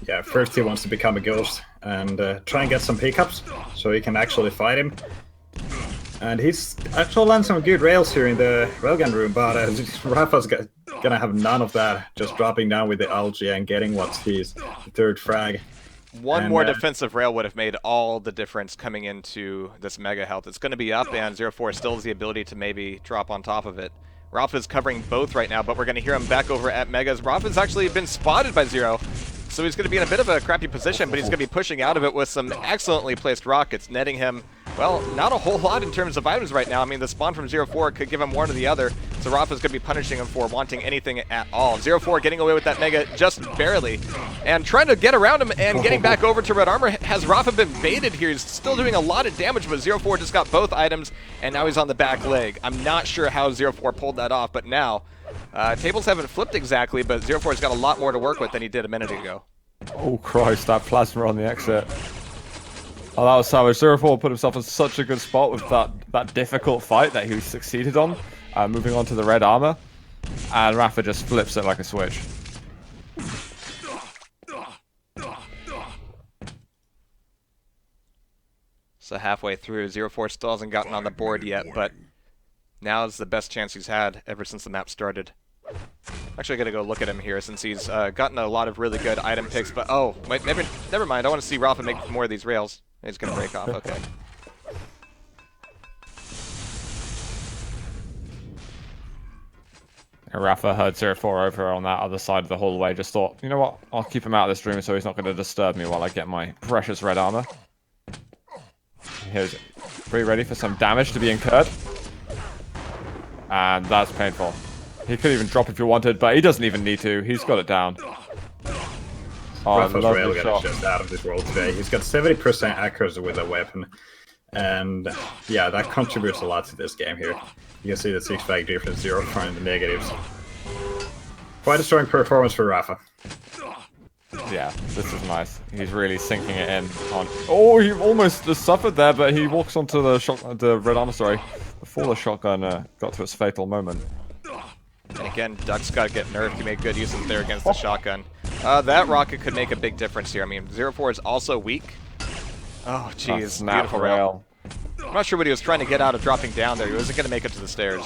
Yeah, first he wants to become a ghost and try and get some pickups so he can actually fight him. And he's actually landed some good rails here in the railgun room, but Rafa's gonna have none of that, just dropping down with the algae and getting what's his third frag. One more defensive rail would have made all the difference coming into this mega health. It's going to be up, and 0-4 still has the ability to maybe drop on top of it. Rafa's covering both right now, but we're going to hear him back over at megas. Rafa's actually been spotted by 0, so he's going to be in a bit of a crappy position, but he's going to be pushing out of it with some excellently placed rockets, netting him, well, not a whole lot in terms of items right now. I mean, the spawn from 0-4 could give him one or the other, so Rafa's going to be punishing him for wanting anything at all. 0-4 getting away with that mega just barely, and trying to get around him and getting back over to red armor. Has Rafa been baited here? He's still doing a lot of damage, but 0-4 just got both items, and now he's on the back leg. I'm not sure how 0-4 pulled that off, but now, tables haven't flipped exactly, but 0-4's got a lot more to work with than he did a minute ago. Oh Christ, that plasma on the exit. Oh, that was savage. 0-4 put himself in such a good spot with that difficult fight that he succeeded on, moving on to the red armor, and Rafa just flips it like a switch. So halfway through, 0-4 still hasn't gotten on the board yet, but now is the best chance he's had ever since the map started. Actually, I gotta go look at him here since he's gotten a lot of really good item picks, but oh, wait, never mind. I want to see Rafa make more of these rails. He's gonna break off, okay. Rafa heard 0-4 over on that other side of the hallway, just thought, you know what, I'll keep him out of this room so he's not going to disturb me while I get my precious red armor. Here's pretty ready for some damage to be incurred. And that's painful. He could even drop if he wanted, but he doesn't even need to. He's got it down. Oh, Rapha's lovely railgun shot. is just out of this world today. He's got 70% accuracy with a weapon. And yeah, that contributes a lot to this game here. You can see the 6-flag difference, 0 in the negatives. Quite a strong performance for Rapha. Yeah, this is nice. He's really sinking it in. Oh, he almost just suffered there, but he walks onto the red armor, sorry, before the shotgun got to its fatal moment. And again, Duck's got to get nerfed. He made good use of it there against the shotgun. That rocket could make a big difference here. I mean, 0-4 is also weak. Oh, jeez. Beautiful rail. I'm not sure what he was trying to get out of dropping down there. He wasn't going to make it to the stairs.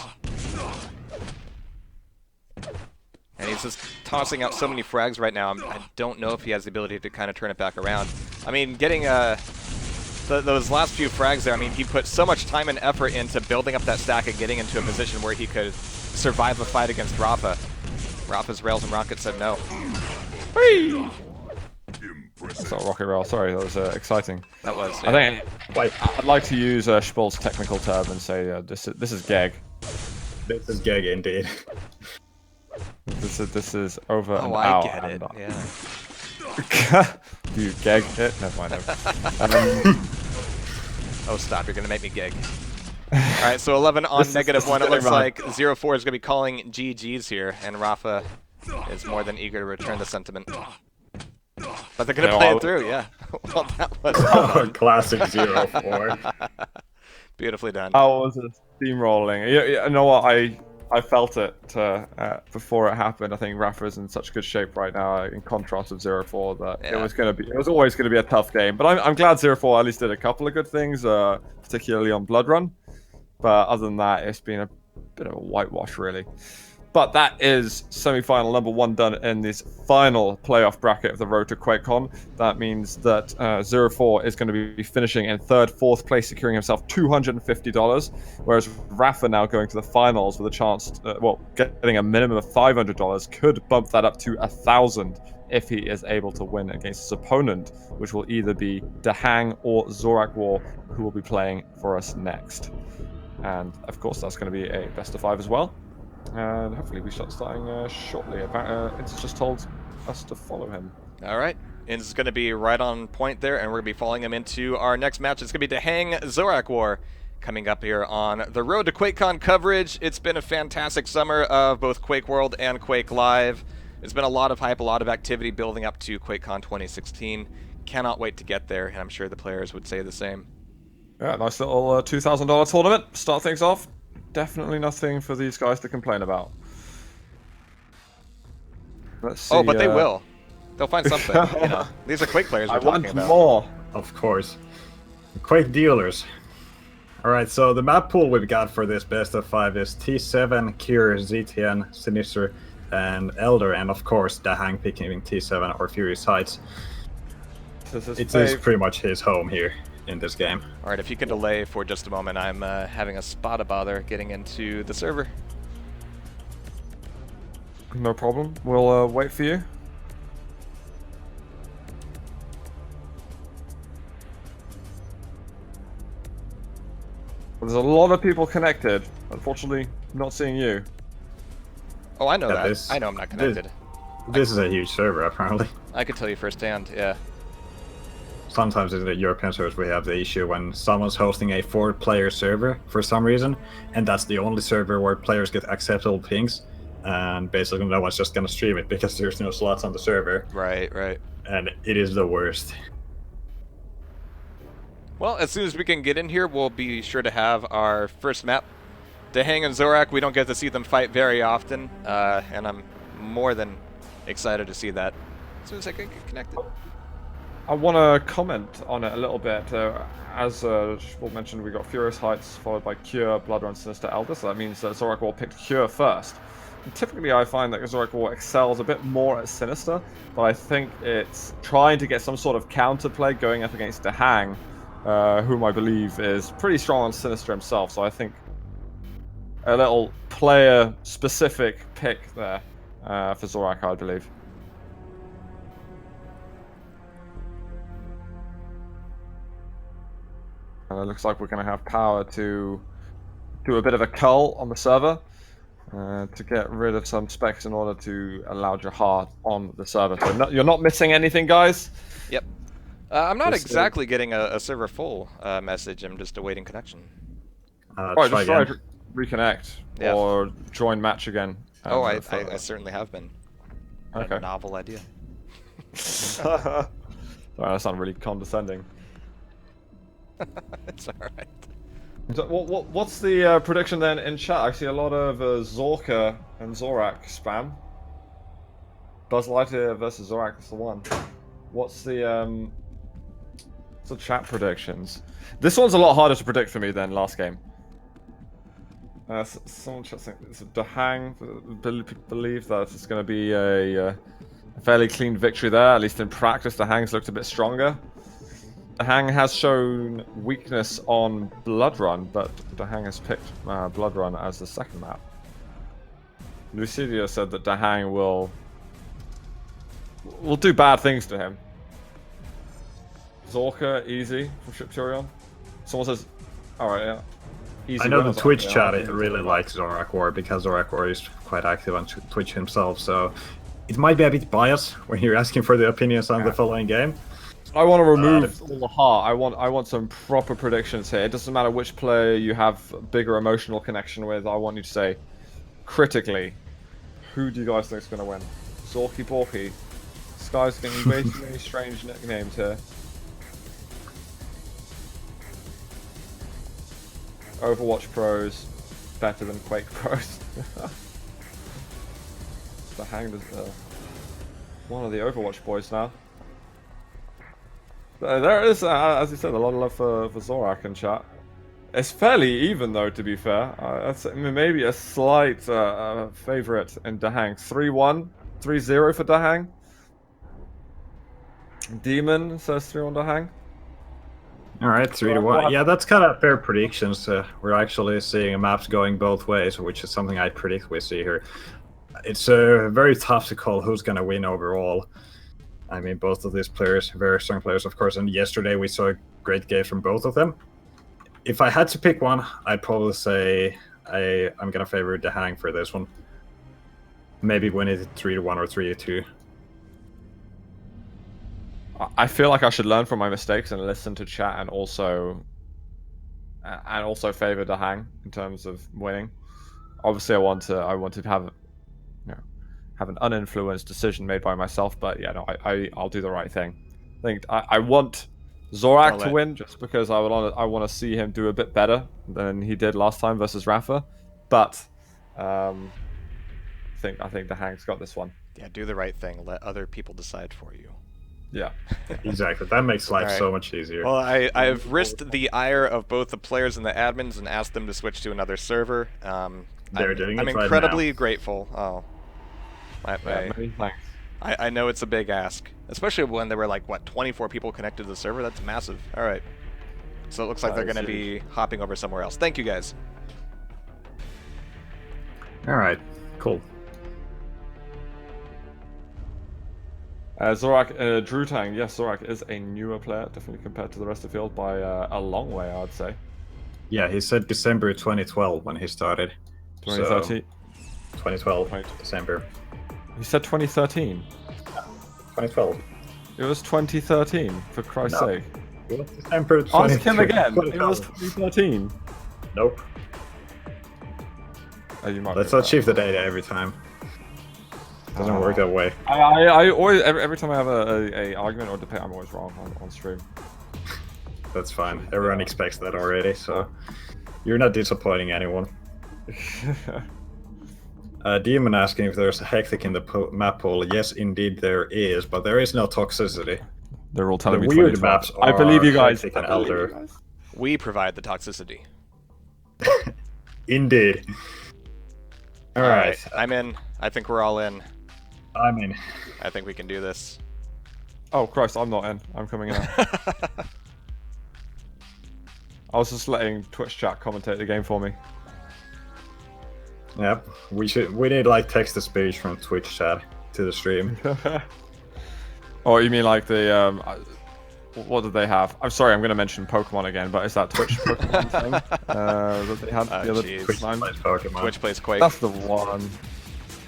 And he's just tossing out so many frags right now. I don't know if he has the ability to kind of turn it back around. I mean, getting those last few frags there, I mean, he put so much time and effort into building up that stack and getting into a position where he could survive the fight against Rapha. Rapha's rails and rockets said no. Whee! That's not rocket rail, sorry, that was exciting. That was. I think I'd like to use Spol's technical term and say this is gag. This is Geg indeed. This is over and Oh, out. I get it. Yeah. You gag it? Never mind. Oh, stop. You're going to make me gig. Alright, so 11 on This -1. is It looks wrong. like 0-4 is going to be calling GG's here, and Rapha is more than eager to return the sentiment. But they're going to play it through, yeah. Well, that was Classic 0-4. beautifully done. How was it steamrolling? You know what? I felt it before it happened. I think Rapha's in such good shape right now, in contrast with 0-4, that Yeah. it was always going to be a tough game. But I'm glad 0-4 at least did a couple of good things, particularly on Blood Run. But other than that, it's been a bit of a whitewash, really. But that is semi-final number 1 done in this final playoff bracket of the Road to QuakeCon. That means that 0-4 is going to be finishing in 3rd, 4th place, securing himself $250, whereas Rapha now going to the finals with a chance, getting a minimum of $500 could bump that up to $1,000 if he is able to win against his opponent, which will either be DaHanG or ZorakWar, who will be playing for us next. And of course, that's going to be a best of 5 as well. And hopefully we start starting shortly. It's just told us to follow him. Alright, and it's going to be right on point there, and we're going to be following him into our next match. It's going to be DaHanG ZorakWar coming up here on the Road to QuakeCon coverage. It's been a fantastic summer of both Quake World and QuakeLive. It's been a lot of hype, a lot of activity building up to QuakeCon 2016. Cannot wait to get there, and I'm sure the players would say the same. Yeah, nice little $2,000 tournament. Start things off. Definitely nothing for these guys to complain about. Let's see, Oh, but they will. They'll find something. You know, these are Quake players we're I talking want about. more. Of course. Quake dealers. Alright, so the map pool we've got for this best of 5 is T7, Cure, ZTN, Sinister, and Elder, and of course DaHanG picking T7 or Furious Heights. It is pretty much his home here in this game. Alright, if you can delay for just a moment, I'm having a spot of bother getting into the server. No problem. We'll wait for you. There's a lot of people connected. Unfortunately, not seeing you. Oh, I know Yeah, that. this- I know I'm not connected. This is a huge server, apparently. I could tell you firsthand, yeah. Sometimes in the European servers we have the issue when someone's hosting a 4-player server for some reason, and that's the only server where players get acceptable pings, and basically no one's just gonna stream it because there's no slots on the server, Right, right. and it is the worst. Well, as soon as we can get in here, we'll be sure to have our first map. DaHanG and Zorak, we don't get to see them fight very often, and I'm more than excited to see that as soon as I can get connected. I want to comment on it a little bit. As Sport mentioned, we got Furious Heights followed by Cure, Bloodrun, Sinister, Elder, so that means that ZorakWar picked Cure first. And typically I find that ZorakWar excels a bit more at Sinister, but I think it's trying to get some sort of counterplay going up against DaHanG, whom I believe is pretty strong on Sinister himself, so I think a little player-specific pick there for Zorak, I believe. And it looks like we're going to have power to do a bit of a cull on the server. to get rid of some specs in order to allow Jihad on the server. So you're not missing anything, guys. Yep. I'm not Just, exactly getting a server full message. I'm just awaiting connection. Right, Try just try again. to reconnect Yeah. or join match again. Oh, I certainly have been. Okay. A novel idea. Sorry, that sounded really condescending. It's alright. So what's the prediction then in chat? I see a lot of Zorka and Zorak spam. Buzz Lightyear versus Zorak is the one. What's the chat predictions? This one's a lot harder to predict for me than last game. Someone just think it's DaHanG. Believe that it's going to be a fairly clean victory there. At least in practice, DaHanG's looked a bit stronger. DaHanG has shown weakness on Blood Run, but DaHanG has picked Blood Run as the second map. Lucidia said that DaHanG will do bad things to him. Zorka, easy from Shipturion. Someone says, alright, yeah. Easy I know the winners. Twitch Yeah, chat easy really winners. likes ZorakWar because ZorakWar is quite active on Twitch himself, so it might be a bit biased when you're asking for the opinions on the following game. I want to remove all the heart. I want some proper predictions here. It doesn't matter which player you have bigger emotional connection with. I want you to say, critically, who do you guys think is going to win? Zorky Borky. This guy's getting way too many strange nicknames here. Overwatch pros better than Quake pros. DaHanG is one of the Overwatch boys now. There is, as you said, a lot of love for Zorak in chat. It's fairly even, though, to be fair. Maybe a slight favourite in DaHanG. 3-1, 3-0 for DaHanG. Demon says 3-1 DaHanG. Alright, 3-1. Yeah, that's kind of fair predictions. We're actually seeing maps going both ways, which is something I predict we see here. It's very tough to call who's going to win overall. I mean, both of these players, very strong players, of course, and yesterday we saw a great game from both of them. If I had to pick one, I'd probably say I'm going to favor DaHanG for this one. Maybe win it 3-1 or 3-2. I feel like I should learn from my mistakes and listen to chat and also favor DaHanG in terms of winning. Obviously, I want to have an uninfluenced decision made by myself, but yeah, no, I'll do the right thing. I want Zorak to win just because I want to see him do a bit better than he did last time versus Rafa, but I think DaHanG's got this one. Yeah, do the right thing. Let other people decide for you. Yeah. Exactly. That makes life Alright. so much easier. Well, I've risked the ire of both the players and the admins and asked them to switch to another server. They're doing I'm it right incredibly now. grateful. Oh, Many thanks. I know it's a big ask, especially when there were like, what, 24 people connected to the server? That's massive. All right. So it looks like they're going to be hopping over somewhere else. Thank you, guys. Alright, cool. Zorak, DaHanG, yes, Zorak is a newer player, definitely compared to the rest of the field by a long way, I'd say. Yeah, he said December 2012 when he started. 2013. So, 2012, December. He said 2013. 2012. It was 2013, for Christ's No. sake. It was December 2012. Ask him again. It was 2013. Nope. Oh, you might Let's be not right. shift the data every time. Doesn't work that way. I always, every time I have a argument or debate, I'm always wrong on stream. That's fine. Everyone expects that already, so you're not disappointing anyone. Demon asking if there's a hectic in the map pool. Yes, indeed there is, but there is no toxicity. They're all telling The me weird 2012. maps I believe are you guys. hectic and I believe you elder. guys. We provide the toxicity. Indeed. Alright. I'm in. I think we're all in. I'm in. I think we can do this. Oh Christ, I'm not in. I'm coming in. I was just letting Twitch chat commentate the game for me. Yep. We need like text to speech from Twitch chat to the stream. Oh, you mean like the What did they have? I'm sorry, I'm going to mention Pokemon again, but is that Twitch Pokemon thing that they had the other jeez. time? Pokemon. Twitch plays Quake. That's the one.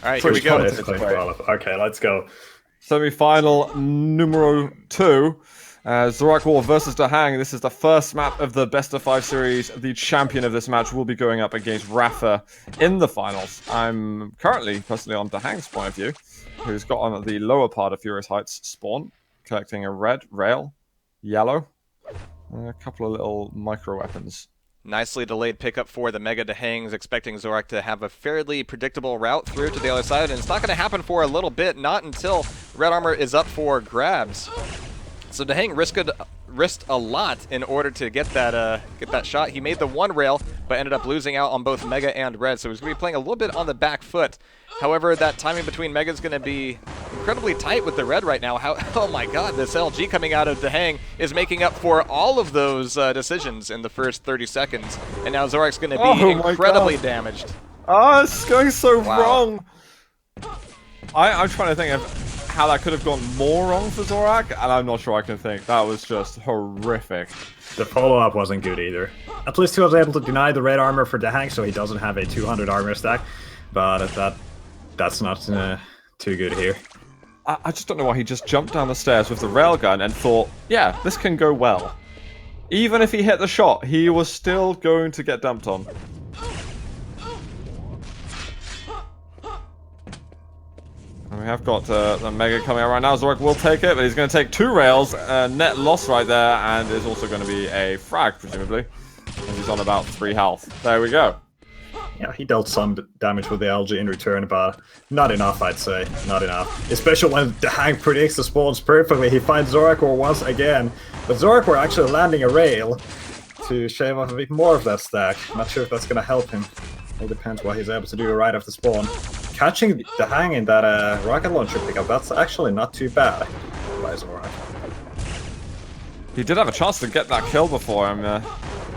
All right, here we go. Okay, let's go. Semi-final numero 2. ZorakWar versus DaHanG. This is the first map of the best of 5 series. The champion of this match will be going up against Rapha in the finals. I'm currently, personally, on DaHanG's point of view, who's got on the lower part of Furious Heights spawn, collecting a red, rail, yellow, and a couple of little micro weapons. Nicely delayed pickup for the Mega DaHangs, expecting Zorak to have a fairly predictable route through to the other side, and it's not going to happen for a little bit, not until red armor is up for grabs. So DaHanG risked a lot in order to get that shot. He made the one rail, but ended up losing out on both Mega and Red, so he's going to be playing a little bit on the back foot. However, that timing between Mega is going to be incredibly tight with the Red right now. Oh my god, this LG coming out of DaHanG is making up for all of those decisions in the first 30 seconds. And now Zorak's going to be incredibly damaged. Oh, it's going so wrong. I'm trying to think of how that could have gone more wrong for Zorak, and I'm not sure I can think. That was just horrific. The follow-up wasn't good either. At least he was able to deny the red armor for DaHanG, so he doesn't have a 200 armor stack. But that's not too good here. I just don't know why he just jumped down the stairs with the railgun and thought, yeah, this can go well. Even if he hit the shot, he was still going to get dumped on. And we have got the Mega coming out right now. Zorak will take it, but he's going to take 2 rails. Net loss right there, and is also going to be a frag, presumably. And he's on about 3 health. There we go. Yeah, he dealt some damage with the LG in return, but not enough, I'd say. Not enough. Especially when DaHanG predicts the spawns perfectly. He finds ZorakWar once again. But ZorakWar actually landing a rail to shave off a bit more of that stack. Not sure if that's going to help him. It depends what he's able to do right after spawn. Catching DaHanG in that rocket launcher pickup, that's actually not too bad by Zorak. He did have a chance to get that kill before him.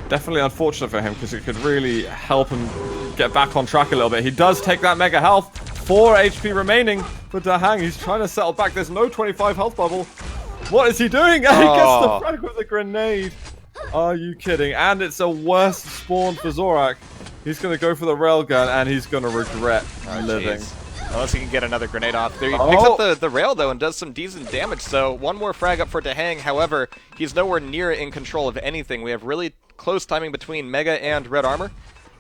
Definitely unfortunate for him, because it could really help him get back on track a little bit. He does take that Mega health. 4 HP remaining for DaHanG. He's trying to settle back. There's no 25 health bubble. What is he doing? And he gets the frag with a grenade. Are you kidding? And it's a worse spawn for Zorak. He's going to go for the railgun, and he's going to regret living. Unless he can get another grenade off. There he picks up the rail, though, and does some decent damage. So one more frag up for DaHanG. However, he's nowhere near in control of anything. We have really close timing between Mega and Red Armor.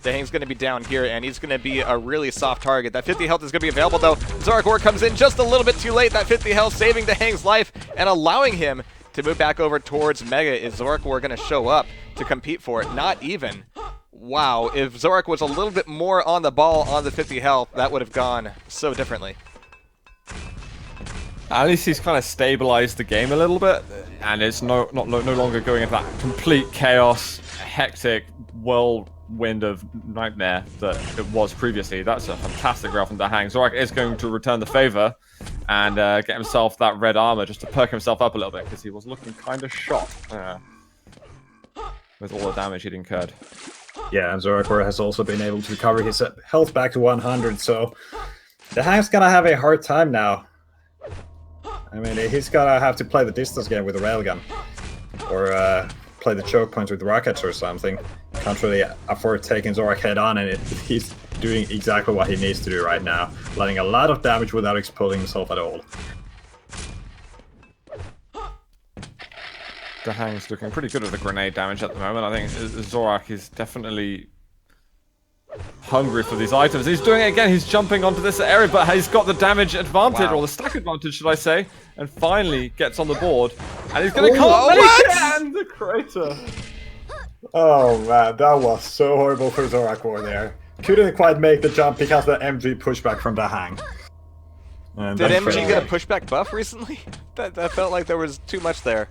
DaHanG's going to be down here, and he's going to be a really soft target. That 50 health is going to be available, though. ZorakWar comes in just a little bit too late. That 50 health saving DaHanG's life and allowing him to move back over towards Mega. Is ZorakWar going to show up to compete for it? Not even. Wow, if Zorak was a little bit more on the ball on the 50 health, that would have gone so differently. At least he's kind of stabilized the game a little bit, and it's no longer going into that complete chaos, hectic whirlwind of nightmare that it was previously. That's a fantastic rail from DaHanG. Zorak is going to return the favor and get himself that red armor just to perk himself up a little bit, because he was looking kind of shot with all the damage he'd incurred. Yeah, and ZorakWar has also been able to recover his health back to 100, so DaHanG's gonna have a hard time now. I mean, he's gonna have to play the distance game with a railgun, or play the choke points with rockets or something. Can't really afford taking Zorak head on, and he's doing exactly what he needs to do right now, letting a lot of damage without exposing himself at all. DaHanG's looking pretty good at the grenade damage at the moment. I think Zorak is definitely hungry for these items. He's doing it again. He's jumping onto this area, but he's got the damage advantage, or the stack advantage, should I say, and finally gets on the board. And he's going to come and the crater. Oh man, that was so horrible for ZorakWar there. Couldn't quite make the jump because of the MG pushback from DaHanG. Did MG get a pushback buff recently? That felt like there was too much there.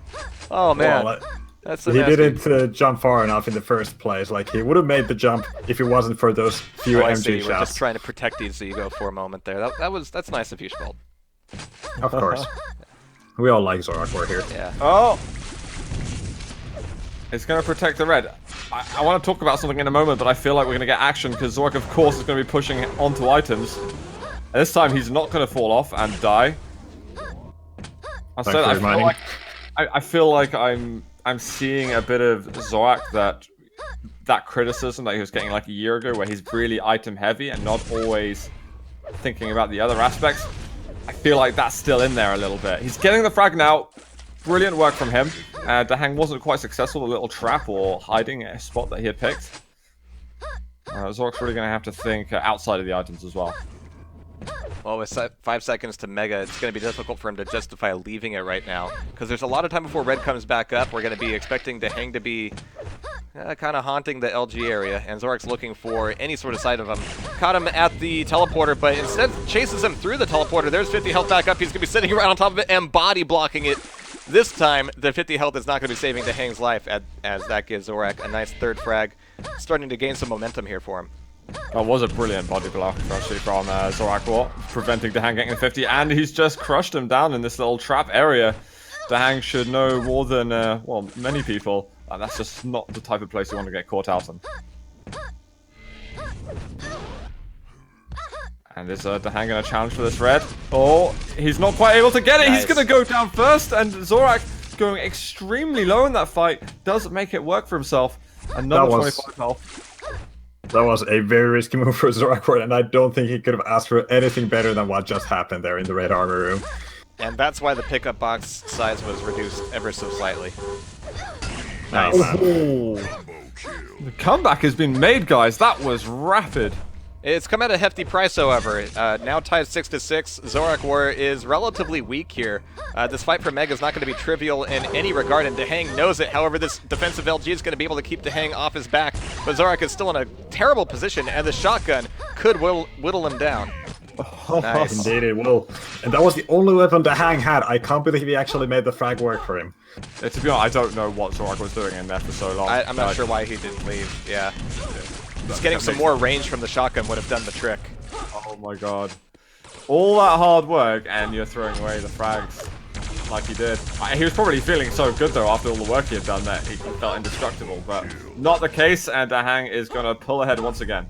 Oh man, well, that's he didn't jump far enough in the first place. Like, he would have made the jump if it wasn't for those few MG shots. We're just trying to protect these ego for a moment there. That's nice of you, Schwald. Of course. We all like ZorakWar here. Yeah. Oh! It's going to protect the red. I want to talk about something in a moment, but I feel like we're going to get action, because Zorak, of course, is going to be pushing onto items. And this time, he's not going to fall off and die. I I feel like I'm seeing a bit of Zorak that criticism that he was getting like a year ago, where he's really item heavy and not always thinking about the other aspects. I feel like that's still in there a little bit. He's getting the frag now. Brilliant work from him. DaHanG wasn't quite successful with a little trap or hiding a spot that he had picked. Zorak's really going to have to think outside of the items as well. Well, with 5 seconds to Mega, it's going to be difficult for him to justify leaving it right now, because there's a lot of time before Red comes back up. We're going to be expecting DaHanG to be kind of haunting the LG area, and Zorak's looking for any sort of sight of him. Caught him at the teleporter, but instead chases him through the teleporter. There's 50 health back up. He's going to be sitting right on top of it and body blocking it. This time, the 50 health is not going to be saving DaHanG's life, as that gives Zorak a nice third frag, starting to gain some momentum here for him. That was a brilliant body block, actually, from ZorakWar, preventing DaHanG getting 50, and he's just crushed him down in this little trap area. DaHanG should know more than, well, many people, and that's just not the type of place you want to get caught out in. And is DaHanG going to challenge for this red? Oh, he's not quite able to get it. Nice. He's going to go down first, and Zorak going extremely low in that fight does make it work for himself. Another 25 health. That was a very risky move for ZorakWar, and I don't think he could have asked for anything better than what just happened there in the red armor room. And that's why the pickup box size was reduced ever so slightly. Nice. Oh. The comeback has been made, guys. That was rapid. It's come at a hefty price, however. Now tied 6-6. ZorakWar is relatively weak here. This fight for Mega is not going to be trivial in any regard, and DaHanG knows it. However, this defensive LG is going to be able to keep DaHanG off his back, but Zorak is still in a terrible position, and the shotgun could whittle him down. Nice. Indeed it will. And that was the only weapon DaHanG had. I can't believe he actually made the frag work for him. To be honest, I don't know what Zorak was doing in there for so long. I'm not sure why he didn't leave, yeah. Just getting some more range from the shotgun would have done the trick. Oh my god. All that hard work, and you're throwing away the frags like he did. He was probably feeling so good, though, after all the work he had done, that he felt indestructible. But not the case, and DaHanG is going to pull ahead once again.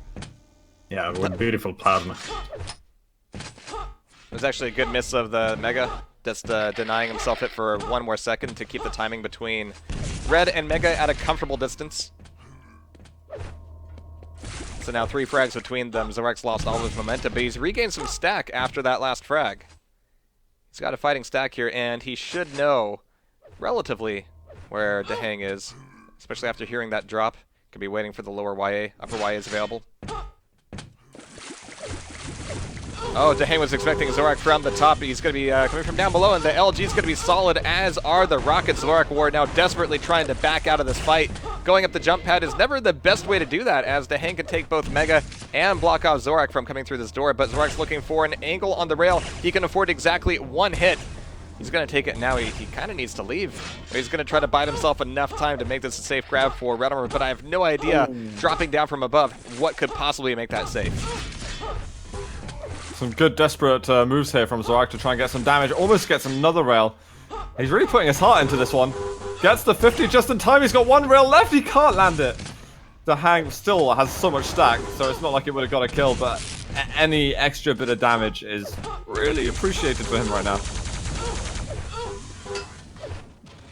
Yeah, with beautiful plasma. It was actually a good miss of the Mega, just denying himself it for 1 more second to keep the timing between Red and Mega at a comfortable distance. So now 3 frags between them. Zorak's lost all of his momentum, but he's regained some stack after that last frag. He's got a fighting stack here, and he should know relatively where DaHanG is, especially after hearing that drop. Could be waiting for the lower YA. Upper YA is available. Oh, DaHanG was expecting Zorak from the top. He's going to be coming from down below, and the LG is going to be solid, as are the rockets. ZorakWar now desperately trying to back out of this fight. Going up the jump pad is never the best way to do that, as DaHanG can take both Mega and block off Zorak from coming through this door, but Zorak's looking for an angle on the rail. He can afford exactly 1 hit. He's going to take it now. He kind of needs to leave. He's going to try to bide himself enough time to make this a safe grab for Red Armor, but I have no idea, dropping down from above, what could possibly make that safe. Some good desperate moves here from Zorak to try and get some damage. Almost gets another rail. He's really putting his heart into this one. Gets the 50 just in time. He's got 1 rail left. He can't land it. DaHanG still has so much stack, so it's not like it would have got a kill, but any extra bit of damage is really appreciated for him right now.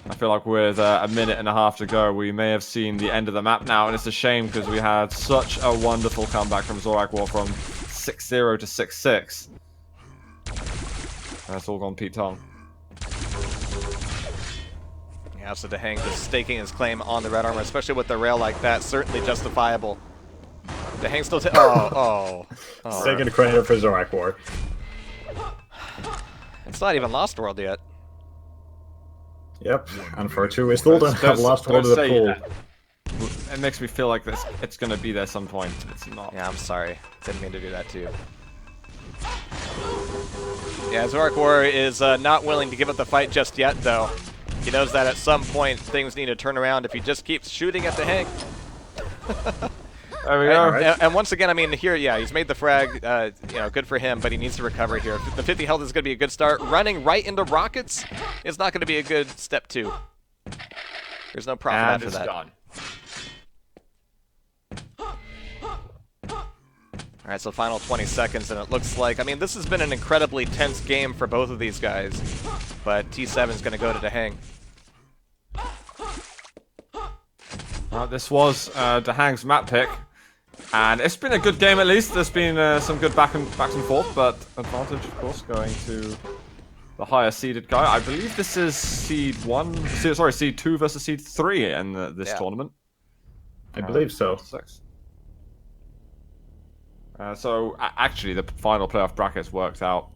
I feel like with a minute and a half to go, we may have seen the end of the map now, and it's a shame because we had such a wonderful comeback from ZorakWar from 6-0 to 6-6. That's all gone Pete Tong. Yeah, so DaHanG just staking his claim on the Red Armor, especially with the rail like that, certainly justifiable. DaHanG still oh. Second credit for ZorakWar. It's not even Lost World yet. Yep, and for 2 we still don't have Lost World of the pool. It makes me feel like it's going to be there some point. It's not. Yeah, I'm sorry. Didn't mean to do that to you. Yeah, ZorakWar is not willing to give up the fight just yet, though. He knows that at some point things need to turn around if he just keeps shooting at DaHanG. There we go. And once again, I mean, here, yeah, he's made the frag, you know, good for him, but he needs to recover here. The 50 health is going to be a good start. Running right into rockets is not going to be a good step 2. There's no profit after that. Gone. All right, so final 20 seconds, and it looks like, I mean, this has been an incredibly tense game for both of these guys, but T7 is going to go to DaHanG. Right, this was DaHanG's map pick. And it's been a good game at least. There's been some good back and forth, but advantage, of course, going to the higher seeded guy. I believe this is seed 2 versus seed 3 in this tournament. I believe so. So actually, the final playoff brackets worked out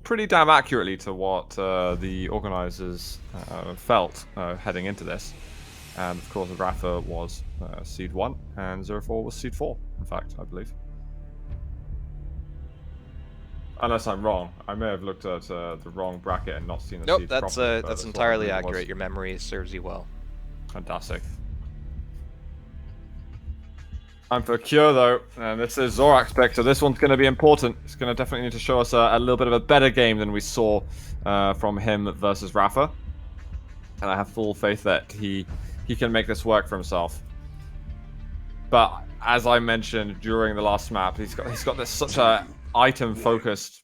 pretty damn accurately to what the organizers felt heading into this. And of course, Rapha was seed 1, and ZorakWar was seed 4. In fact, I believe. Unless I'm wrong, I may have looked at the wrong bracket and not seen the seeds properly. Nope, that's entirely accurate. Your memory serves you well. Fantastic. Time for a cure though, and this is Zorak's pick, so this one's going to be important. It's going to definitely need to show us a little bit of a better game than we saw from him versus Rapha. And I have full faith that he can make this work for himself. But as I mentioned during the last map, he's got this such a item-focused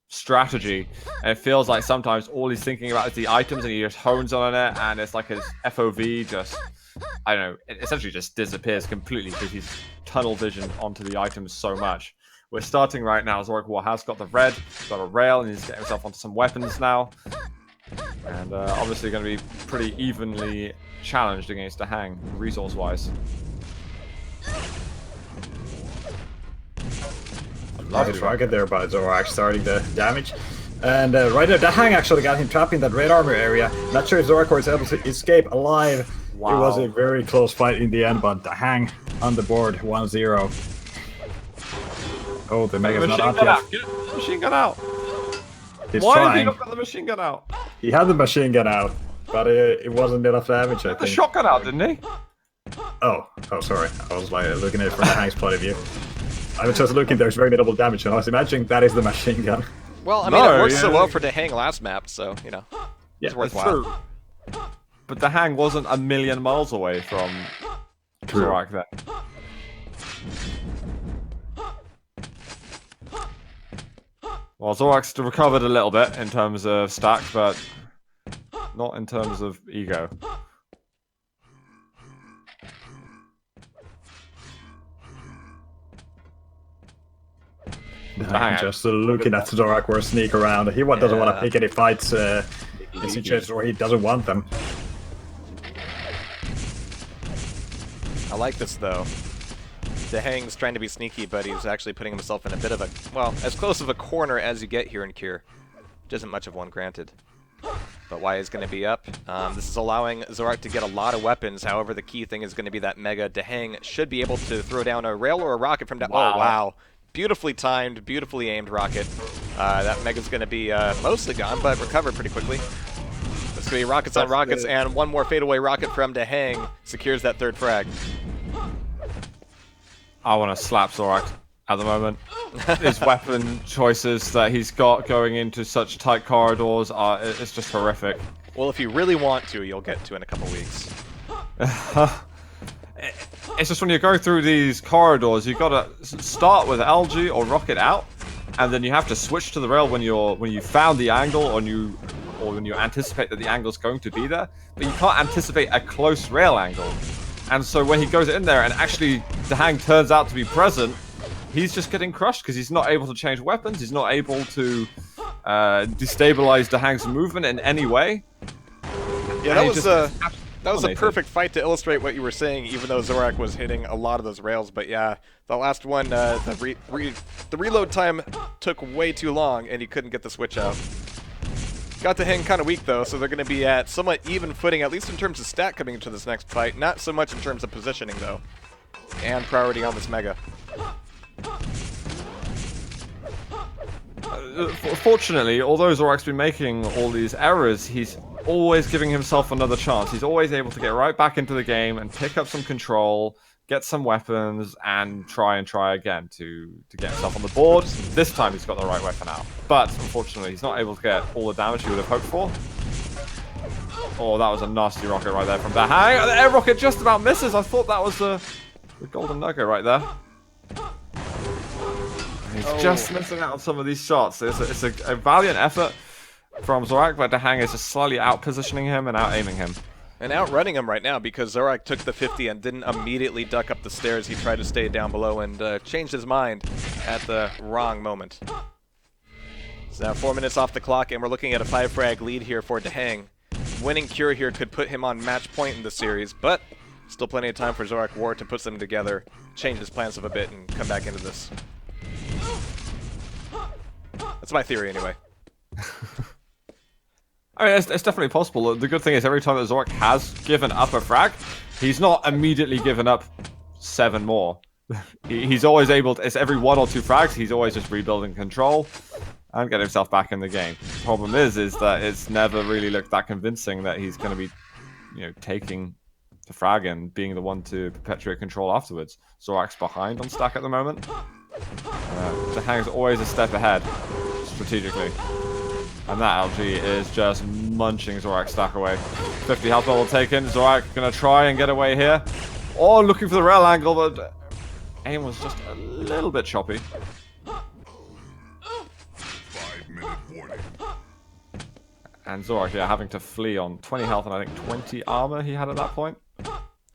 strategy, and it feels like sometimes all he's thinking about is the items, and he just hones on it, and it's like his FOV just, I don't know, it essentially just disappears completely because he's tunnel vision onto the items so much. We're starting right now. ZorakWar has got the red, got a rail, and he's getting himself onto some weapons now. And obviously going to be pretty evenly challenged against DaHanG, resource-wise. Nice rocket there by Zorak, starting the damage. And right now, DaHanG actually got him trapped in that red armor area. Not sure if ZorakWar is able to escape alive. Wow. It was a very close fight in the end, but DaHanG on the board, 1-0. Oh, the Mega's not out yet. Get the machine gun out! Why did he not get the machine gun out? He had the machine gun out, but it wasn't enough damage, I think. The shotgun out, didn't he? Oh, sorry. I was like looking at it from DaHanG's point of view. I was just looking, there's very minimal damage, and I was imagining that is the machine gun. Well, I mean, it worked so well for DaHanG last map, so, you know, it's worthwhile. True. But DaHanG wasn't a million miles away from Zorak there. Well, Zorak's recovered a little bit in terms of stack, but not in terms of ego. DaHanG just looking at ZorakWar sneak around. He doesn't want to pick any fights in situations where he doesn't want them. I like this though. DaHanG's trying to be sneaky, but he's actually putting himself in a bit of a, well, as close of a corner as you get here in Cure. Which isn't much of one, granted. But Y is going to be up. This is allowing Zorak to get a lot of weapons. However, the key thing is going to be that Mega. DaHanG should be able to throw down a rail or a rocket from down. Wow. Oh, wow. Beautifully timed, beautifully aimed rocket. That Mega's going to be mostly gone, but recover pretty quickly. It's going to be rockets on rockets, and one more fadeaway rocket from DaHanG secures that third frag. I want to slap Zorak at the moment. His weapon choices that he's got going into such tight corridors it's just horrific. Well, if you really want to, you'll get to in a couple weeks. It's just when you're going through these corridors, you've got to start with LG or rocket out, and then you have to switch to the rail when you found the angle or when you anticipate that the angle's going to be there, but you can't anticipate a close rail angle. And so when he goes in there and actually DaHanG turns out to be present, he's just getting crushed because he's not able to change weapons. He's not able to destabilize DaHanG's movement in any way. Yeah, that was a perfect fight to illustrate what you were saying, even though Zorak was hitting a lot of those rails. But yeah, the last one, the reload time took way too long, and he couldn't get the switch out. Got DaHanG kind of weak, though, so they're going to be at somewhat even footing, at least in terms of stat coming into this next fight. Not so much in terms of positioning, though, and priority on this Mega. Fortunately, although Zorak's been making all these errors, he's always giving himself another chance. He's always able to get right back into the game and pick up some control, get some weapons, and try again to get himself on the board. This time he's got the right weapon out. But unfortunately, he's not able to get all the damage he would have hoped for. Oh, that was a nasty rocket right there from DaHanG. The air rocket just about misses. I thought that was the golden nugget right there. He's just missing out on some of these shots. It's a valiant effort from Zorak, but DaHanG is just slightly out-positioning him and out-aiming him. And outrunning him right now because Zorak took the 50 and didn't immediately duck up the stairs. He tried to stay down below and changed his mind at the wrong moment. So now 4 minutes off the clock, and we're looking at a 5-frag lead here for DaHanG. Winning Cure here could put him on match point in the series, but still plenty of time for ZorakWar to put them together, change his plans up a bit, and come back into this. That's my theory, anyway. I mean, it's definitely possible. The good thing is every time that Zorak has given up a frag, he's not immediately given up 7 more. He's always able to, it's every 1 or 2 frags, he's always just rebuilding control and get himself back in the game. The problem is that it's never really looked that convincing that he's going to be, you know, taking the frag and being the one to perpetuate control afterwards. Zorak's behind on stack at the moment. DaHanG's always a step ahead, strategically. And that LG is just munching Zorak's stack away. 50 health level taken. Zorak gonna try and get away here. Oh, looking for the rail angle, but aim was just a little bit choppy. 5-minute warning. And Zorak, yeah, having to flee on 20 health and I think 20 armor he had at that point.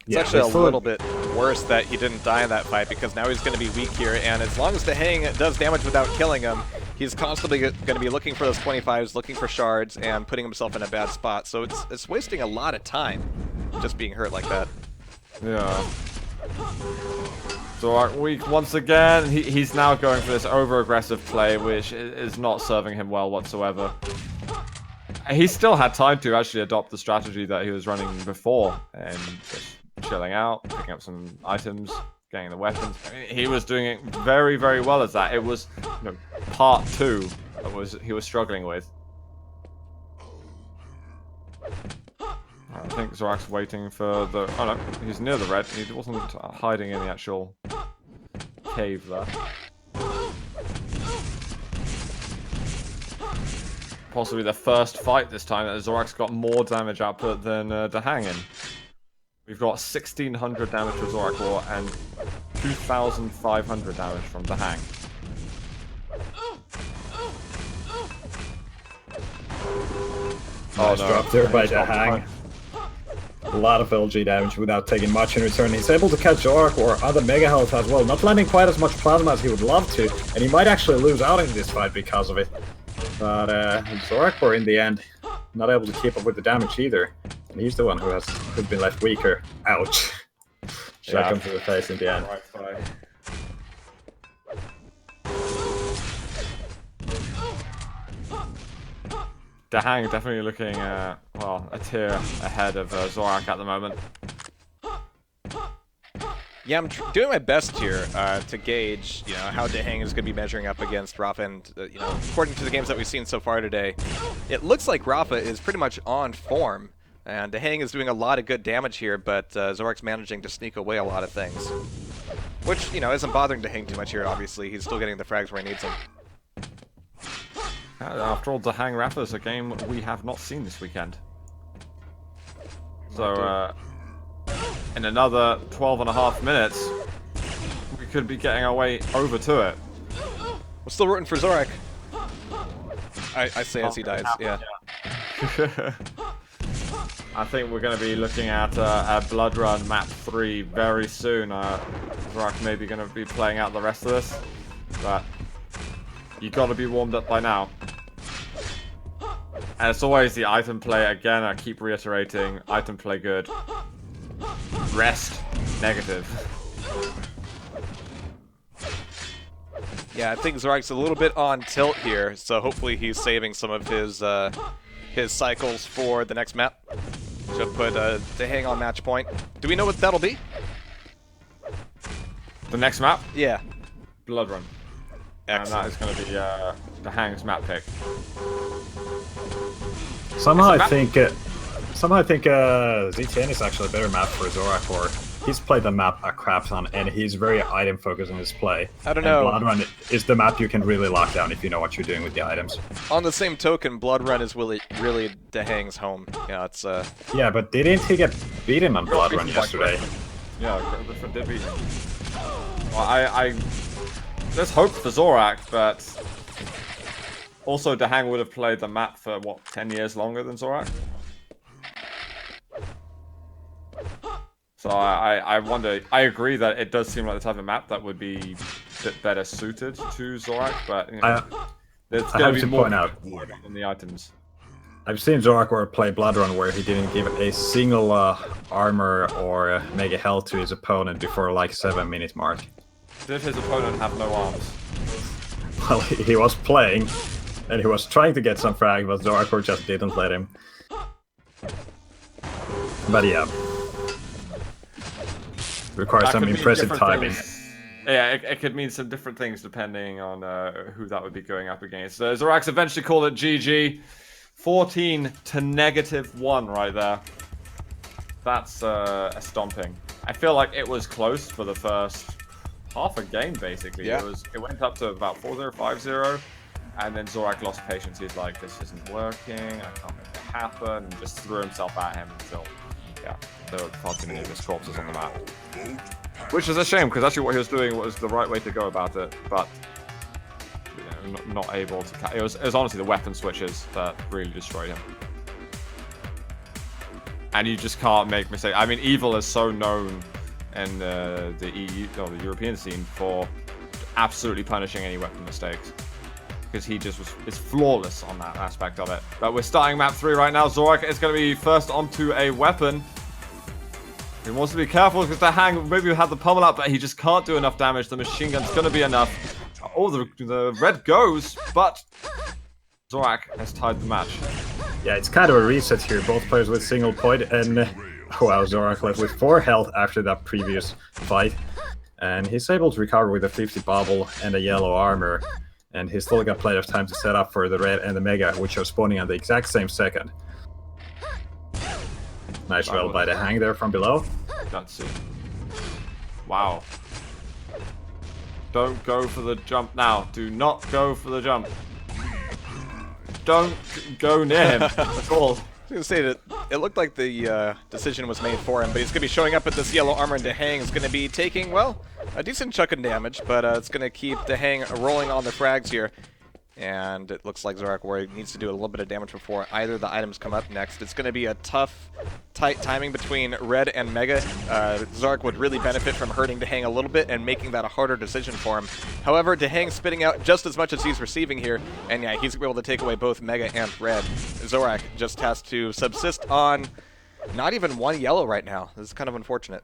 It's actually a little bit worse that he didn't die in that fight because now he's going to be weak here, and as long as DaHanG does damage without killing him, he's constantly going to be looking for those 25s, looking for shards, and putting himself in a bad spot. So it's wasting a lot of time just being hurt like that. Yeah. Zorak weak once again. He's now going for this over-aggressive play, which is not serving him well whatsoever. He still had time to actually adopt the strategy that he was running before and just chilling out, picking up some items, getting the weapons. I mean, he was doing it very, very well as that. It was, you know, part 2 that he was struggling with. I think Zorak's waiting for the... Oh no, he's near the red. He wasn't hiding in the actual cave there. Possibly the first fight this time that Zorak's got more damage output than DaHanG in. We've got 1600 damage for ZorakWar and 2500 damage from DaHanG. Nice drop there by DaHanG. A lot of LG damage without taking much in return. He's able to catch ZorakWar on the Mega Health as well, not landing quite as much plasma as he would love to, and he might actually lose out in this fight because of it. But ZorakWar in the end, not able to keep up with the damage either. And he's the one who's been left weaker. Ouch. Shotgun to the face in the end. DaHanG definitely looking, well, a tier ahead of Zorak at the moment. Yeah, I'm doing my best here to gauge, you know, how DaHanG is going to be measuring up against Rapha, and you know, according to the games that we've seen so far today, it looks like Rapha is pretty much on form, and DaHanG is doing a lot of good damage here, but Zorak's managing to sneak away a lot of things, which, you know, isn't bothering DaHanG too much here. Obviously, he's still getting the frags where he needs them. After all, DaHanG Rapha is a game we have not seen this weekend. So, in another 12.5 minutes, we could be getting our way over to it. We're still rooting for Zorak. I say as he dies, yeah. I think we're going to be looking at a Blood Run map 3 very soon. Zorak may be going to be playing out the rest of this, but you got to be warmed up by now. And it's always the item play. Again, I keep reiterating, item play good. Rest negative. Yeah, I think Zorak's a little bit on tilt here, so hopefully he's saving some of his cycles for the next map. Should put DaHanG on match point. Do we know what that'll be? The next map? Yeah. Blood Run. Excellent. And that is going to be DaHanG's map pick. Somehow I think ZTN is actually a better map for ZorakWar. He's played the map a crap ton, and he's very item focused in his play. I don't know. Blood Run is the map you can really lock down if you know what you're doing with the items. On the same token, Blood Run is really DaHanG's home. Yeah, it's Yeah, but didn't he get beaten on Blood Run yesterday? Yeah, Griffin did beat him. Well, there's hope for Zorak, but also DaHanG would have played the map for, what, 10 years longer than Zorak? So I wonder. I agree that it does seem like the type of map that would be a bit better suited to Zorak, but you know, there's I going have to to be more point out, in the items. I've seen ZorakWar play Blood Run where he didn't give a single armor or mega health to his opponent before like 7-minute mark. Did his opponent have no arms? Well, he was playing, and he was trying to get some frag, but ZorakWar just didn't let him. But yeah. Requires That some could mean impressive different timing. things. Yeah, it could mean some different things depending on who that would be going up against. Zorak's eventually called it GG. 14 to -1 right there. That's a stomping. I feel like it was close for the first half a game, basically. Yeah. It went up to about 4-0, 5-0, and then Zorak lost patience. He's like, this isn't working, I can't make it happen, and just threw himself at him until, yeah, there were far too many of his corpses on the map. Which is a shame, because actually what he was doing was the right way to go about it, but you know, not able to... It was honestly the weapon switches that really destroyed him. And you just can't make mistakes. I mean, Evil is so known in the EU, or the European scene for absolutely punishing any weapon mistakes. Because he just is flawless on that aspect of it. But we're starting map 3 right now. Zorak is going to be first onto a weapon. He wants to be careful because DaHanG maybe had the pummel up, but he just can't do enough damage. The machine gun's going to be enough. Oh, the red goes, but Zorak has tied the match. Yeah, it's kind of a reset here. Both players with single point, and wow, Zorak left with 4 health after that previous fight. And he's able to recover with a 50 bubble and a yellow armor. And he's still got plenty of time to set up for the red and the mega, which are spawning at the exact same second. Nice roll by DaHanG there from below. Let's see. Wow. Don't go for the jump now. Do not go for the jump. Don't go near him at all. I was going to say that it looked like the decision was made for him, but he's going to be showing up at this yellow armor, and DaHanG is going to be taking, well, a decent chunk of damage, but it's going to keep DaHanG rolling on the frags here. And it looks like ZorakWar needs to do a little bit of damage before either the items come up next. It's going to be a tough, tight timing between Red and Mega. Zorak would really benefit from hurting DaHanG a little bit and making that a harder decision for him. However, DaHanG spitting out just as much as he's receiving here, and yeah, he's able to take away both Mega and Red. Zorak just has to subsist on not even 1 yellow right now. This is kind of unfortunate.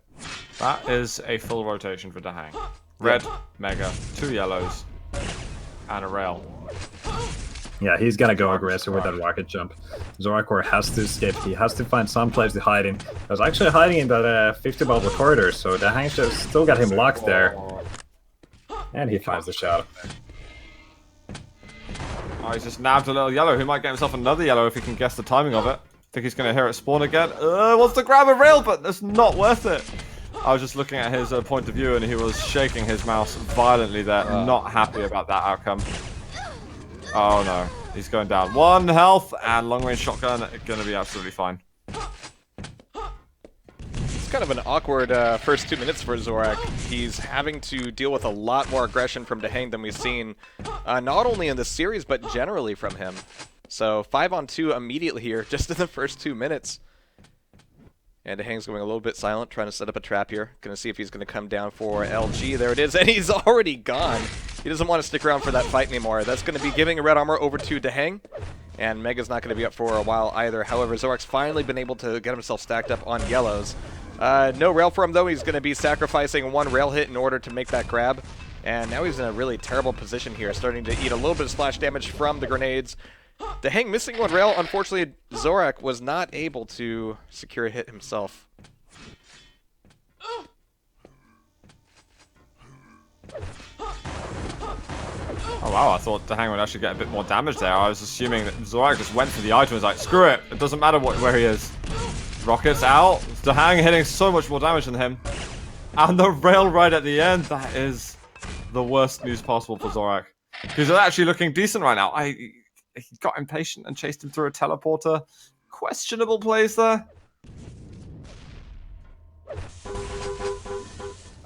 That is a full rotation for DaHanG. Red, Mega, 2 yellows, and a rail. Yeah, he's gonna go aggressive with that rocket jump. ZorakWar has to escape. He has to find some place to hide in. He was actually hiding in that 50 bubble corridor, so DaHanG just still got him locked there. And he finds the shot. Oh, he's just nabbed a little yellow. He might get himself another yellow if he can guess the timing of it. Think he's going to hear it spawn again. Wants to grab a rail, but that's not worth it. I was just looking at his point of view, and he was shaking his mouse violently there. Not happy about that outcome. Oh no, he's going down. 1 health, and long-range shotgun going to be absolutely fine. It's kind of an awkward first 2 minutes for Zorak. He's having to deal with a lot more aggression from DaHanG than we've seen, not only in this series, but generally from him. So 5-on-2 immediately here, just in the first 2 minutes. And DaHanG's going a little bit silent, trying to set up a trap here. Gonna see if he's gonna come down for LG. There it is, and he's already gone. He doesn't want to stick around for that fight anymore. That's gonna be giving a red armor over to DaHanG. And Mega's not gonna be up for a while either. However, Zorak's finally been able to get himself stacked up on yellows. No rail for him though. He's gonna be sacrificing 1 rail hit in order to make that grab. And now he's in a really terrible position here, starting to eat a little bit of splash damage from the grenades. DaHanG missing 1 rail. Unfortunately, Zorak was not able to secure a hit himself. Oh wow, I thought DaHanG would actually get a bit more damage there. I was assuming that Zorak just went for the item and was like, screw it, it doesn't matter where he is. Rockets out. DaHanG hitting so much more damage than him. And the rail right at the end, that is the worst news possible for Zorak. He's actually looking decent right now. He got impatient and chased him through a teleporter. Questionable plays there.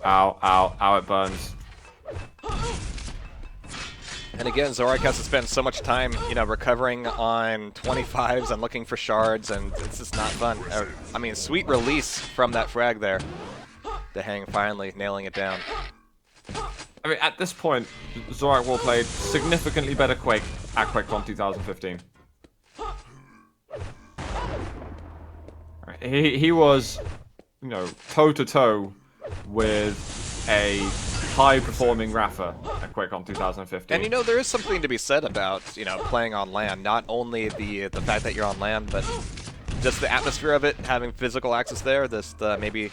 Ow, ow, ow, it burns. And again, Zorak has to spend so much time, you know, recovering on 25s and looking for shards, and it's just not fun. I mean, sweet release from that frag there. DaHanG finally nailing it down. I mean, at this point, ZorakWar played significantly better Quake at QuakeCon 2015. He was, you know, toe-to-toe with a high-performing Rapha at QuakeCon 2015. And you know, there is something to be said about, you know, playing on LAN. Not only the fact that you're on LAN, but just the atmosphere of it, having physical access there. This maybe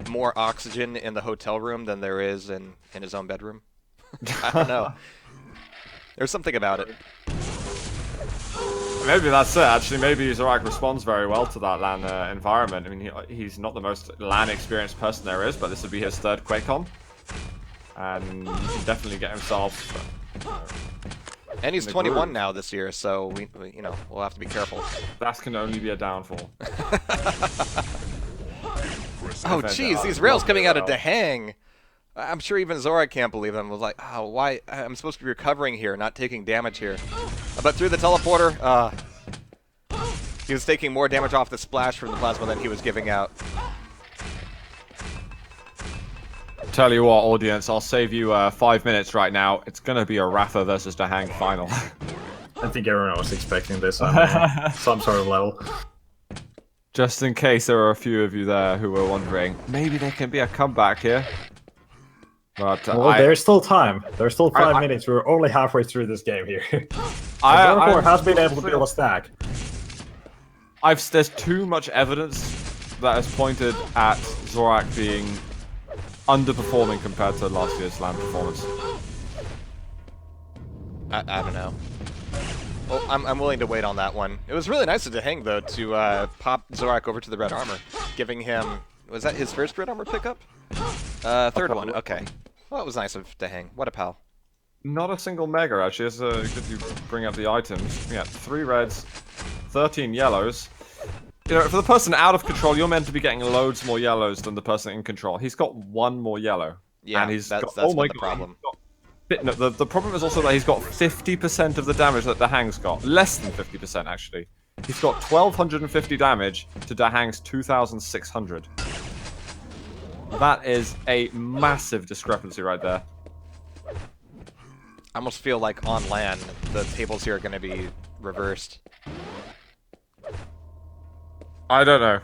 more oxygen in the hotel room than there is in his own bedroom. I don't know. There's something about it. Maybe that's it, actually. Maybe Zorak responds very well to that LAN environment. I mean, he's not the most LAN experienced person there is, but this would be his third QuakeCon. And he can definitely get himself... And he's 21 now this year, so we you know, we'll have to be careful. That can only be a downfall. Oh, jeez, these rails coming out of DaHanG. I'm sure even Zorak can't believe them. Was like, oh, why? I'm supposed to be recovering here, not taking damage here. But through the teleporter, he was taking more damage off the splash from the plasma than he was giving out. Tell you what, audience, I'll save you 5 minutes right now. It's going to be a Rapha versus DaHanG final. I think everyone was expecting this on some sort of level. Just in case there are a few of you there who were wondering, maybe there can be a comeback here. But well, there's still time. There's still 5 minutes. We're only halfway through this game here. ZorakWar has been able to build a stack. There's too much evidence that has pointed at Zorak being underperforming compared to last year's LAN performance. I don't know. Well, I'm willing to wait on that one. It was really nice of DaHanG, though, to pop Zorak over to the red armor, giving him... Was that his first red armor pickup? Third one, okay. Well, that was nice of DaHanG. What a pal. Not a single mega, actually. It's good you bring up the items. Yeah, 3 reds, 13 yellows. You know, for the person out of control, you're meant to be getting loads more yellows than the person in control. He's got 1 more yellow. Yeah, and he's that's oh my the problem. No, the problem is also that he's got 50% of the damage that DaHanG's got. Less than 50%, actually. He's got 1,250 damage to DaHanG's 2,600. That is a massive discrepancy right there. I almost feel like on LAN, the tables here are going to be reversed. I don't know.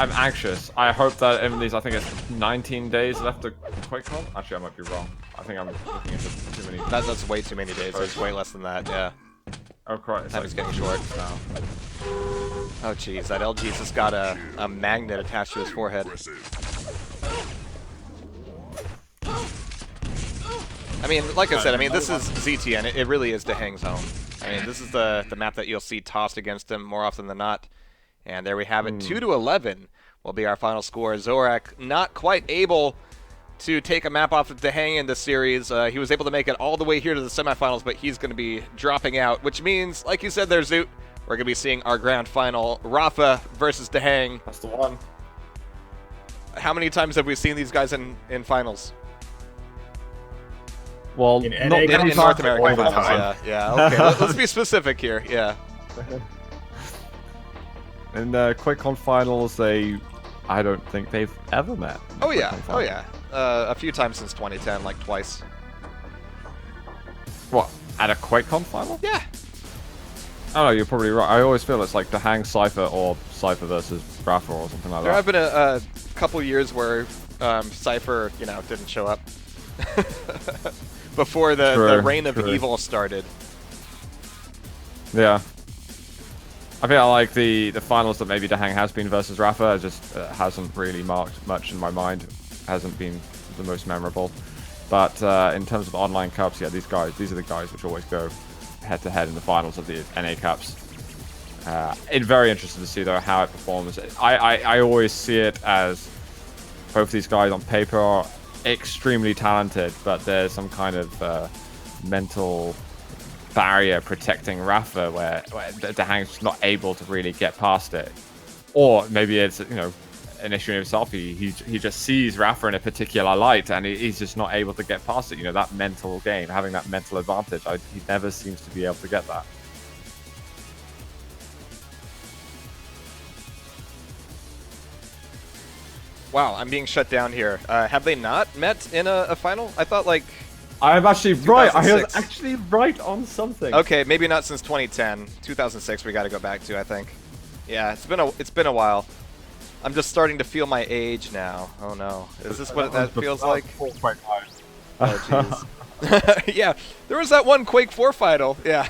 I'm anxious. I hope that in these, I think it's 19 days left to QuakeCon. Actually, I might be wrong. I think I'm looking into too many. That's way too many days. There's way less than that, yeah. Oh, Christ. Time is getting short now. Oh, jeez. That LG's just got a magnet attached to his forehead. I mean, like I said, I mean, this is ZT, and it really is DaHanG's home. I mean, this is the map that you'll see tossed against him more often than not. And there we have it. 2-11 will be our final score. Zorak not quite able to take a map off of DaHanG in this series. He was able to make it all the way here to the semifinals, but he's going to be dropping out, which means, like you said there, Zoot, we're going to be seeing our grand final, Rapha versus DaHanG. That's the one. How many times have we seen these guys in finals? Well, in not In North American all the finals, time. yeah. Okay, let's be specific here, yeah. In the QuakeCon finals, I don't think they've ever met. Oh yeah, a few times since 2010, like twice. What, at a QuakeCon final? Yeah. Oh no, you're probably right. I always feel it's like DaHanG Cypher or Cypher versus Rapha or something like There that. have been a couple years where Cypher, you know, didn't show up. Before the reign of evil started. Yeah. I feel like the finals that maybe DaHanG has been versus Rapha just hasn't really marked much in my mind. Hasn't been the most memorable. But in terms of online cups, yeah, these are the guys which always go head-to-head in the finals of the NA Cups. It's very interesting to see, though, how it performs. I always see it as both these guys on paper are extremely talented, but there's some kind of mental barrier protecting Rapha where DaHanG's not able to really get past it. Or maybe it's, you know, an issue in himself. He just sees Rafa in a particular light, and he's just not able to get past it. You know, that mental game, having that mental advantage. He never seems to be able to get that. Wow, I'm being shut down here. Have they not met in a final? I thought like. I'm actually right. I was 2006. actually right on something. Okay, maybe not since 2010. 2006 we got to go back to, I think. Yeah, it's been a while. I'm just starting to feel my age now. Oh no. Is this what that feels like? Oh jeez. Yeah, there was that one Quake 4 final. Yeah.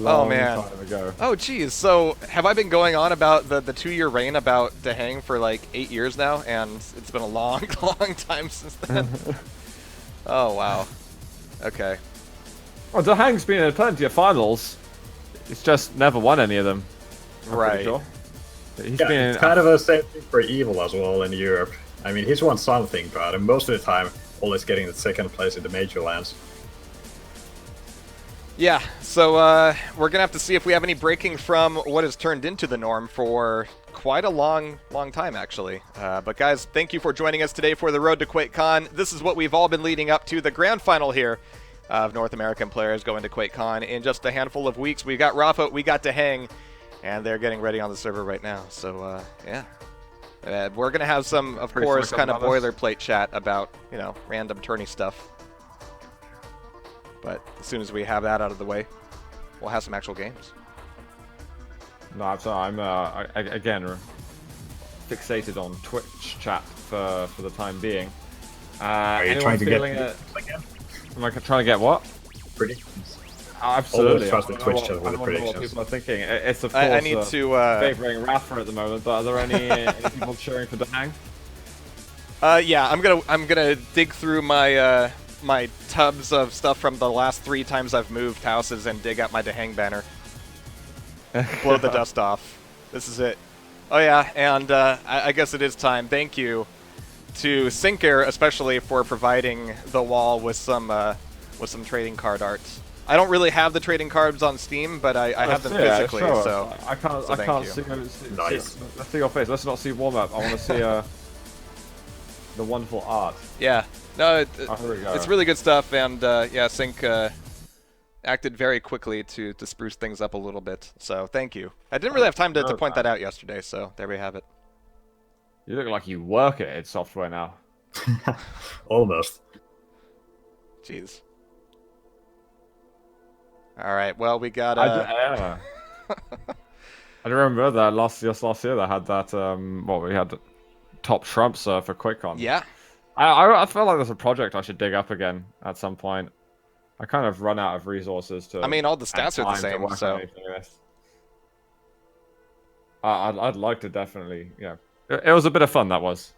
Oh man. Time ago. Oh geez. So have I been going on about the 2-year reign about DaHanG for like 8 years now, and it's been a long, long time since then. Oh wow. Okay. Well, DaHanG's been in plenty of finals. He's just never won any of them. I'm pretty Right. Sure. He's Yeah, been it's kind of the same thing for Evil as well in Europe. I mean, he's won something, but most of the time, always getting the second place in the major lands. Yeah, so we're gonna have to see if we have any breaking from what has turned into the norm for quite a long time, actually. But guys, thank you for joining us today for the Road to QuakeCon. This is what we've all been leading up to, the grand final here of North American players going to QuakeCon in just a handful of weeks. We got Rafa, we got DaHanG, and they're getting ready on the server right now. So yeah, we're gonna have some, of course, kind of boilerplate chat about, you know, random tourney stuff. But as soon as we have that out of the way, we'll have some actual games. No, I'm again fixated on Twitch chat for the time being. Are you trying to get again? Am I trying to get what? Predictions. Absolutely. Always trust the I Twitch wonder chat with the what predictions. people are thinking. It's of course I need to. favoring Rafa at the moment, but are there any people cheering for DaHanG? Yeah, I'm gonna dig through my my tubs of stuff from the last 3 times I've moved houses and dig out my DaHanG banner. Blow the dust off. This is it. Oh yeah, and I guess it is time. Thank you to Sinker, especially for providing the wall with some trading card art. I don't really have the trading cards on Steam, but I have them physically. Sure. So I can't see. Nice. Let's see your face. Let's not see warm up. I want to see the wonderful art. yeah, no, Here we go. it's really good stuff, and yeah, Sink acted very quickly to spruce things up a little bit. So thank you. I didn't really have time to point that out yesterday, so there we have it. You look like you work at id Software now. Almost. Jeez. All right. Well, we got. I remember that last year they had that. We had top Trumps for QuakeCon. Yeah. I feel like there's a project I should dig up again at some point. I kind of run out of resources to. I mean, all the stats are the same, so. I'd like to definitely, yeah. It was a bit of fun, that was.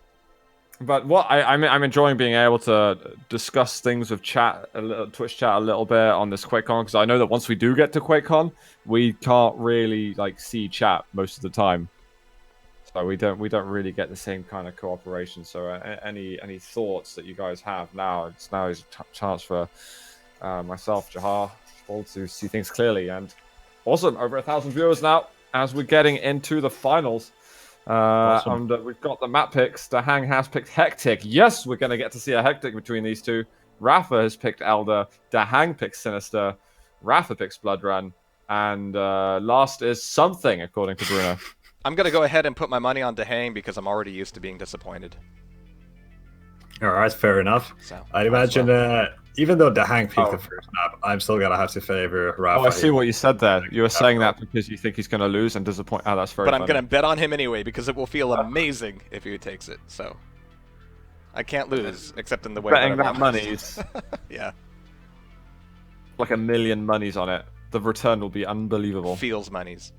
But what I'm enjoying being able to discuss things with Twitch chat a little bit on this QuakeCon, because I know that once we do get to QuakeCon, we can't really like see chat most of the time. So we don't really get the same kind of cooperation. So any thoughts that you guys have now, is a chance for myself, Jahar, all to see things clearly. And awesome, over 1,000 viewers now as we're getting into the finals. Awesome. And we've got the map picks. DaHanG has picked Hectic. Yes, we're going to get to see a Hectic between these two. Rafa has picked Elder. DaHanG picks Sinister. Rafa picks Blood Run. And last is Something, according to Bruno. I'm gonna go ahead and put my money on DaHanG because I'm already used to being disappointed. Alright, fair enough. So I'd imagine, even though DaHanG picked the first map, I'm still gonna have to favor Rafa. Oh, I see what you said there. You were saying that because you think he's going to lose and disappoint. Oh, that's very But I'm funny. gonna bet on him anyway because it will feel amazing if he takes it. So I can't lose except in the way Betting that that money's yeah, like a million monies on it. The return will be unbelievable. feels monies.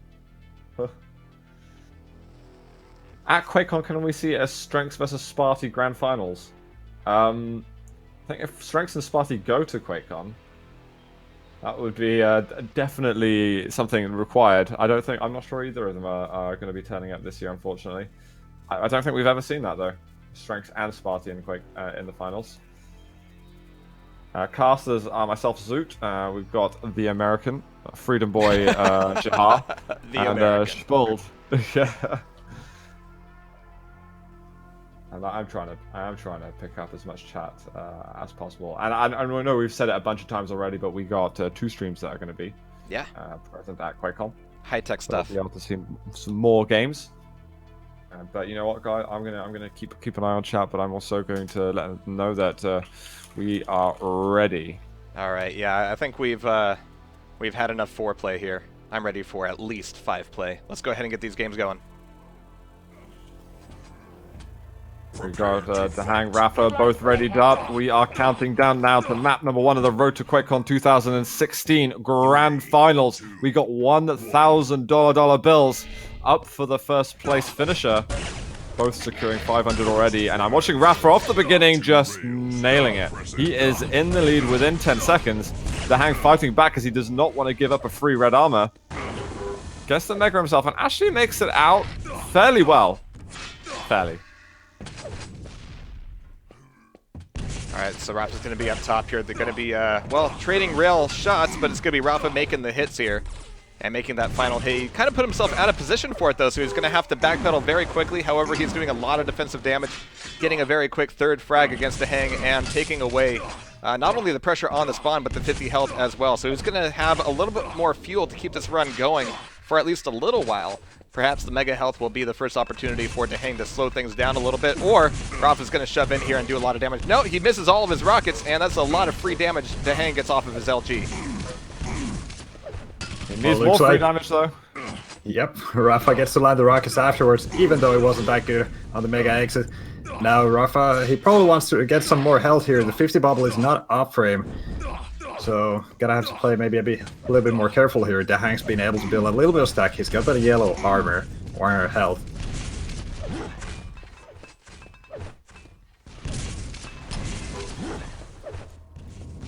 At QuakeCon, can we see a Strengths versus Sparty Grand Finals? I think if Strengths and Sparty go to QuakeCon, that would be definitely something required. I'm not sure either of them are going to be turning up this year, unfortunately. I don't think we've ever seen that though. Strengths and Sparty in the finals. Casters are myself, Zoot. We've got the American, Freedom Boy, Jahar, The and American. Spuld. Yeah. And I am trying to pick up as much chat as possible. And I know we've said it a bunch of times already, but we got 2 streams that are going to be present at QuakeCon. High-tech stuff. We'll be able to see some more games. But you know what, guys? I'm gonna keep an eye on chat, but I'm also going to let them know that we are ready. All right. Yeah, I think we've had enough foreplay here. I'm ready for at least 5 play. Let's go ahead and get these games going. We got DaHanG, Rapha, both readied up. We are counting down now to map number 1 of the Road to QuakeCon 2016 Grand Finals. We got $1,000 bills up for the first place finisher. Both securing 500 already. And I'm watching Rapha off the beginning, just nailing it. He is in the lead within 10 seconds. DaHanG fighting back as he does not want to give up a free red armor. Gets the Mega himself and actually makes it out fairly well. Fairly. Alright, so Rapha's going to be up top here. They're going to be, well, trading rail shots, but it's going to be Rapha making the hits here and making that final hit. He kind of put himself out of position for it, though, so he's going to have to backpedal very quickly. However, he's doing a lot of defensive damage, getting a very quick 3rd frag against DaHanG and taking away not only the pressure on the spawn, but the 50 health as well. So he's going to have a little bit more fuel to keep this run going for at least a little while. Perhaps the Mega Health will be the first opportunity for DaHanG to slow things down a little bit, or Rapha's going to shove in here and do a lot of damage. No, he misses all of his rockets, and that's a lot of free damage DaHanG gets off of his LG. He needs more free damage, though. Yep, Rapha gets to land the rockets afterwards, even though he wasn't that good on the Mega exit. Now Rapha, he probably wants to get some more health here. The 50 bubble is not up for him. So, gonna have to play maybe a little bit more careful here. DaHanG's been able to build a little bit of stack. He's got that yellow armor, or health.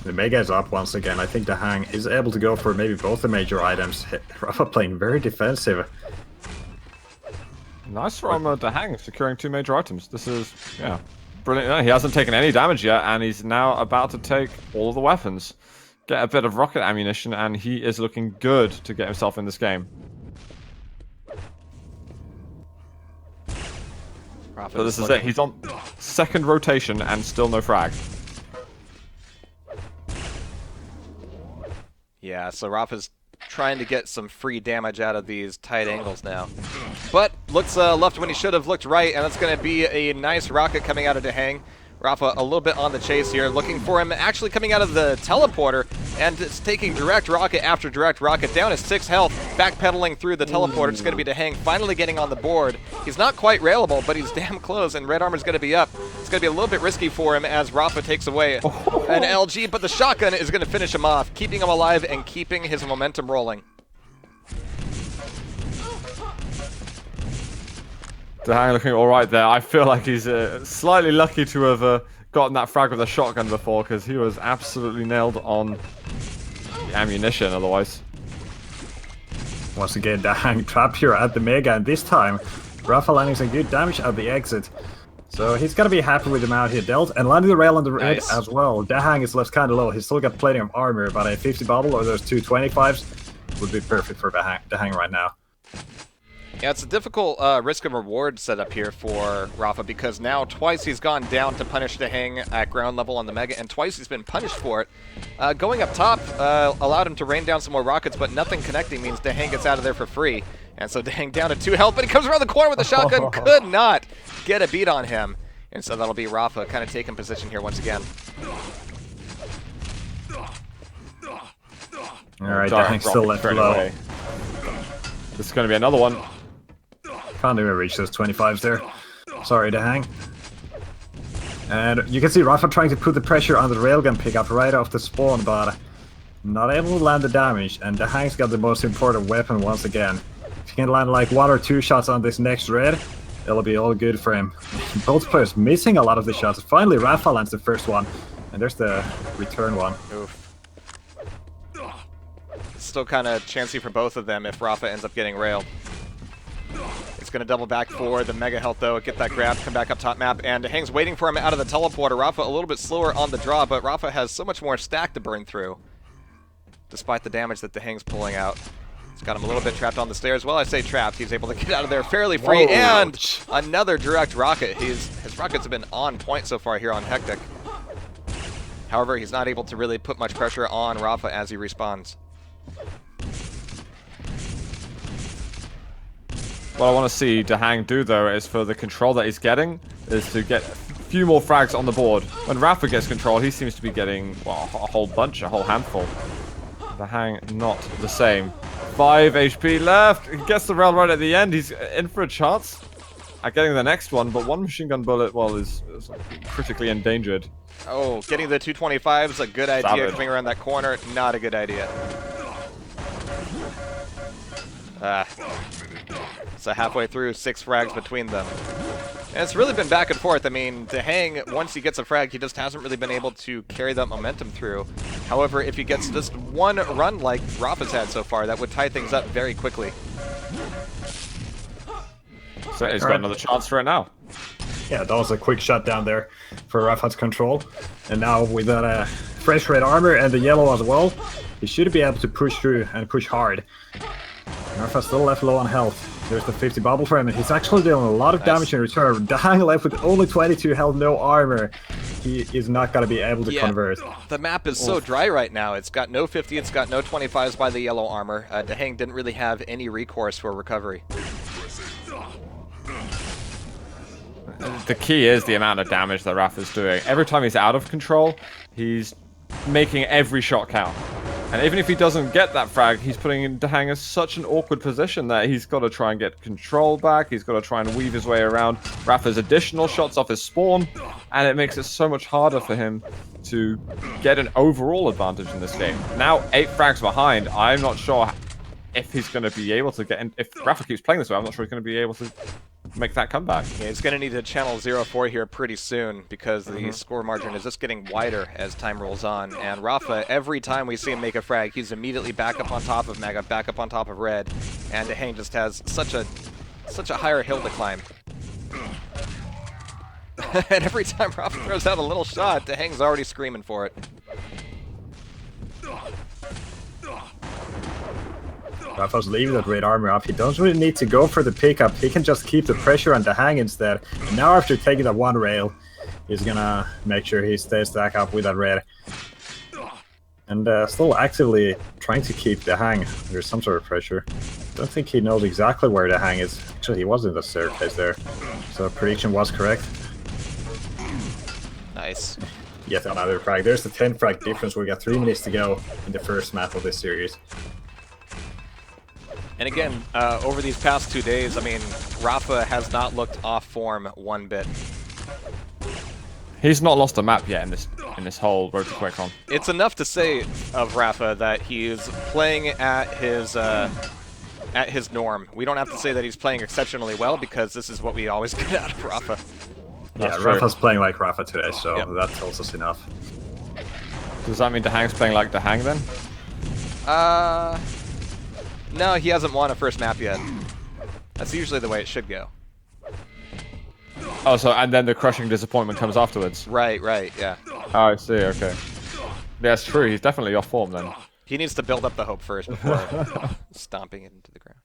The Mega is up once again. I think DaHanG is able to go for maybe both the major items. Rapha playing very defensive. Nice from DaHanG, securing 2 major items. This is, yeah, brilliant. Yeah, he hasn't taken any damage yet, and he's now about to take all of the weapons. Get a bit of rocket ammunition, and he is looking good to get himself in this game. So this is it. He's on 2nd rotation and still no frag. Yeah, so Rapha's trying to get some free damage out of these tight angles now. But looks left when he should have looked right, and that's going to be a nice rocket coming out of DaHanG. Rapha a little bit on the chase here, looking for him, actually coming out of the teleporter, and it's taking direct rocket after direct rocket, down to 6 health, backpedaling through the teleporter. It's going to be DaHanG finally getting on the board. He's not quite railable, but he's damn close, and red armor's going to be up. It's going to be a little bit risky for him as Rapha takes away an LG, but the shotgun is going to finish him off, keeping him alive and keeping his momentum rolling. DaHanG looking alright there. I feel like he's slightly lucky to have gotten that frag with a shotgun before, because he was absolutely nailed on the ammunition otherwise. Once again, DaHanG trapped here at the Mega, and this time Rapha landing some good damage at the exit. So he's gonna be happy with the amount he dealt, and landing the rail on the red as well. DaHanG is left kind of low. He's still got plenty of armor, but a 50 bubble or those 2 25s would be perfect for DaHanG right now. Yeah, it's a difficult risk and reward setup here for Rapha, because now twice he's gone down to punish DaHanG at ground level on the Mega, and twice he's been punished for it. Going up top allowed him to rain down some more rockets, but nothing connecting means DaHanG gets out of there for free. And so DaHanG down to 2 health, but he comes around the corner with a shotgun, could not get a beat on him. And so that'll be Rapha kind of taking position here once again. Alright, DaHanG still left low. This is going to be another one. Can't even reach those 25s there. Sorry, DaHanG. And you can see Rapha trying to put the pressure on the railgun pickup right off the spawn, but not able to land the damage. And DaHanG's got the most important weapon once again. If he can land like 1 or 2 shots on this next red, it'll be all good for him. Both players missing a lot of the shots. Finally, Rapha lands the first one, and there's the return one. Oof. It's still kind of chancy for both of them if Rapha ends up getting railed. It's going to double back for the Mega Health, though. Get that grab, come back up top map, and DaHanG's waiting for him out of the teleporter. Rapha a little bit slower on the draw, but Rapha has so much more stack to burn through, despite the damage that DaHanG's pulling out. It's Got him a little bit trapped on the stairs. Well, I say trapped. He's able to get out of there fairly free. Whoa. And another direct rocket. His rockets have been on point so far here on Hectic. However, he's not able to really put much pressure on Rapha as he respawns. What I want to see DaHanG do, though, is for the control that he's getting, is to get a few more frags on the board. When Rapha gets control, he seems to be getting, well, a whole bunch, a whole handful. DaHanG not the same. 5 HP left. He gets the rail right at the end. He's in for a chance at getting the next one, but one machine gun bullet, well, is critically endangered. Oh, getting the 225 is a good idea. Savage. Coming around that corner, not a good idea. So halfway through, 6 frags between them. And it's really been back and forth. I mean, DaHanG, once he gets a frag, he just hasn't really been able to carry that momentum through. However, if he gets just one run like Rapha's had so far, that would tie things up very quickly. So he's got another chance for it now. Yeah, that was a quick shutdown there for Rapha's control. And now with that fresh red armor and the yellow as well, he should be able to push through and push hard. Rapha's still left low on health. There's the 50 bubble frame, and he's actually doing a lot of damage in return. DaHanG left with only 22 health, no armor. He is not going to be able to convert. The map is so dry right now. It's got no 50, it's got no 25s by the yellow armor. DaHanG didn't really have any recourse for recovery. The key is the amount of damage that Rapha's doing. Every time he's out of control, he's making every shot count. And even if he doesn't get that frag, he's putting DaHanG in such an awkward position that he's got to try and get control back. He's got to try and weave his way around Rapha's additional shots off his spawn. And it makes it so much harder for him to get an overall advantage in this game. Now, 8 frags behind, I'm not sure if he's going to be able to get in. If Rapha keeps playing this way, I'm not sure he's going to be able to make that comeback. Yeah, he's going to need to channel 0-4 here pretty soon because the score margin is just getting wider as time rolls on. And Rapha, every time we see him make a frag, he's immediately back up on top of Mega, back up on top of Red. And DaHanG just has such a higher hill to climb. And every time Rapha throws out a little shot, DaHanG's already screaming for it. Rapha's leaving that red armor up. He doesn't really need to go for the pickup. He can just keep the pressure on DaHanG instead. And now after taking that one rail, he's gonna make sure he stays back up with that red. And still actively trying to keep DaHanG. There's some sort of pressure. Don't think he knows exactly where DaHanG is. Actually, he was in the staircase there. So prediction was correct. Nice. Yet another frag. There's the 10 frag difference. We got 3 minutes to go in the first map of this series. And again, over these past 2 days, I mean, Rapha has not looked off form one bit. He's not lost a map yet in this whole Road to QuakeCon. It's enough to say of Rapha that he's playing at his norm. We don't have to say that he's playing exceptionally well because this is what we always get out of Rapha. Yeah, Rapha's playing like Rapha today, so that tells us enough. Does that mean DaHanG's playing like DaHanG then? No, he hasn't won a first map yet. That's usually the way it should go. Oh, so and then the crushing disappointment comes afterwards. Right, yeah. Oh, I see. Okay. Yeah, it's true. He's definitely off form then. He needs to build up the hope first before stomping it into the ground.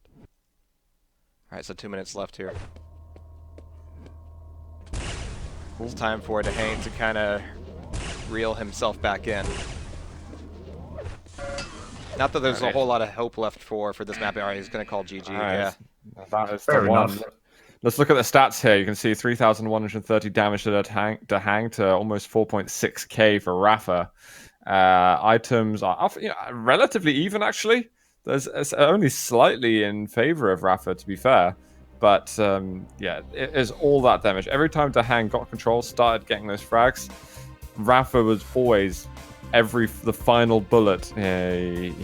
All right, so 2 minutes left here. It's time for DaHanG to kind of reel himself back in. Not that there's a whole lot of hope left for this map. Alright, he's going to call GG. Yeah. That is Fair the one. enough. Let's look at the stats here. You can see 3,130 damage to DaHanG to almost 4.6k for Rapha. Items are relatively even, actually. It's only slightly in favor of Rapha, to be fair. But, yeah, it is all that damage. Every time DaHanG got control, started getting those frags, Rapha was always... the final bullet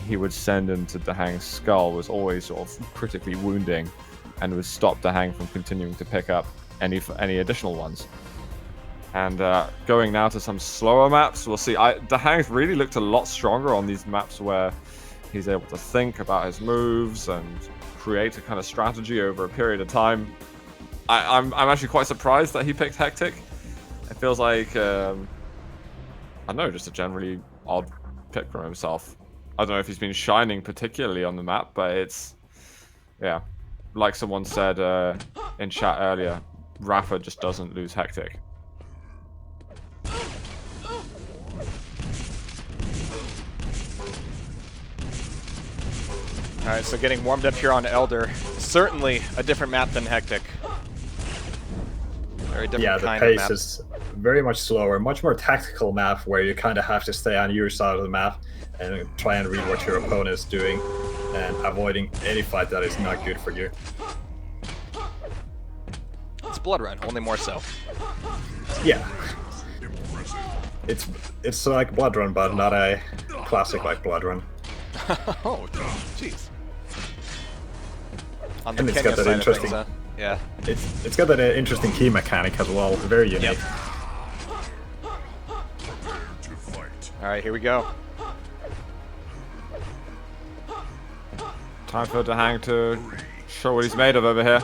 he would send into DaHanG's skull was always sort of critically wounding and would stop DaHanG from continuing to pick up any additional ones. And going now to some slower maps, we'll see. DaHanG's really looked a lot stronger on these maps where he's able to think about his moves and create a kind of strategy over a period of time. I'm actually quite surprised that he picked Hectic. It feels like... I don't know, just a generally odd pick from himself. I don't know if he's been shining particularly on the map, but it's, yeah, like someone said in chat earlier, Rapha just doesn't lose Hectic. Alright, so getting warmed up here on Elder. Certainly a different map than Hectic. Very different Yeah, the kind of pace map. is very much slower, much more tactical map where you kind of have to stay on your side of the map and try and read what your opponent is doing and avoiding any fight that is not good for you. It's Blood Run, only more so. Yeah. It's like Blood Run, but not a classic like Blood Run. Oh, jeez. On the And it's Kenya got that side of interesting- things, huh? Yeah. It's got that interesting key mechanic as well, very unique. Yep. Prepare to fight. Alright, here we go. Time for DaHanG to show what he's made of over here.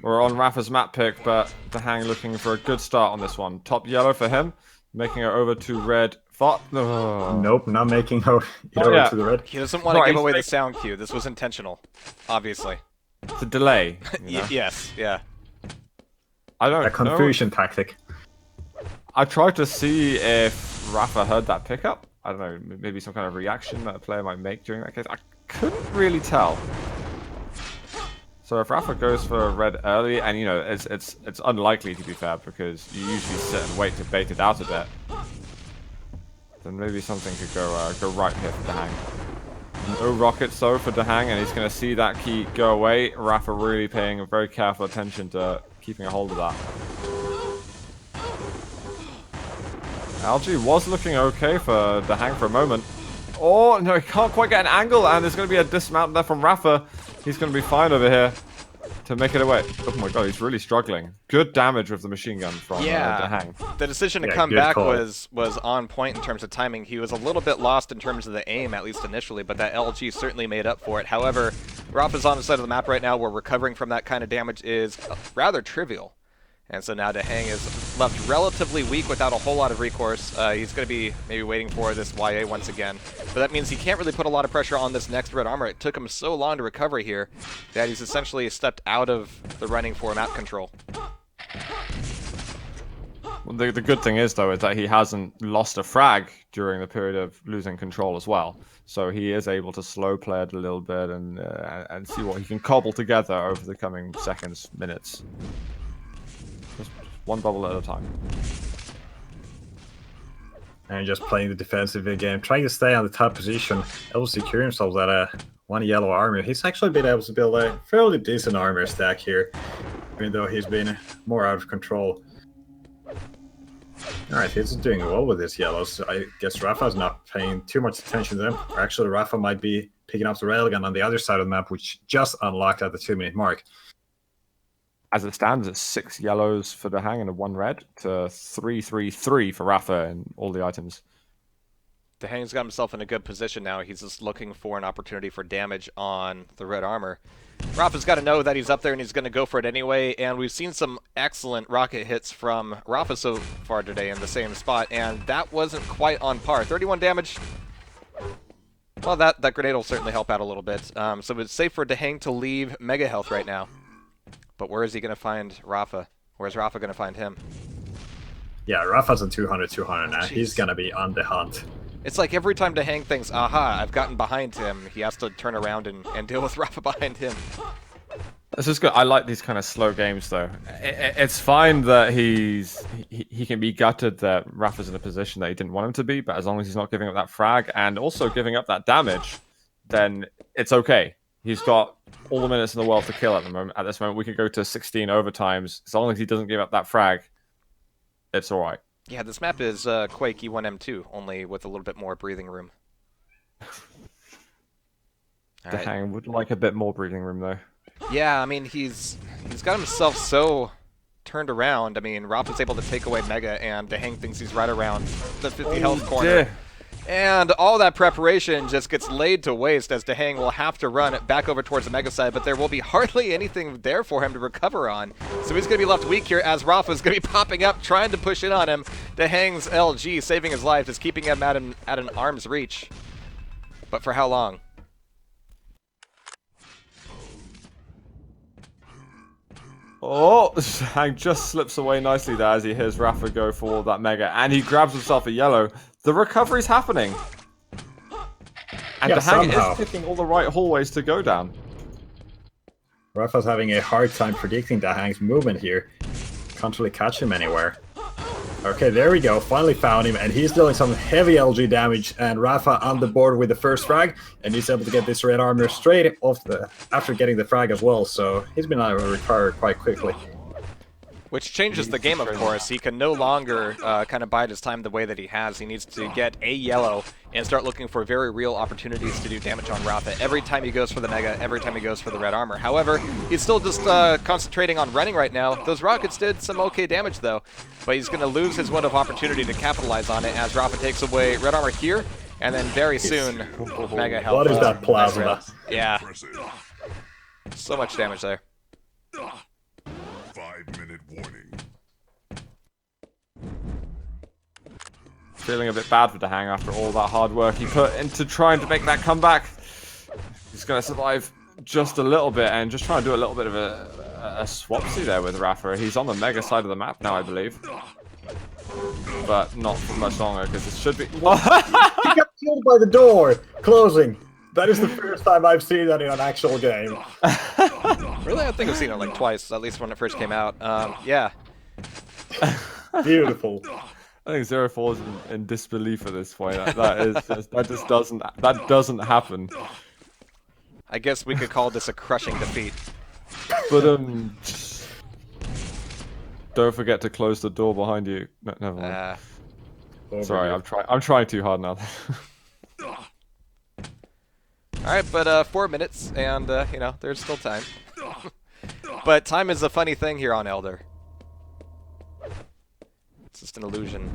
We're on Rapha's map pick, but DaHanG looking for a good start on this one. Top yellow for him, making it over to red. Nope, not making it over yeah. to the red. He doesn't want to Right, give he's away the making- sound cue. This was intentional, obviously. It's a delay. You know? Yes, yeah. I don't A know. confusion tactic. I tried to see if Rapha heard that pickup. I don't know, maybe some kind of reaction that a player might make during that case. I couldn't really tell. So if Rapha goes for red early, and you know, it's unlikely to be fair because you usually sit and wait to bait it out a bit. Then maybe something could go right here for DaHanG. No rockets though for DaHanG, and he's going to see that key go away. Rapha really paying very careful attention to keeping a hold of that. Algae was looking okay for DaHanG for a moment. Oh, no, he can't quite get an angle, and there's going to be a dismount there from Rapha. He's going to be fine over here to make it away. Oh my god, he's really struggling. Good damage with the machine gun from DaHanG. The decision to Yeah, come good back call. was on point in terms of timing. He was a little bit lost in terms of the aim, at least initially, but that LG certainly made up for it. However, Rapha's on the side of the map right now where recovering from that kind of damage is rather trivial. And so now DaHanG is left relatively weak without a whole lot of recourse. He's going to be maybe waiting for this YA once again. But that means he can't really put a lot of pressure on this next red armor. It took him so long to recover here that he's essentially stepped out of the running for map control. Well, the good thing is, though, is that he hasn't lost a frag during the period of losing control as well. So he is able to slow play it a little bit and see what he can cobble together over the coming seconds, minutes. Just one bubble at a time. And just playing the defensive game, trying to stay on the top position, able to secure himself that one yellow armor. He's actually been able to build a fairly decent armor stack here, even though he's been more out of control. Alright, he's doing well with his yellows. I guess Rapha's not paying too much attention to them. Or actually, Rapha might be picking up the railgun on the other side of the map, which just unlocked at the 2-minute mark. As it stands, it's 6 yellows for DaHanG and a 1 red to 3-3-3 for Rapha and all the items. DaHanG's got himself in a good position now. He's just looking for an opportunity for damage on the red armor. Rapha's got to know that he's up there and he's going to go for it anyway, and we've seen some excellent rocket hits from Rapha so far today in the same spot, and that wasn't quite on par. 31 damage. Well, that grenade will certainly help out a little bit. So it's safe for DaHanG to leave Mega Health right now. But where is he going to find Rapha? Where's Rapha going to find him? Yeah, Rapha's on 200 now. Jeez. He's going to be on the hunt. It's like every time DaHanG thinks, aha, I've gotten behind him, he has to turn around and deal with Rapha behind him. This is good. I like these kind of slow games, though. It's fine that he can be gutted that Rapha's in a position that he didn't want him to be, but as long as he's not giving up that frag and also giving up that damage, then it's okay. He's got all the minutes in the world to kill at the moment. At this moment, we could go to 16 overtimes. As long as he doesn't give up that frag, it's all right. Yeah, this map is Quake E1M2, only with a little bit more breathing room. DaHanG would like a bit more breathing room, though. Yeah, I mean, he's got himself so turned around. I mean, Rapha's able to take away Mega, and DaHanG thinks he's right around the 50 health corner. Dear. And all that preparation just gets laid to waste as DaHanG will have to run back over towards the Mega side, but there will be hardly anything there for him to recover on. So he's going to be left weak here as Rapha's going to be popping up, trying to push in on him. DaHanG's LG saving his life, just keeping him at an arm's reach. But for how long? Oh, DaHanG just slips away nicely there as he hears Rafa go for that mega, and he grabs himself a yellow. The recovery's happening. And Yeah, DaHanG somehow. is picking all the right hallways to go down. Rafa's having a hard time predicting DaHanG's movement here. Can't really catch him anywhere. Okay, there we go. Finally found him, and he's dealing some heavy LG damage. And Rafa on the board with the first frag, and he's able to get this red armor straight off after getting the frag as well. So he's been able to recover quite quickly. Which changes the game, of course. He can no longer kind of bide his time the way that he has. He needs to get a yellow and start looking for very real opportunities to do damage on Rafa every time he goes for the mega, every time he goes for the red armor. However, he's still just concentrating on running right now. Those rockets did some okay damage, though, but he's going to lose his window of opportunity to capitalize on it as Rafa takes away red armor here, and then very soon, mega health. What is that plasma? Yeah, Impressive. so much damage there. 5-minute warning. Feeling a bit bad for DaHanG after all that hard work he put into trying to make that comeback. He's going to survive just a little bit and just try and do a little bit of a swapsy there with Rafa. He's on the mega side of the map now, I believe. But not for much longer because it should be... He got killed by the door, closing. That is the first time I've seen that in an actual game. Really, I think I've seen it like twice, at least when it first came out. Yeah. Beautiful. I think 0-4 is in disbelief at this point. That doesn't happen. I guess we could call this a crushing defeat. But don't forget to close the door behind you. No, never mind. Sorry, I'm trying too hard now. Alright, but 4 minutes, and, you know, there's still time. But time is a funny thing here on Elder. It's just an illusion.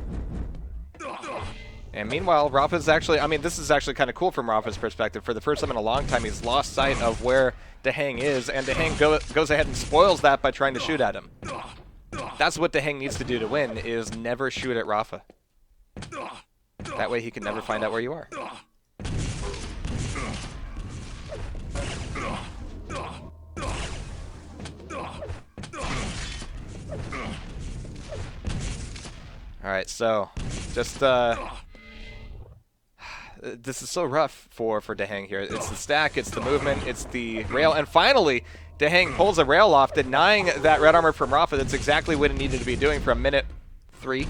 And meanwhile, Rafa's actually, I mean, this is actually kind of cool from Rafa's perspective. For the first time in a long time, he's lost sight of where DaHanG is, and DaHanG goes ahead and spoils that by trying to shoot at him. That's what DaHanG needs to do to win, is never shoot at Rafa. That way he can never find out where you are. Alright, so, just, this is so rough for DaHanG here. It's the stack, it's the movement, it's the rail, and finally, DaHanG pulls a rail off, denying that red armor from Rafa. That's exactly what it needed to be doing for a minute 3.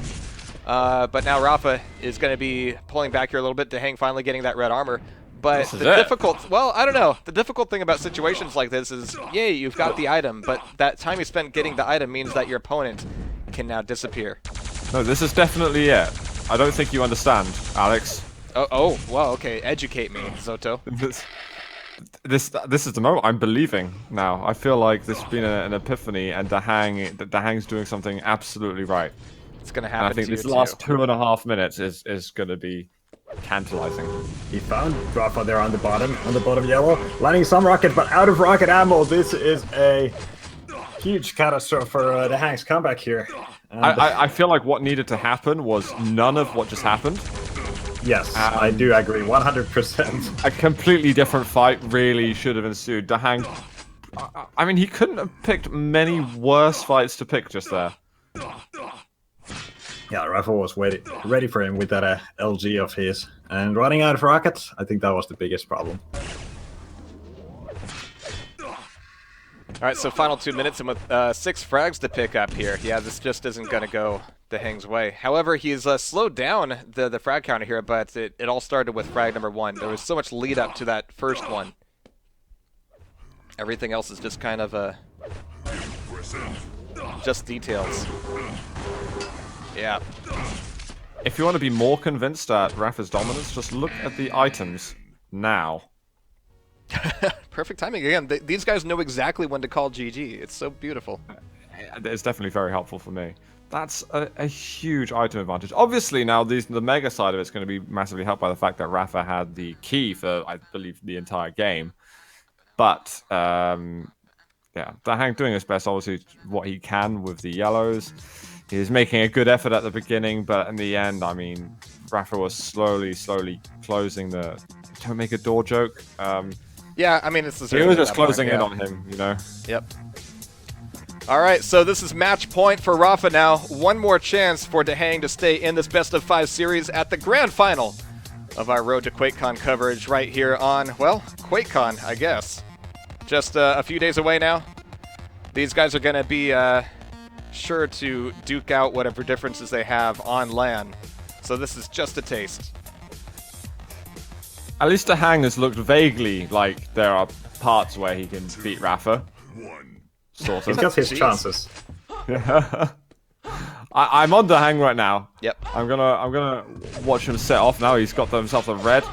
But now Rafa is going to be pulling back here a little bit, DaHanG finally getting that red armor. But the difficult, well, I don't know. The difficult thing about situations like this is, yay, you've got the item, but that time you spent getting the item means that your opponent can now disappear. No, this is definitely it. I don't think you understand, Alex. Oh, well, okay. Educate me, Zoto. This is the moment I'm believing now. I feel like this has been an epiphany, and DaHanG's doing something absolutely right. It's gonna happen. And I think this last 2.5 minutes is gonna be tantalizing. He found Rafa there on the bottom yellow, landing some rocket, but out of rocket ammo. This is a huge catastrophe for DaHanG's comeback here. I feel like what needed to happen was none of what just happened. Yes, I do agree, 100%. A completely different fight really should have ensued. DaHanG, I mean, he couldn't have picked many worse fights to pick just there. Yeah, Rafa was ready for him with that LG of his. And running out of rockets, I think that was the biggest problem. Alright, so final 2 minutes, and with 6 frags to pick up here. Yeah, this just isn't going to go DaHanG's way. However, he's slowed down the frag counter here, but it all started with frag number 1. There was so much lead up to that first one. Everything else is just kind of just details. Yeah. If you want to be more convinced at Rafa's dominance, just look at the items now. Perfect timing again. These guys know exactly when to call GG. It's so beautiful. It's definitely very helpful for me. That's a huge item advantage. Obviously, now the mega side of it's going to be massively helped by the fact that Rafa had the key for, I believe, the entire game. But yeah, DaHanG doing his best, obviously, what he can with the yellows. He's making a good effort at the beginning, but in the end, I mean, Rafa was slowly closing the don't make a door joke. Yeah, I mean, it's the He was just closing in on him, you know. Yep. All right, so this is match point for Rafa now. One more chance for DaHanG to stay in this best of 5 series at the grand final of our Road to QuakeCon coverage right here on, well, QuakeCon, I guess. Just a few days away now. These guys are going to be sure to duke out whatever differences they have on LAN. So this is just a taste. At least DaHanG has looked vaguely like there are parts where he can beat Rafa. Sort of. He's got his chances. I'm on DaHanG right now. Yep. I'm gonna watch him set off now. He's got himself a red.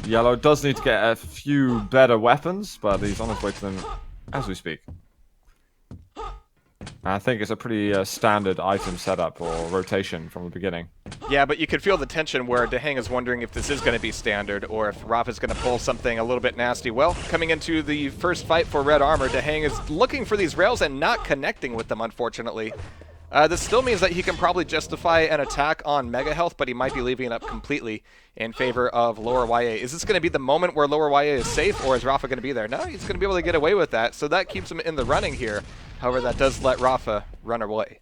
Yellow does need to get a few better weapons, but he's on his way to them as we speak. I think it's a pretty standard item setup or rotation from the beginning. Yeah, but you could feel the tension where DaHanG is wondering if this is going to be standard or if Rafa's going to pull something a little bit nasty. Well, coming into the first fight for red armor, DaHanG is looking for these rails and not connecting with them, unfortunately. This still means that he can probably justify an attack on Mega Health, but he might be leaving it up completely in favor of lower YA. Is this going to be the moment where lower YA is safe, or is Rafa going to be there? No, he's going to be able to get away with that, so that keeps him in the running here. However, that does let Rafa run away.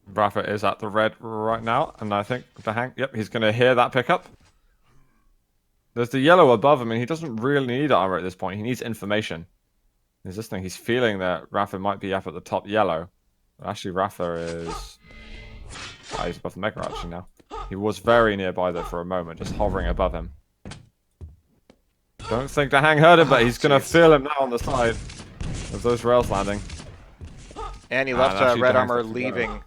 Rafa is at the red right now, and I think DaHanG, yep, he's going to hear that pickup. There's the yellow above him, and he doesn't really need armor at this point. He needs information. There's this thing. He's feeling that Rafa might be up at the top yellow. But actually, Rafa is... Oh, he's above the Mega actually now. He was very nearby there for a moment, just hovering above him. Don't think DaHanG heard him, but he's going to feel him now on the side of those rails landing. And he left red armor leaving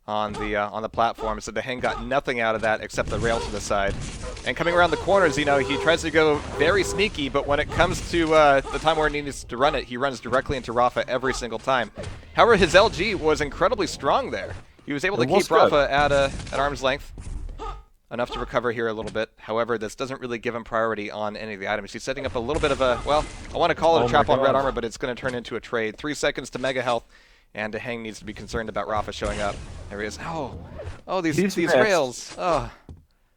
on the platform, so DaHanG got nothing out of that except the rail to the side. And coming around the corners, you know, he tries to go very sneaky, but when it comes to the time where he needs to run it, he runs directly into Rafa every single time. However, his LG was incredibly strong there. He was able to keep Rafa at arm's length, enough to recover here a little bit. However, this doesn't really give him priority on any of the items. He's setting up a little bit of a, well, I want to call it a trap on red armor, but it's going to turn into a trade. 3 seconds to Mega Health, and DaHanG needs to be concerned about Rafa showing up. There he is. Oh, these rails. Oh.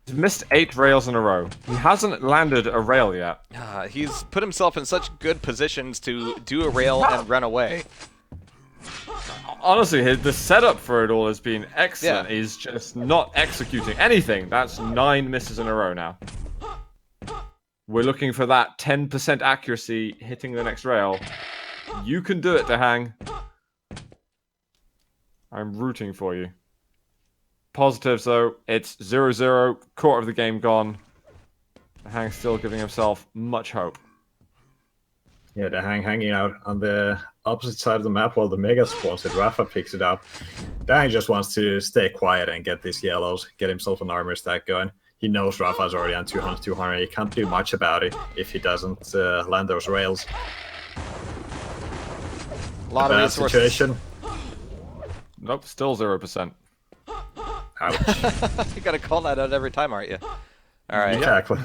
He's missed 8 rails in a row. He hasn't landed a rail yet. He's put himself in such good positions to do a rail and run away. Honestly, the setup for it all has been excellent. Yeah. He's just not executing anything. That's 9 misses in a row now. We're looking for that 10% accuracy hitting the next rail. You can do it, DaHanG. I'm rooting for you. Positives, though, it's 0-0, quarter of the game gone. DaHanG still giving himself much hope. Yeah, DaHanG hanging out on the opposite side of the map while the Mega spawns it. Rafa picks it up. DaHanG just wants to stay quiet and get these yellows, get himself an armor stack going. He knows Rafa's already on 200. He can't do much about it if he doesn't land those rails. A lot of resources. Situation. Nope, still 0%. Ouch. You gotta call that out every time, aren't you? Alright. Exactly.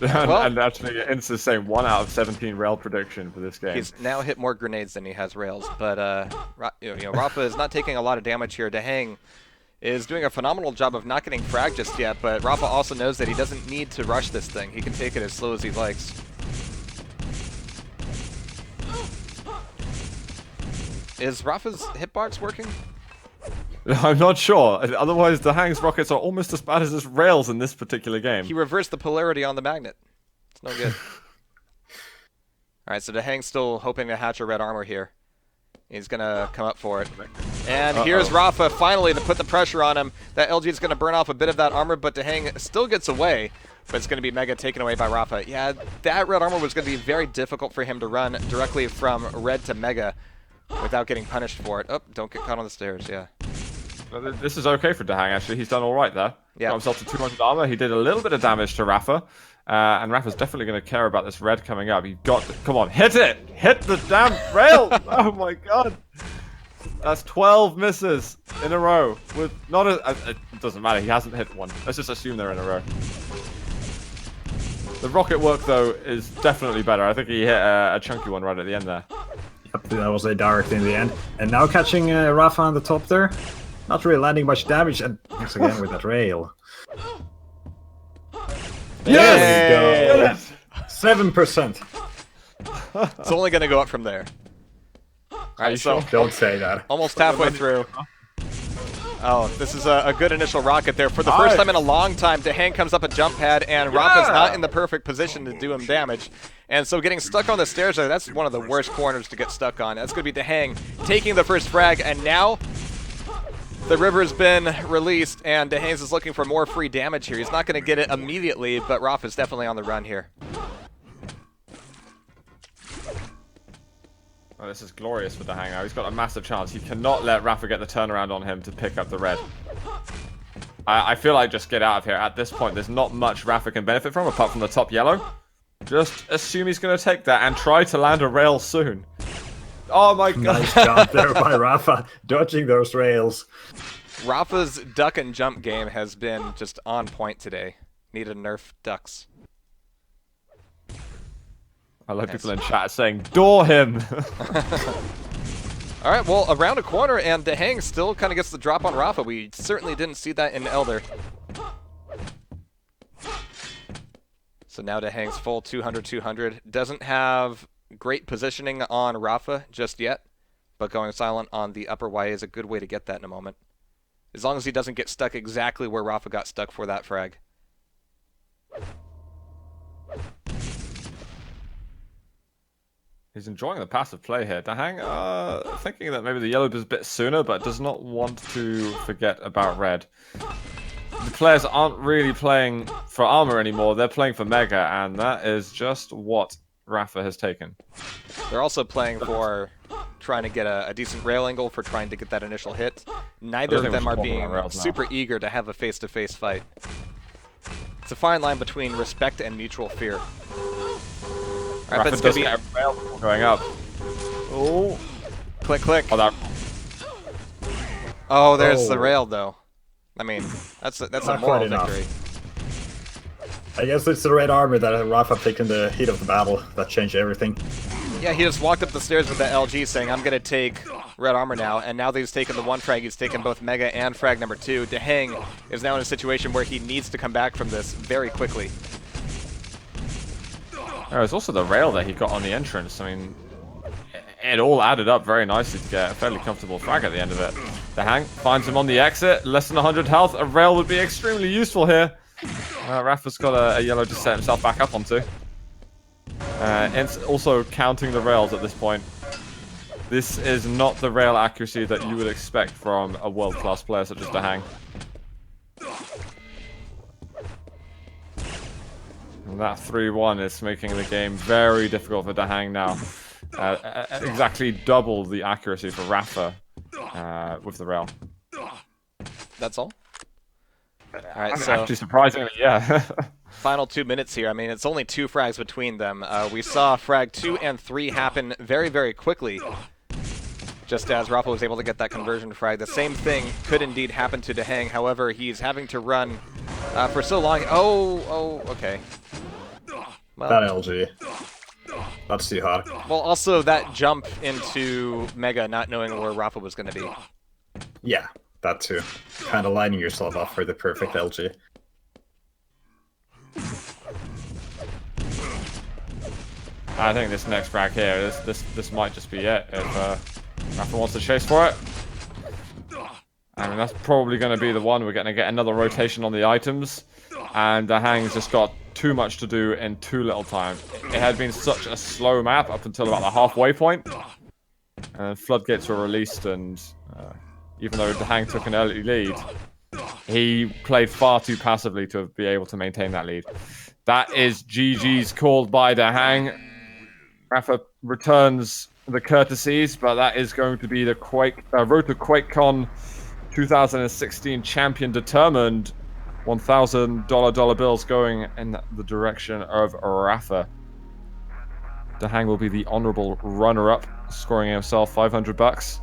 And actually, it's the same 1 out of 17 rail prediction for this game. He's now hit more grenades than he has rails, but Rafa is not taking a lot of damage here. DaHanG is doing a phenomenal job of not getting fragged just yet, but Rafa also knows that he doesn't need to rush this thing. He can take it as slow as he likes. Is Rafa's hitbox working? I'm not sure. Otherwise, DaHanG's rockets are almost as bad as his rails in this particular game. He reversed the polarity on the magnet. It's no good. Alright, so DaHanG's still hoping to hatch a red armor here. He's going to come up for it. And here's Rafa finally to put the pressure on him. That LG is going to burn off a bit of that armor, but DaHanG still gets away. But it's going to be Mega taken away by Rafa. Yeah, that red armor was going to be very difficult for him to run directly from red to Mega without getting punished for it. Oh, don't get caught on the stairs, yeah. This is okay for DaHanG, actually. He's done all right there. Yeah. Got himself to 200 armor. He did a little bit of damage to Rafa. And Rafa's definitely going to care about this red coming up. Come on, hit it! Hit the damn rail! Oh my god! That's 12 misses in a row. With not a... It doesn't matter, he hasn't hit one. Let's just assume they're in a row. The rocket work, though, is definitely better. I think he hit a chunky one right at the end there. Yep, that was a direct in the end. And now catching Rapha on the top there. Not really landing much damage, and once again with that rail. Yes! There we go. 7%. It's only going to go up from there. Are you so sure? Don't say that. almost halfway through. Oh, this is a good initial rocket there. For the first time in a long time, DaHanG comes up a jump pad, and Rafa's not in the perfect position to do him damage. And so getting stuck on the stairs there, that's one of the worst corners to get stuck on. That's going to be DaHanG taking the first frag, and now the river's been released, and DaHanG is looking for more free damage here. He's not going to get it immediately, but Rafa's definitely on the run here. Oh, this is glorious for DaHanG now. He's got a massive chance. He cannot let Rafa get the turnaround on him to pick up the red. I feel like just get out of here. At this point, there's not much Rafa can benefit from apart from the top yellow. Just assume he's going to take that and try to land a rail soon. Oh my god. Nice job there by Rapha, dodging those rails. Rafa's duck and jump game has been just on point today. Need to nerf ducks. I love people in chat saying, door him! All right, well, around a corner, and DaHanG still kind of gets the drop on Rafa. We certainly didn't see that in Elder. So now DaHanG's full 200-200. Doesn't have great positioning on Rafa just yet, but going silent on the upper Y is a good way to get that in a moment. As long as he doesn't get stuck exactly where Rafa got stuck for that frag. He's enjoying the passive play here. DaHanG thinking that maybe the yellow is a bit sooner, but does not want to forget about red. The players aren't really playing for armor anymore. They're playing for mega, and that is just what Rafa has taken. They're also playing for trying to get a decent rail angle for trying to get that initial hit. Neither of them are being super eager to have a face-to-face fight. It's a fine line between respect and mutual fear. All right, Rafa but it's does going to get a rail going up. Oh. click, click. Oh, that... Oh, there's the rail, though. I mean, that's a Not moral quite enough. victory. I guess it's the red armor that Rapha picked in the heat of the battle that changed everything. Yeah, he just walked up the stairs with that LG saying, I'm going to take red armor now, and now that he's taken the one frag, he's taken both Mega and frag number 2. DaHanG is now in a situation where he needs to come back from this very quickly. There's also the rail that he got on the entrance. I mean, it all added up very nicely to get a fairly comfortable frag at the end of it. DaHanG finds him on the exit, less than 100 health. A rail would be extremely useful here. Rafa's got a yellow to set himself back up onto. And also counting the rails at this point. This is not the rail accuracy that you would expect from a world-class player such as DaHanG. And that 3-1 is making the game very difficult for DaHanG now. Exactly double the accuracy for Rafa with the rail. That's all? Alright, so Actually, surprisingly, yeah. final 2 minutes here. I mean, it's only 2 frags between them. We saw frag 2 and 3 happen very, very quickly. Just as Rafa was able to get that conversion frag. The same thing could indeed happen to DaHanG. However, he's having to run for so long. Oh, okay. Well, That LG. That's too hot. well, also that jump into Mega, not knowing where Rafa was going to be. Yeah, that too. Kind of lining yourself up for the perfect LG. I think this next frag here, this might just be it. If Rafa wants to chase for it. I mean, that's probably going to be the one. We're going to get another rotation on the items. And DaHanG's just got too much to do in too little time. It had been such a slow map up until about the halfway point. And floodgates were released, and even though DaHanG took an early lead, he played far too passively to be able to maintain that lead. That is GG's called by DaHanG. Rafa returns the courtesies, but that is going to be the Road2Quakecon 2016 champion determined. $1,000 bills going in the direction of Rafa. DaHanG will be the honorable runner-up, scoring himself $500.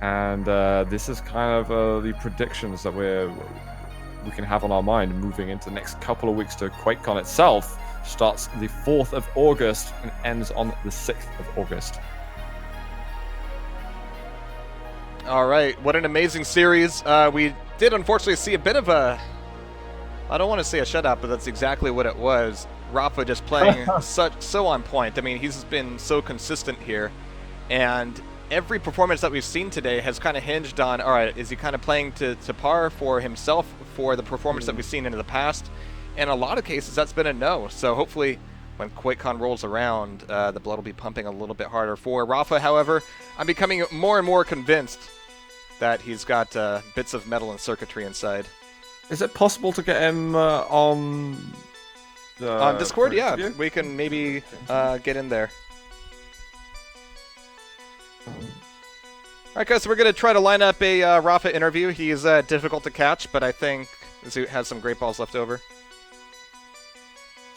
And this is kind of the predictions that we can have on our mind moving into the next couple of weeks to QuakeCon itself. Starts the 4th of August and ends on the 6th of August. All right, what an amazing series. We did unfortunately see a bit of a, I don't want to say a shutout, but that's exactly what it was. Rapha just playing so on point. I mean, he's been so consistent here, and every performance that we've seen today has kind of hinged on, all right, is he kind of playing to par for himself for the performance that we've seen in the past? In a lot of cases, that's been a no. So hopefully, when QuakeCon rolls around, the blood will be pumping a little bit harder for Rapha. However, I'm becoming more and more convinced that he's got bits of metal and circuitry inside. Is it possible to get him on Discord? Yeah, we can maybe get in there. Alright guys, so we're going to try to line up a Rapha interview. He's difficult to catch, but I think Zoo has some great balls left over.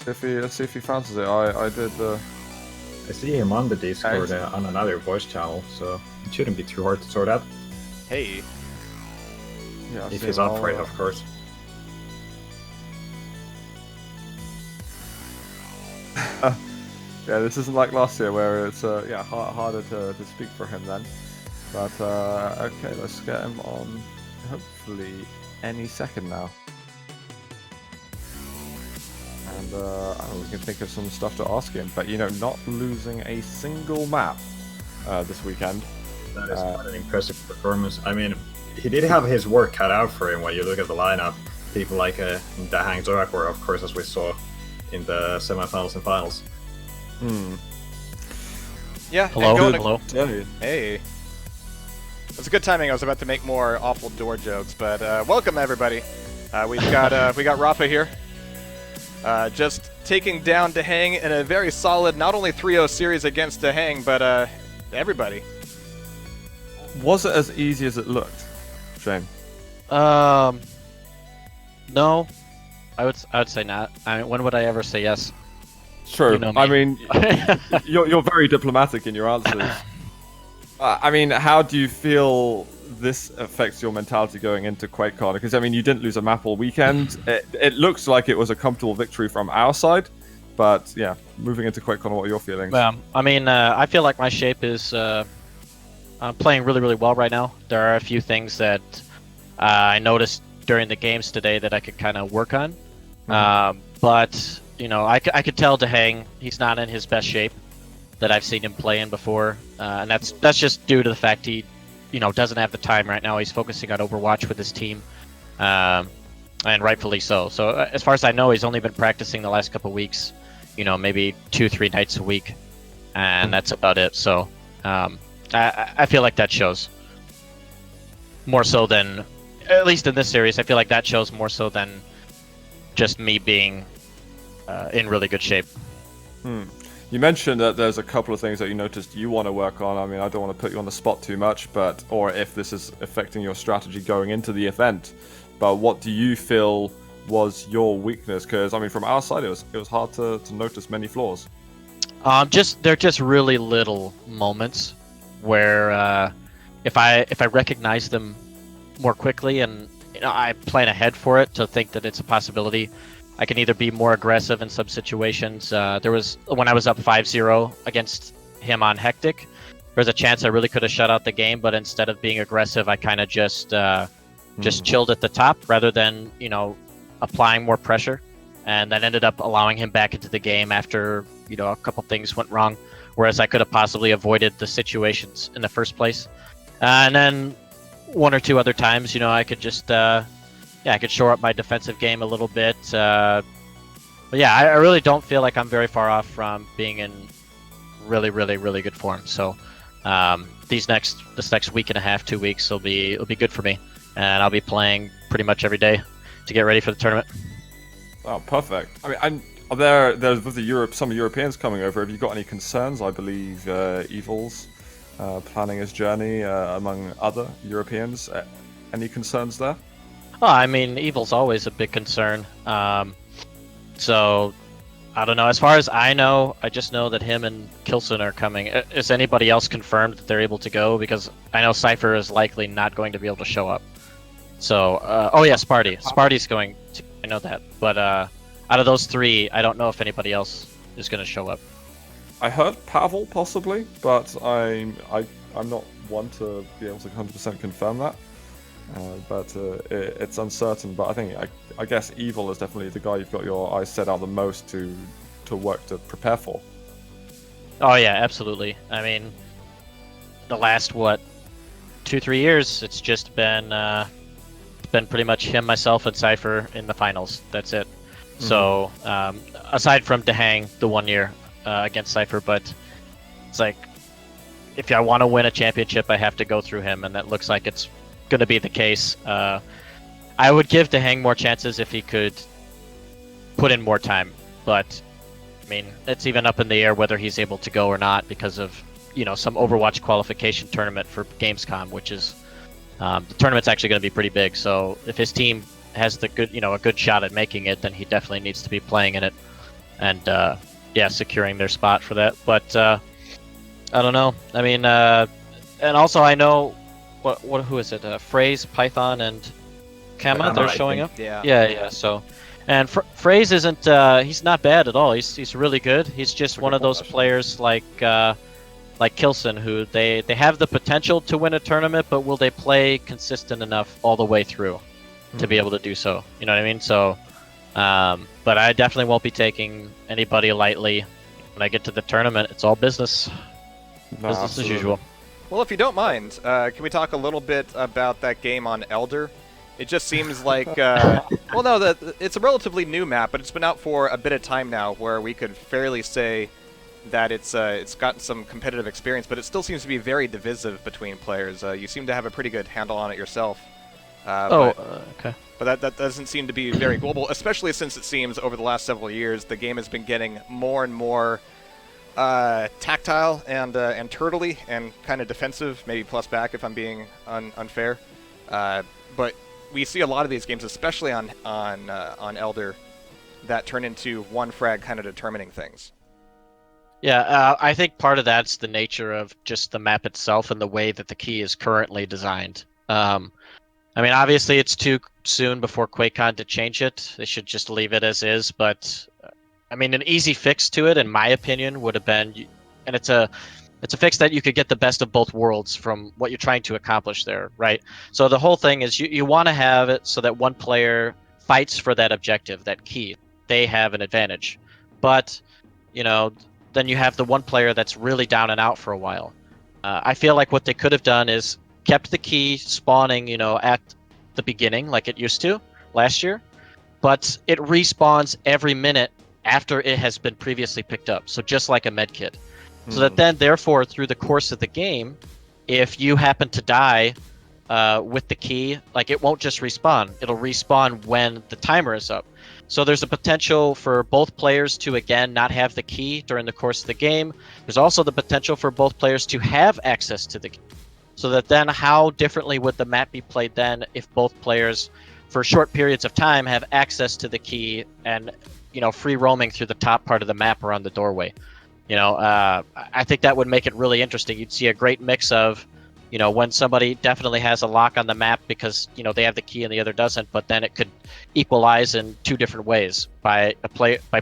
Let's see if he fancies it. I did the... I see him on the Discord on another voice channel, so it shouldn't be too hard to sort out. Hey. Yeah, if he's up for it, of course. Yeah, this isn't like last year where it's harder to speak for him then. But okay, let's get him on hopefully any second now. And we can think of some stuff to ask him. But you know, not losing a single map this weekend. That is quite an impressive performance. I mean, he did have his work cut out for him when you look at the lineup. People like DaHanG, ZorakWar, of course, as we saw in the semifinals and finals. Yeah. Hello. Hey. It's a good timing. I was about to make more awful door jokes, but welcome everybody. We got Rapha here, just taking down DaHanG in a very solid, not only 3-0 series against DaHanG, but everybody. Was it as easy as it looked, Shane? No, I would say not. I mean, when would I ever say yes? True. You know me. I mean, you're very diplomatic in your answers. I mean, how do you feel this affects your mentality going into QuakeCon? Because I mean, you didn't lose a map all weekend. It looks like it was a comfortable victory from our side, but yeah, moving into QuakeCon, what are your feelings? I mean, I feel like my shape is playing really, really well right now. There are a few things that I noticed during the games today that I could kind of work on, but you know, I could tell DaHanG he's not in his best shape that I've seen him play in before, and that's just due to the fact he, you know, doesn't have the time right now. He's focusing on Overwatch with his team, and rightfully so. So as far as I know, he's only been practicing the last couple weeks, you know, maybe 2-3 nights a week, and that's about it. So I feel like that shows more so than, at least in this series, I feel like that shows more so than just me being in really good shape. You mentioned that there's a couple of things that you noticed you want to work on. I mean, I don't want to put you on the spot too much, or if this is affecting your strategy going into the event, but what do you feel was your weakness? Because I mean, from our side, it was hard to notice many flaws. They're just really little moments where if I recognize them more quickly and you know I plan ahead for it to think that it's a possibility, I can either be more aggressive in some situations. There was, when I was up 5-0 against him on Hectic, there was a chance I really could have shut out the game, but instead of being aggressive, I kind of just chilled at the top rather than, you know, applying more pressure. And that ended up allowing him back into the game after, you know, a couple things went wrong, whereas I could have possibly avoided the situations in the first place. And then one or two other times, you know, I could just... I could shore up my defensive game a little bit. But yeah, I really don't feel like I'm very far off from being in really, really, really good form. So this next week and a half, 2 weeks will be good for me, and I'll be playing pretty much every day to get ready for the tournament. Oh, perfect. I mean, there's with some Europeans coming over. Have you got any concerns? I believe Evil's planning his journey among other Europeans. Any concerns there? Oh, I mean, Evil's always a big concern. So, I don't know. As far as I know, I just know that him and Kilson are coming. Is anybody else confirmed that they're able to go? Because I know Cypher is likely not going to be able to show up. So, oh yeah, Sparty. Sparty's going to, I know that. But out of those three, I don't know if anybody else is going to show up. I heard Pavel possibly, but I'm not one to be able to 100% confirm that. But it's uncertain. But I think I guess Evil is definitely the guy you've got your eyes set out the most to work to prepare for. Oh yeah, absolutely. I mean, the last 2-3 years, it's just been pretty much him, myself, and Cypher in the finals. That's it. Mm-hmm. So aside from DaHanG the 1 year against Cypher, but it's like if I want to win a championship, I have to go through him, and that looks like it's going to be the case. I would give DaHanG more chances if he could put in more time, but I mean, it's even up in the air whether he's able to go or not because of some Overwatch qualification tournament for Gamescom, which is the tournament's actually going to be pretty big. So if his team has the a good shot at making it, then he definitely needs to be playing in it and securing their spot for that. But I don't know. I mean, and also I know who is it? Phrase, Python, and Kama. They're showing up. Yeah. So. And Phrase isn't, he's not bad at all. He's really good. He's just one of those players like Kilson, who they have the potential to win a tournament, but will they play consistent enough all the way through to be able to do so? You know what I mean? So, but I definitely won't be taking anybody lightly. When I get to the tournament, it's all business. Business as usual. Well, if you don't mind, can we talk a little bit about that game on Elder? It just seems like, it's a relatively new map, but it's been out for a bit of time now, where we could fairly say that it's gotten some competitive experience, but it still seems to be very divisive between players. You seem to have a pretty good handle on it yourself. Okay. But that doesn't seem to be very global, especially since it seems over the last several years the game has been getting more and more tactile and turtley and kind of defensive, maybe plus back if I'm being unfair. But we see a lot of these games, especially on Elder, that turn into one frag kind of determining things. Yeah, I think part of that's the nature of just the map itself and the way that the key is currently designed. I mean, obviously it's too soon before QuakeCon to change it. They should just leave it as is. But I mean, an easy fix to it, in my opinion, would have been, and it's a fix that you could get the best of both worlds from what you're trying to accomplish there, right? So the whole thing is you want to have it so that one player fights for that objective, that key. They have an advantage. But, then you have the one player that's really down and out for a while. I feel like what they could have done is kept the key spawning, at the beginning like it used to last year, but it respawns every minute after it has been previously picked up. So just like a medkit. So that then, therefore, through the course of the game, if you happen to die with the key, like it won't just respawn. It'll respawn when the timer is up. So there's a potential for both players to, again, not have the key during the course of the game. There's also the potential for both players to have access to the key. So that then how differently would the map be played then if both players, for short periods of time, have access to the key and, free roaming through the top part of the map around the doorway? I think that would make it really interesting. You'd see a great mix of, when somebody definitely has a lock on the map because, they have the key and the other doesn't, but then it could equalize in two different ways by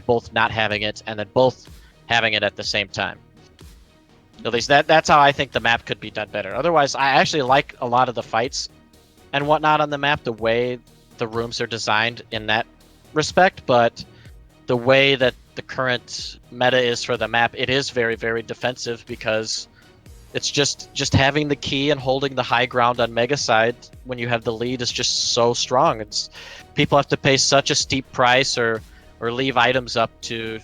both not having it and then both having it at the same time. At least that's how I think the map could be done better. Otherwise, I actually like a lot of the fights and whatnot on the map, the way the rooms are designed in that respect, but the way that the current meta is for the map, it is very, very defensive because it's just having the key and holding the high ground on Mega side when you have the lead is just so strong. People have to pay such a steep price or leave items up to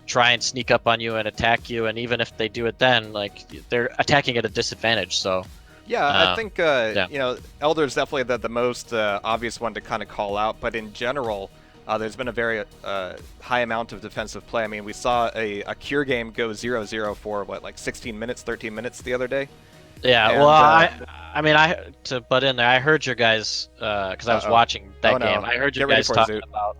try and sneak up on you and attack you, and even if they do it then, like, they're attacking at a disadvantage. So yeah, I think Elder is definitely the most obvious one to kind of call out, but in general, there's been a very high amount of defensive play. I mean, we saw a Cure game go 0-0 for, 16 minutes, 13 minutes the other day? Yeah, and, well, to butt in there, I heard your guys, because I was watching that game, I heard you guys talking about,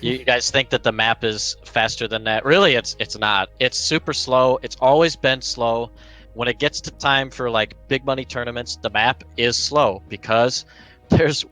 you guys think that the map is faster than that. Really, it's not. It's super slow. It's always been slow. When it gets to time for, big money tournaments, the map is slow because there's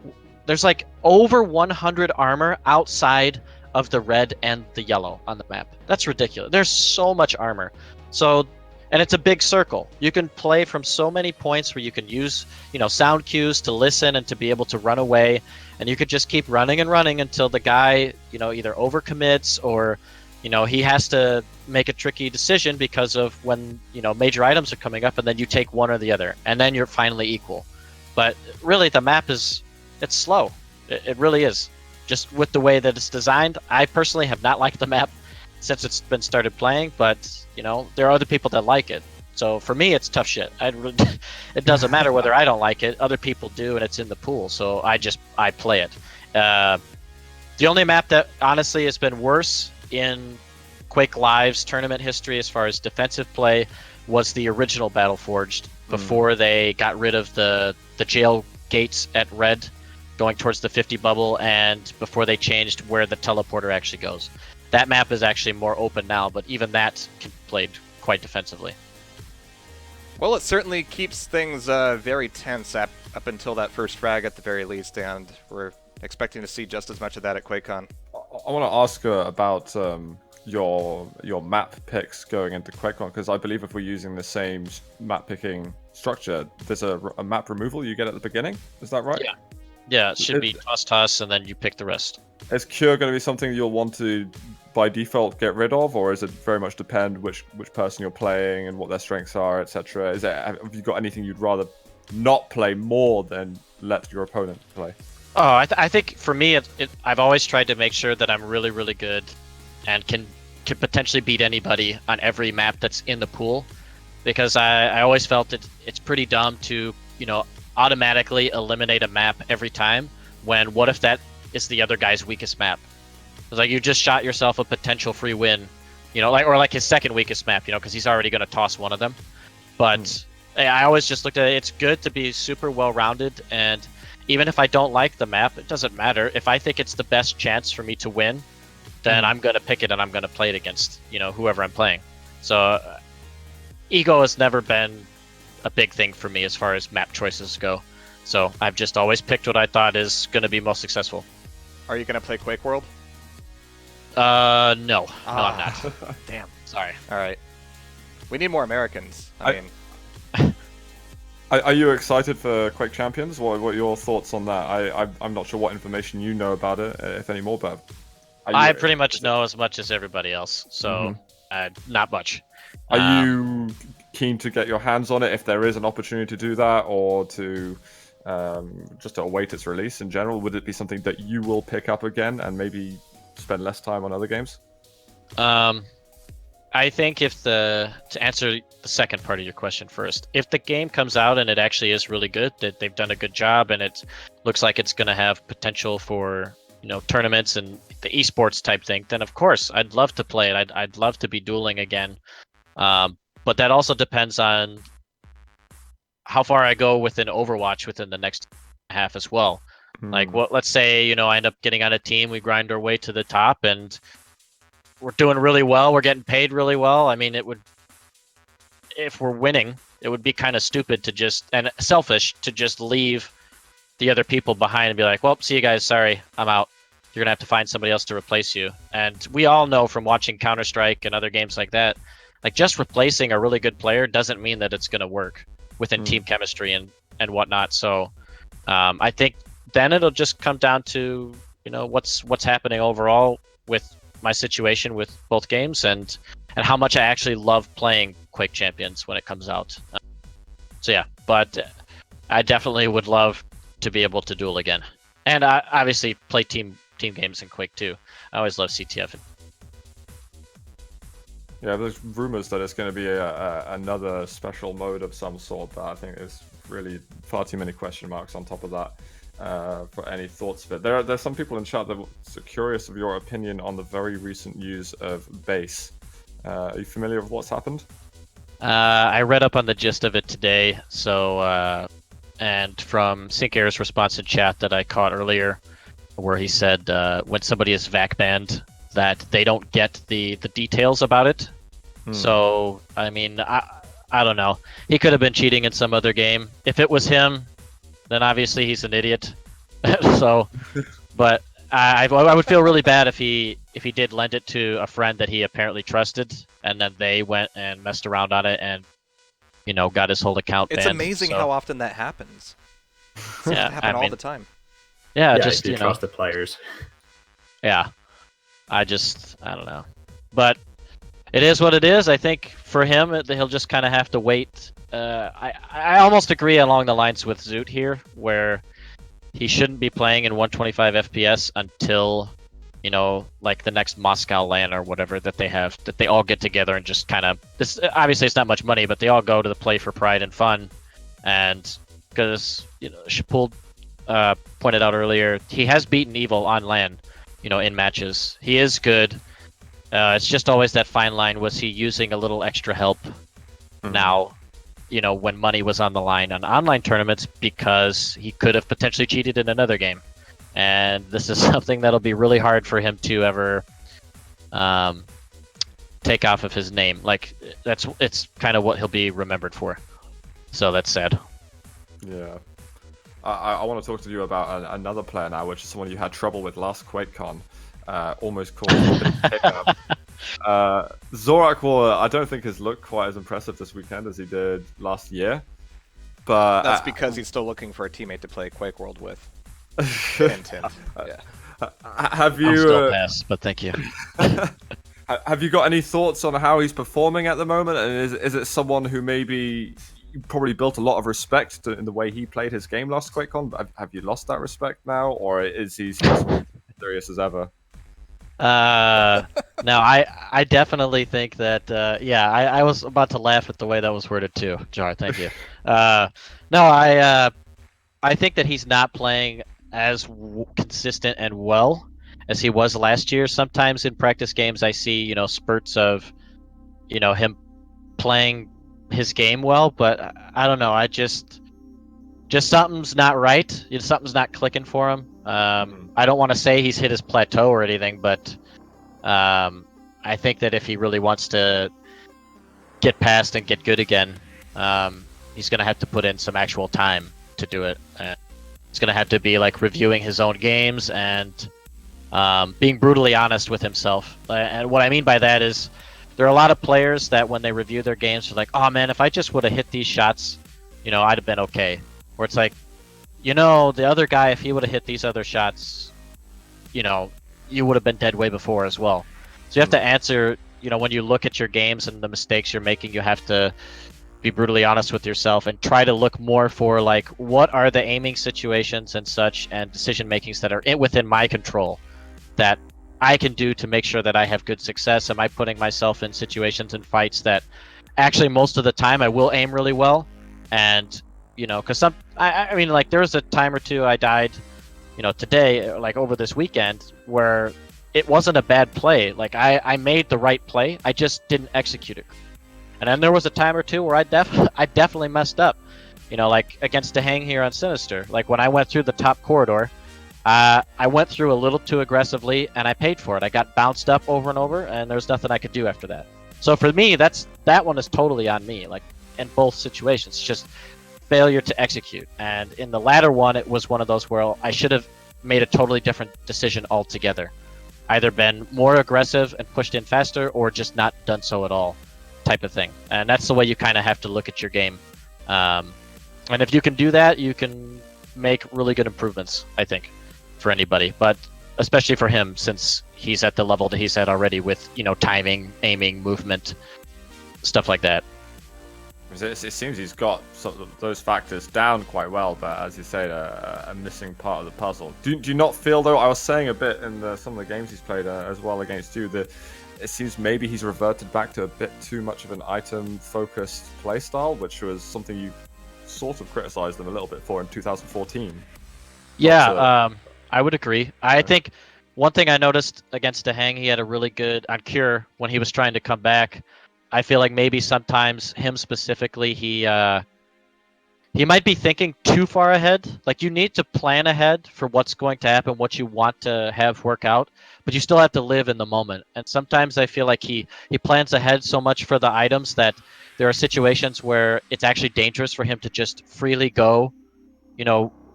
like over 100 armor outside of the red and the yellow on the map. That's ridiculous. There's so much armor. So and it's a big circle. You can play from so many points where you can use, sound cues to listen and to be able to run away, and you could just keep running and running until the guy, either overcommits or, he has to make a tricky decision because of when, major items are coming up, and then you take one or the other, and then you're finally equal. But really, the map it's slow. It really is. Just with the way that it's designed, I personally have not liked the map since it's been started playing, but there are other people that like it. So for me, it's tough shit. It doesn't matter whether I don't like it. Other people do, and it's in the pool, so I play it. The only map that honestly has been worse in QuakeLive's tournament history as far as defensive play was the original Battleforged before they got rid of the jail gates at red going towards the 50 bubble, and before they changed where the teleporter actually goes. That map is actually more open now, but even that can be played quite defensively. Well, it certainly keeps things very tense up until that first frag at the very least, and we're expecting to see just as much of that at QuakeCon. I want to ask about your map picks going into QuakeCon, because I believe if we're using the same map picking structure, there's a map removal you get at the beginning. Is that right? Yeah, it should be toss, and then you pick the rest. Is Cure going to be something you'll want to, by default, get rid of, or is it very much depend which person you're playing and what their strengths are, etc.? Have you got anything you'd rather not play more than let your opponent play? Oh, I think for me, I've always tried to make sure that I'm really, really good and can potentially beat anybody on every map that's in the pool, because I always felt it's pretty dumb to, automatically eliminate a map every time, when what if that is the other guy's weakest map? It's like you just shot yourself a potential free win, or his second weakest map, because he's already going to toss one of them. But I always just looked at it. It's good to be super well-rounded, and even if I don't like the map, it doesn't matter. If I think it's the best chance for me to win, then I'm going to pick it and I'm going to play it against, whoever I'm playing. So ego has never been a big thing for me as far as map choices go. So I've just always picked what I thought is going to be most successful. Are you going to play Quake World? No. No, I'm not. Damn. Sorry. All right. We need more Americans. I mean... Are you excited for Quake Champions? What are your thoughts on that? I'm not sure what information you know about it, if any more, but... I pretty much know as much as everybody else, so not much. Are you keen to get your hands on it if there is an opportunity to do that, or to just to await its release in general? Would it be something that you will pick up again and maybe spend less time on other games? I think to answer the second part of your question first, if the game comes out and it actually is really good, that they've done a good job and it looks like it's going to have potential for tournaments and the esports type thing, then of course I'd love to play it. I'd love to be dueling again. But that also depends on how far I go within Overwatch within the next half as well. Like, let's say, I end up getting on a team, we grind our way to the top, and we're doing really well, we're getting paid really well. I mean, if we're winning, it would be kind of stupid and selfish to just leave the other people behind and be like, well, see you guys, sorry, I'm out. You're going to have to find somebody else to replace you. And we all know from watching Counter-Strike and other games like that, like just replacing a really good player doesn't mean that it's going to work within team chemistry and whatnot. So I think then it'll just come down to, what's happening overall with my situation with both games and how much I actually love playing Quake Champions when it comes out. So yeah, but I definitely would love to be able to duel again. And I obviously play team games in Quake too. I always love CTF. Yeah, there's rumors that it's going to be another special mode of some sort, that I think is really far too many question marks on top of that for any thoughts of it. There's some people in chat that are curious of your opinion on the very recent use of base. Are you familiar with what's happened? I read up on the gist of it today, so and from SyncAir's response in chat that I caught earlier, where he said when somebody is VAC banned, that they don't get the details about it. So, I mean, I don't know. He could have been cheating in some other game. If it was him, then obviously he's an idiot. So, but I would feel really bad if he did lend it to a friend that he apparently trusted, and then they went and messed around on it and got his whole account It's banned. amazing So, how often that happens. It yeah, happen all the time. Yeah, Yeah, just if you trust the players. Yeah, I don't know, but it is what it is. I think for him, he'll just kind of have to wait. I almost agree along the lines with Zoot here, where he shouldn't be playing in 125 FPS until, like the next Moscow LAN or whatever that they have, that they all get together and just kind of. This obviously it's not much money, but they all go to the play for pride and fun, and because Shapul pointed out earlier, he has beaten Evil on LAN, in matches. He is good. It's just always that fine line. Was he using a little extra help now, when money was on the line on online tournaments, because he could have potentially cheated in another game? And this is something that'll be really hard for him to ever take off of his name. Like, it's kind of what he'll be remembered for. So that's sad. Yeah. I want to talk to you about another player now, which is someone you had trouble with last QuakeCon. Almost caused a bit of hiccup. ZorakWar, I don't think has looked quite as impressive this weekend as he did last year. But that's because he's still looking for a teammate to play Quake World with. Hint, hint. Yeah. Have you? I'll still pass, but thank you. Have you got any thoughts on how he's performing at the moment? And is it someone who maybe you probably built a lot of respect in the way he played his game last QuakeCon? But have you lost that respect now, or is he still serious as ever? No, I definitely think that, I was about to laugh at the way that was worded too, Jar, thank you. No, I think that he's not playing as consistent and well as he was last year. Sometimes in practice games I see, spurts of, him playing his game well, but I don't know, I just something's not right. Something's not clicking for him. I don't want to say he's hit his plateau or anything, but I think that if he really wants to get past and get good again, he's going to have to put in some actual time to do it. It's going to have to be like reviewing his own games and being brutally honest with himself. And what I mean by that is there are a lot of players that when they review their games are like, oh man, if I just would have hit these shots, I'd have been okay. Where it's like, the other guy, if he would have hit these other shots, you would have been dead way before as well. So you have to answer, when you look at your games and the mistakes you're making, you have to be brutally honest with yourself and try to look more for like, what are the aiming situations and such and decision makings that are within my control that I can do to make sure that I have good success? Am I putting myself in situations and fights that actually most of the time I will aim really well? And because I mean, like there was a time or two I died, today, like over this weekend, where it wasn't a bad play. Like I made the right play, I just didn't execute it. And then there was a time or two where I definitely messed up, like against DaHanG here on Sinister. Like when I went through the top corridor, I went through a little too aggressively, and I paid for it. I got bounced up over and over, and there's nothing I could do after that. So for me, that one is totally on me. Like in both situations, it's just failure to execute. And in the latter one, it was one of those where I should have made a totally different decision altogether. Either been more aggressive and pushed in faster, or just not done so at all, type of thing. And that's the way you kind of have to look at your game. And if you can do that, you can make really good improvements, I think, for anybody. But especially for him, since he's at the level that he's at already with, timing, aiming, movement, stuff like that. It seems he's got some of those factors down quite well, but as you say, a missing part of the puzzle. Do you not feel, though, I was saying a bit in some of the games he's played as well against you, that it seems maybe he's reverted back to a bit too much of an item-focused playstyle, which was something you sort of criticized them a little bit for in 2014. Yeah, I would agree. I think one thing I noticed against DaHanG, he had a really good, on Cure, when he was trying to come back, I feel like maybe sometimes him specifically, he might be thinking too far ahead. Like you need to plan ahead for what's going to happen, what you want to have work out, but you still have to live in the moment. And sometimes I feel like he plans ahead so much for the items that there are situations where it's actually dangerous for him to just freely go,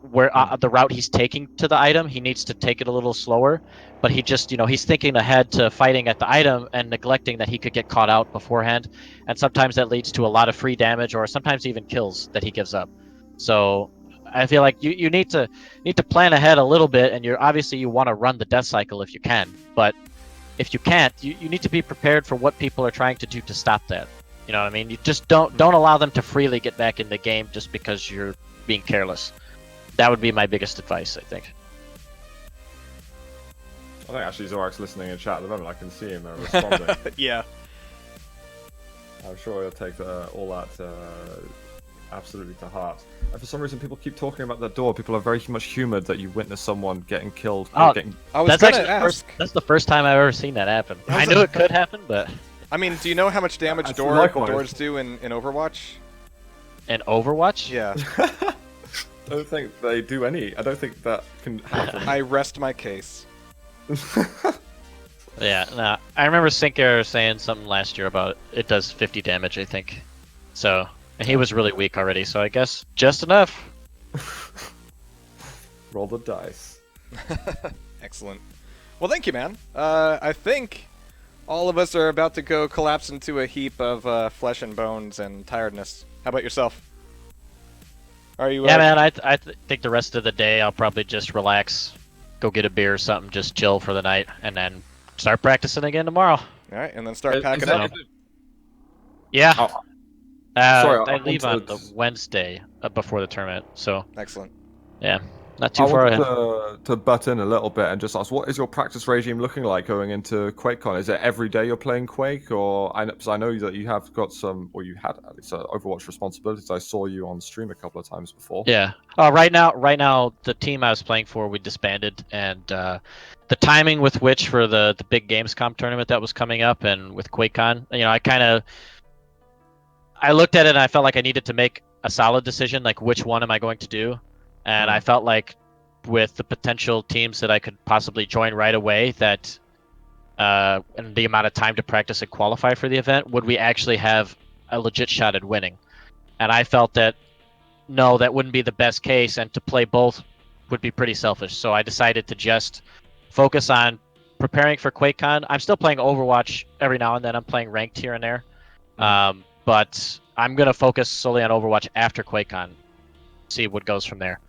where the route he's taking to the item, he needs to take it a little slower. But he just, he's thinking ahead to fighting at the item and neglecting that he could get caught out beforehand. And sometimes that leads to a lot of free damage or sometimes even kills that he gives up. So I feel like you need to plan ahead a little bit, and you want to run the death cycle if you can. But if you can't, you need to be prepared for what people are trying to do to stop that. You know what I mean? You just don't allow them to freely get back in the game just because you're being careless. That would be my biggest advice, I think. I think actually Zorak's listening in chat at the moment. I can see him responding. Yeah. I'm sure he'll take all that absolutely to heart. And for some reason, people keep talking about the door. People are very much humoured that you witness someone getting killed. I was that's gonna actually ask. That's the first time I've ever seen that happen. I knew it could happen, but I mean, do you know how much damage likewise. doors do in Overwatch? in Overwatch, Yeah. I don't think they do any. I don't think that can happen. I rest my case. yeah. No, I remember Sinker saying something last year about it does 50 damage, I think. So and he was really weak already, so I guess just enough. Roll the dice. Excellent. Well, thank you, man. I think all of us are about to go collapse into a heap of flesh and bones and tiredness. How about yourself? Are you? Yeah, man. I think the rest of the day I'll probably just relax, go get a beer or something, just chill for the night, and then start practicing again tomorrow. All right, and then start packing up. Yeah. Oh, I leave on the Wednesday before the tournament, so Excellent. yeah, not too far ahead. To butt in a little bit and just ask, what is your practice regime looking like going into QuakeCon? Is it every day you're playing Quake, or because I know that you have got some, or you had at least Overwatch responsibilities. I saw you on stream a couple of times before. Yeah. Right now, the team I was playing for, we disbanded, and the timing with which for the big Gamescom tournament that was coming up, and with QuakeCon, I looked at it and I felt like I needed to make a solid decision, like which one am I going to do, and I felt like with the potential teams that I could possibly join right away, that and the amount of time to practice and qualify for the event, would we actually have a legit shot at winning? And I felt that no, that wouldn't be the best case, and to play both would be pretty selfish. So I decided to just focus on preparing for QuakeCon. I'm still playing Overwatch every now and then. I'm playing ranked here and there. But I'm going to focus solely on Overwatch after QuakeCon, see what goes from there.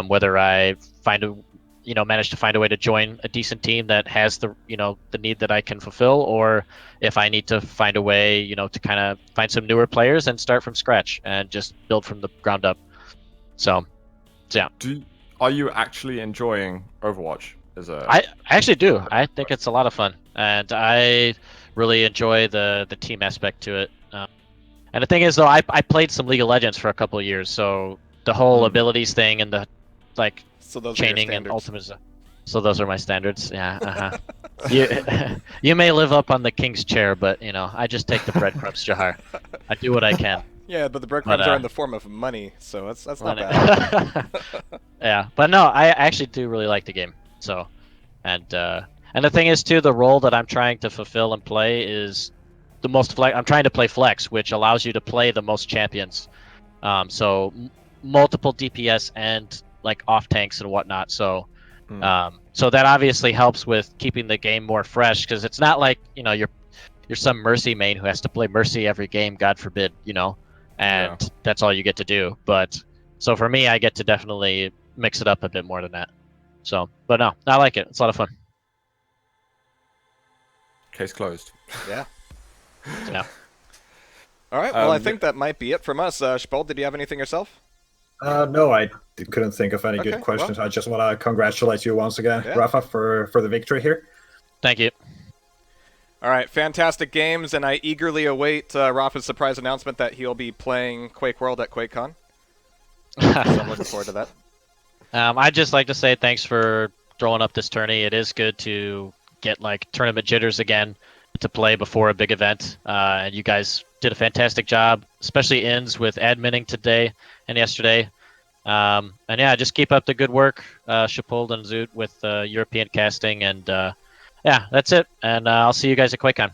Whether I manage to find a way to join a decent team that has the need that I can fulfill, or if I need to find a way, to kind of find some newer players and start from scratch and just build from the ground up. So yeah. Are you actually enjoying Overwatch? I actually do. I think it's a lot of fun, and I really enjoy the team aspect to it. And the thing is, though, I played some League of Legends for a couple of years, so the whole abilities thing and the So those chaining are your and standards. ultimate. So those are my standards. Yeah. You may live up on the king's chair, but I just take the breadcrumbs, Jahar. I do what I can. Yeah, but the breadcrumbs But, are in the form of money, so that's not bad. Yeah, but no, I actually do really like the game. So, and the thing is too, the role that I'm trying to fulfill and play is the most I'm trying to play flex, which allows you to play the most champions. So multiple DPS and off tanks and whatnot. So, so that obviously helps with keeping the game more fresh, because it's not like you're some Mercy main who has to play Mercy every game, God forbid, and that's all you get to do. But so for me, I get to definitely mix it up a bit more than that. So, but no, I like it. It's a lot of fun. Case closed. Yeah. Yeah. All right. Well, I think that might be it from us. Spold, did you have anything yourself? No, I couldn't think of any Okay, good questions. well. I just want to congratulate you once again, Yeah. Rafa, for the victory here. Thank you. All right. Fantastic games, and I eagerly await Rafa's surprise announcement that he'll be playing Quake World at QuakeCon. So I'm looking forward to that. I'd just like to say thanks for throwing up this tourney. It is good to get tournament jitters again to play before a big event. And you guys did a fantastic job, especially Inns with adminning today and yesterday. And yeah, just keep up the good work, Shapold and Zoot with European casting. And yeah, that's it. And I'll see you guys at QuakeCon.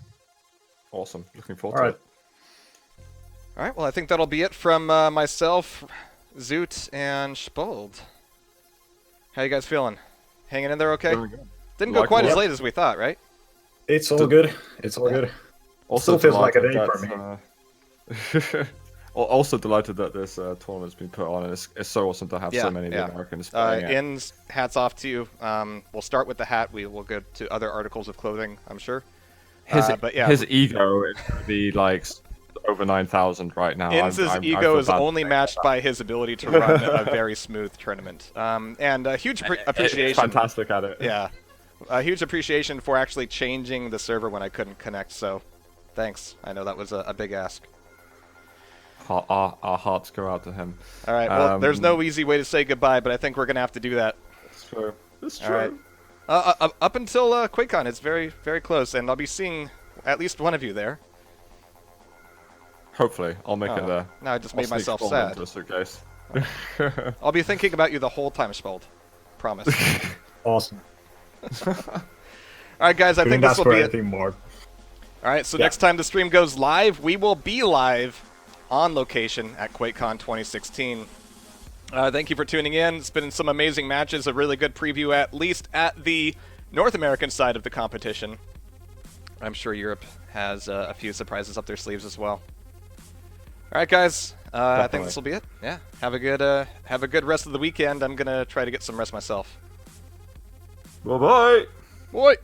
Awesome. Looking forward All to right. it. All right. Well, I think that'll be it from myself, Zoot, and Spold. How you guys feeling? Hanging in there okay? Very good. Didn't go Like quite as what? late as we thought, right? It's all good. It's all good. Also Still feels like a delighted day for that, also delighted that this tournament's been put on, and it's so awesome to have so many of the Americans playing it. Inns, hats off to you. We'll start with the hat. We will go to other articles of clothing, I'm sure. But yeah, His ego is going to be like over 9,000 right now. Inns' I ego feel is bad only saying matched that. by his ability to run a very smooth tournament. And a huge appreciation. Fantastic at it. Yeah, a huge appreciation for actually changing the server when I couldn't connect. So, thanks. I know that was a big ask. Our hearts go out to him. All right. Well, there's no easy way to say goodbye, but I think we're gonna have to do that. It's true. It's All true. right. Up until QuakeCon, it's very, very close, and I'll be seeing at least one of you there. Hopefully, I'll make it there. No, I just I'll made sneak myself Spalding sad. into the suitcase. I'll be thinking about you the whole time, Spald. Promise. Awesome. All right, guys. I Couldn't think this ask will for be it. anything more. All right. So Yeah. next time the stream goes live, we will be live on location at QuakeCon 2016. Thank you for tuning in. It's been some amazing matches. A really good preview, at least at the North American side of the competition. I'm sure Europe has a few surprises up their sleeves as well. All right, guys. I think this will be it. Yeah. Have a good rest of the weekend. I'm gonna try to get some rest myself. Bye bye. Boy.